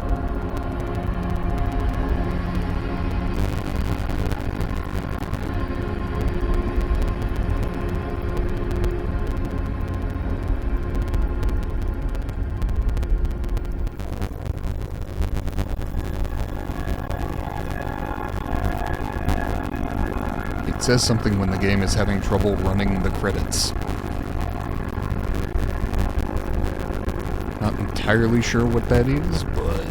It says something when the game is having trouble running the credits. Not entirely sure what that is, but...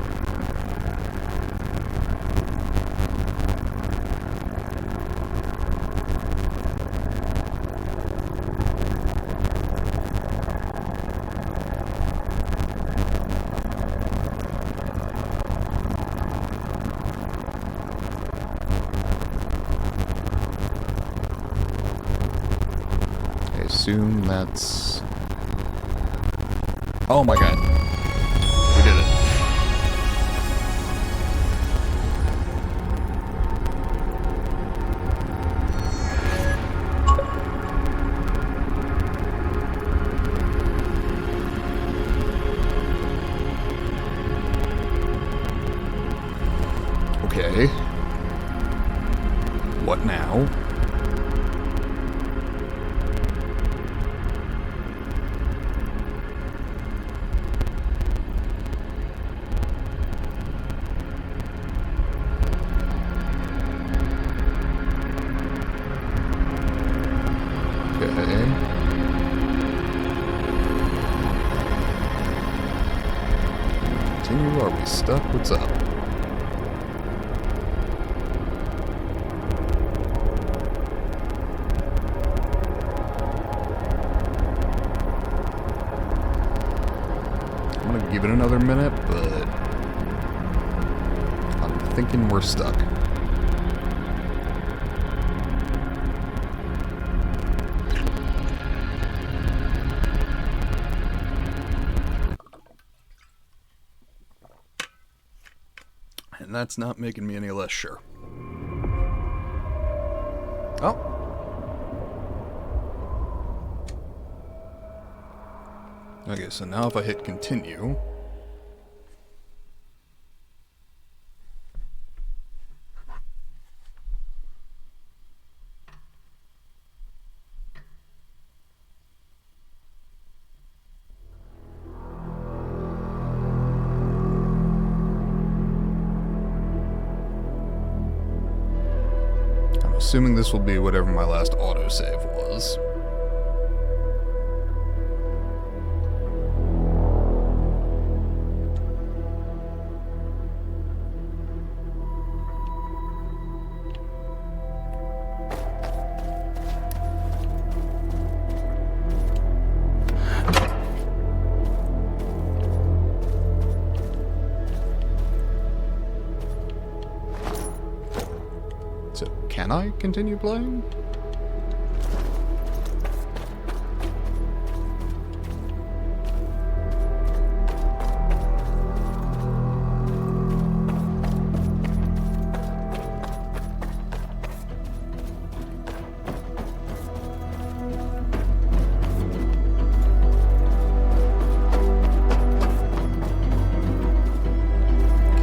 I assume that's... Oh my god. We did it. Okay. What now? Continue, are we stuck? What's up? I'm gonna give it another minute, but I'm thinking we're stuck. And that's not making me any less sure. Oh. Okay, so now if I hit continue... Assuming this will be whatever my last autosave was. Can I continue playing?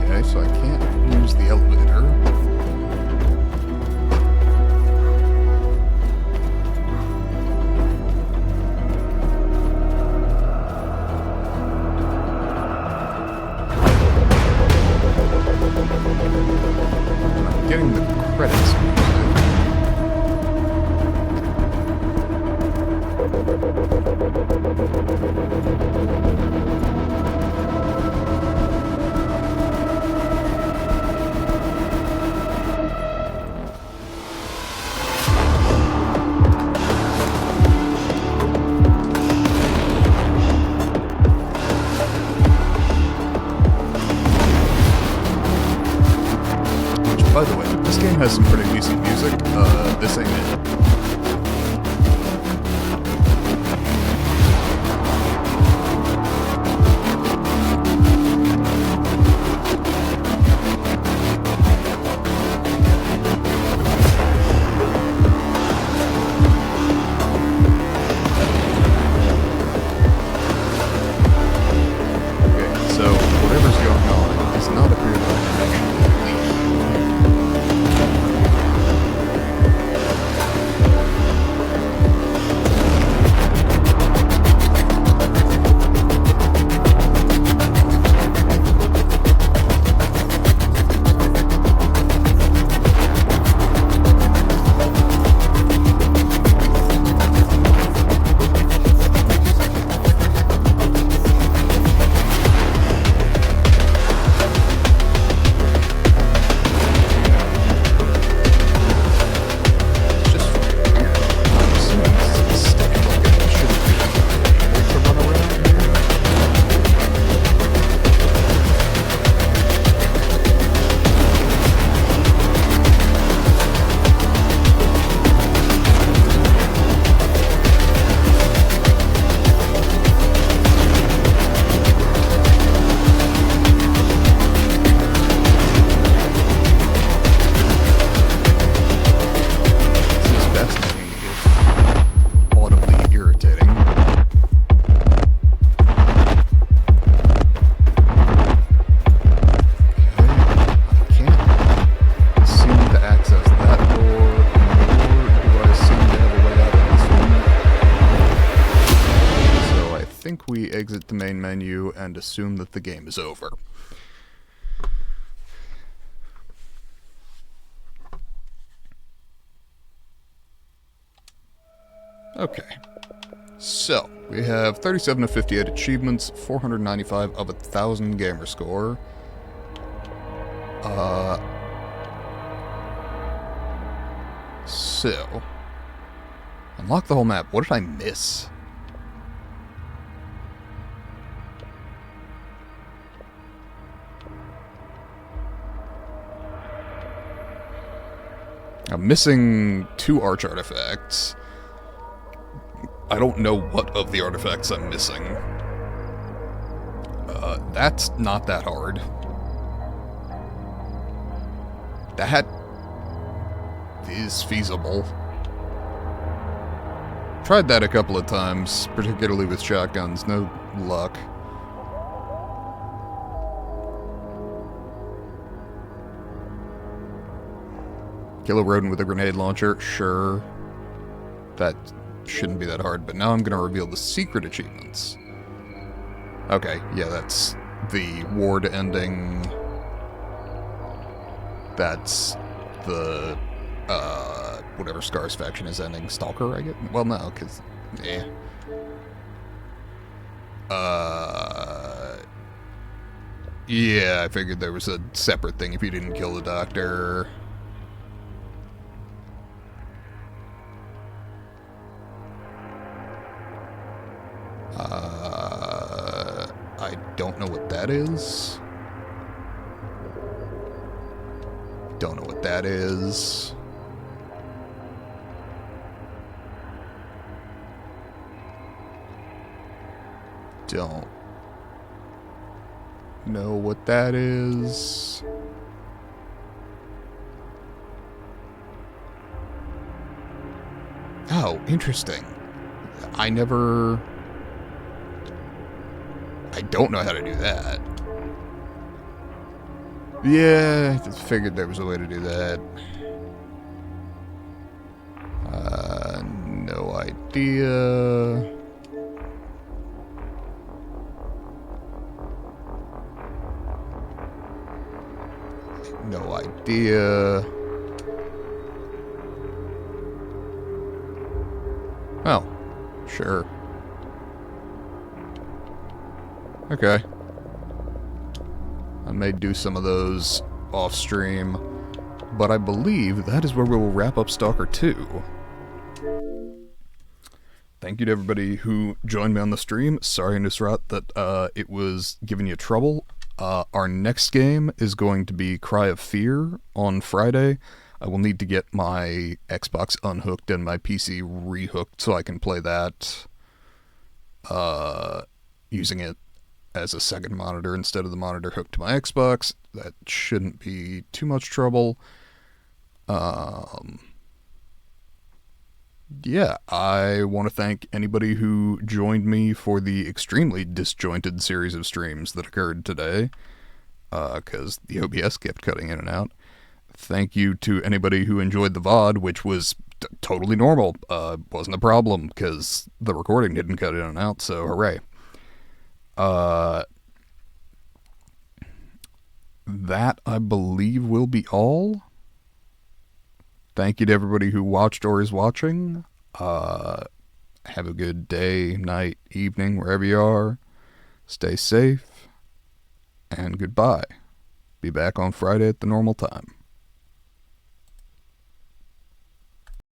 Okay, so I can't use the elevator. I'm getting the credits music. Which, by the way, this game has some pretty decent music. This ain't it. Okay, so whatever's going on does not appear to be actually we exit the main menu and assume that the game is over. Okay. So, we have 37 of 58 achievements, 495 of 1,000 gamer score. So, unlock the whole map. What did I miss? I'm missing 2 arch artifacts. I don't know what of the artifacts I'm missing. That's not that hard. That is feasible. Tried that a couple of times, particularly with shotguns. No luck. Kill a rodent with a grenade launcher? Sure. That shouldn't be that hard, but now I'm going to reveal the secret achievements. Okay, yeah, that's the ward ending. That's the, whatever Scar's faction is ending. Stalker, I get? Well, no, because, yeah, I figured there was a separate thing if you didn't kill the doctor. I don't know what that is. Don't know what that is. don't know what that is. Oh, interesting. I don't know how to do that. Yeah, I just figured there was a way to do that. No idea. No idea. Oh, sure. Okay. I may do some of those off stream, but I believe that is where we will wrap up Stalker 2. Thank you to everybody who joined me on the stream. Sorry, Nusrat, that it was giving you trouble. Our next game is going to be Cry of Fear on Friday. I will need to get my Xbox unhooked and my PC rehooked so I can play that using it as a second monitor instead of the monitor hooked to my Xbox. That shouldn't be too much trouble. Yeah, I want to thank anybody who joined me for the extremely disjointed series of streams that occurred today, because the OBS kept cutting in and out. Thank you to anybody who enjoyed the VOD, which was totally normal. Wasn't a problem, because the recording didn't cut in and out, so hooray. That, I believe, will be all. Thank you to everybody who watched or is watching. Have a good day, night, evening, wherever you are. Stay safe, and goodbye. Be back on Friday at the normal time.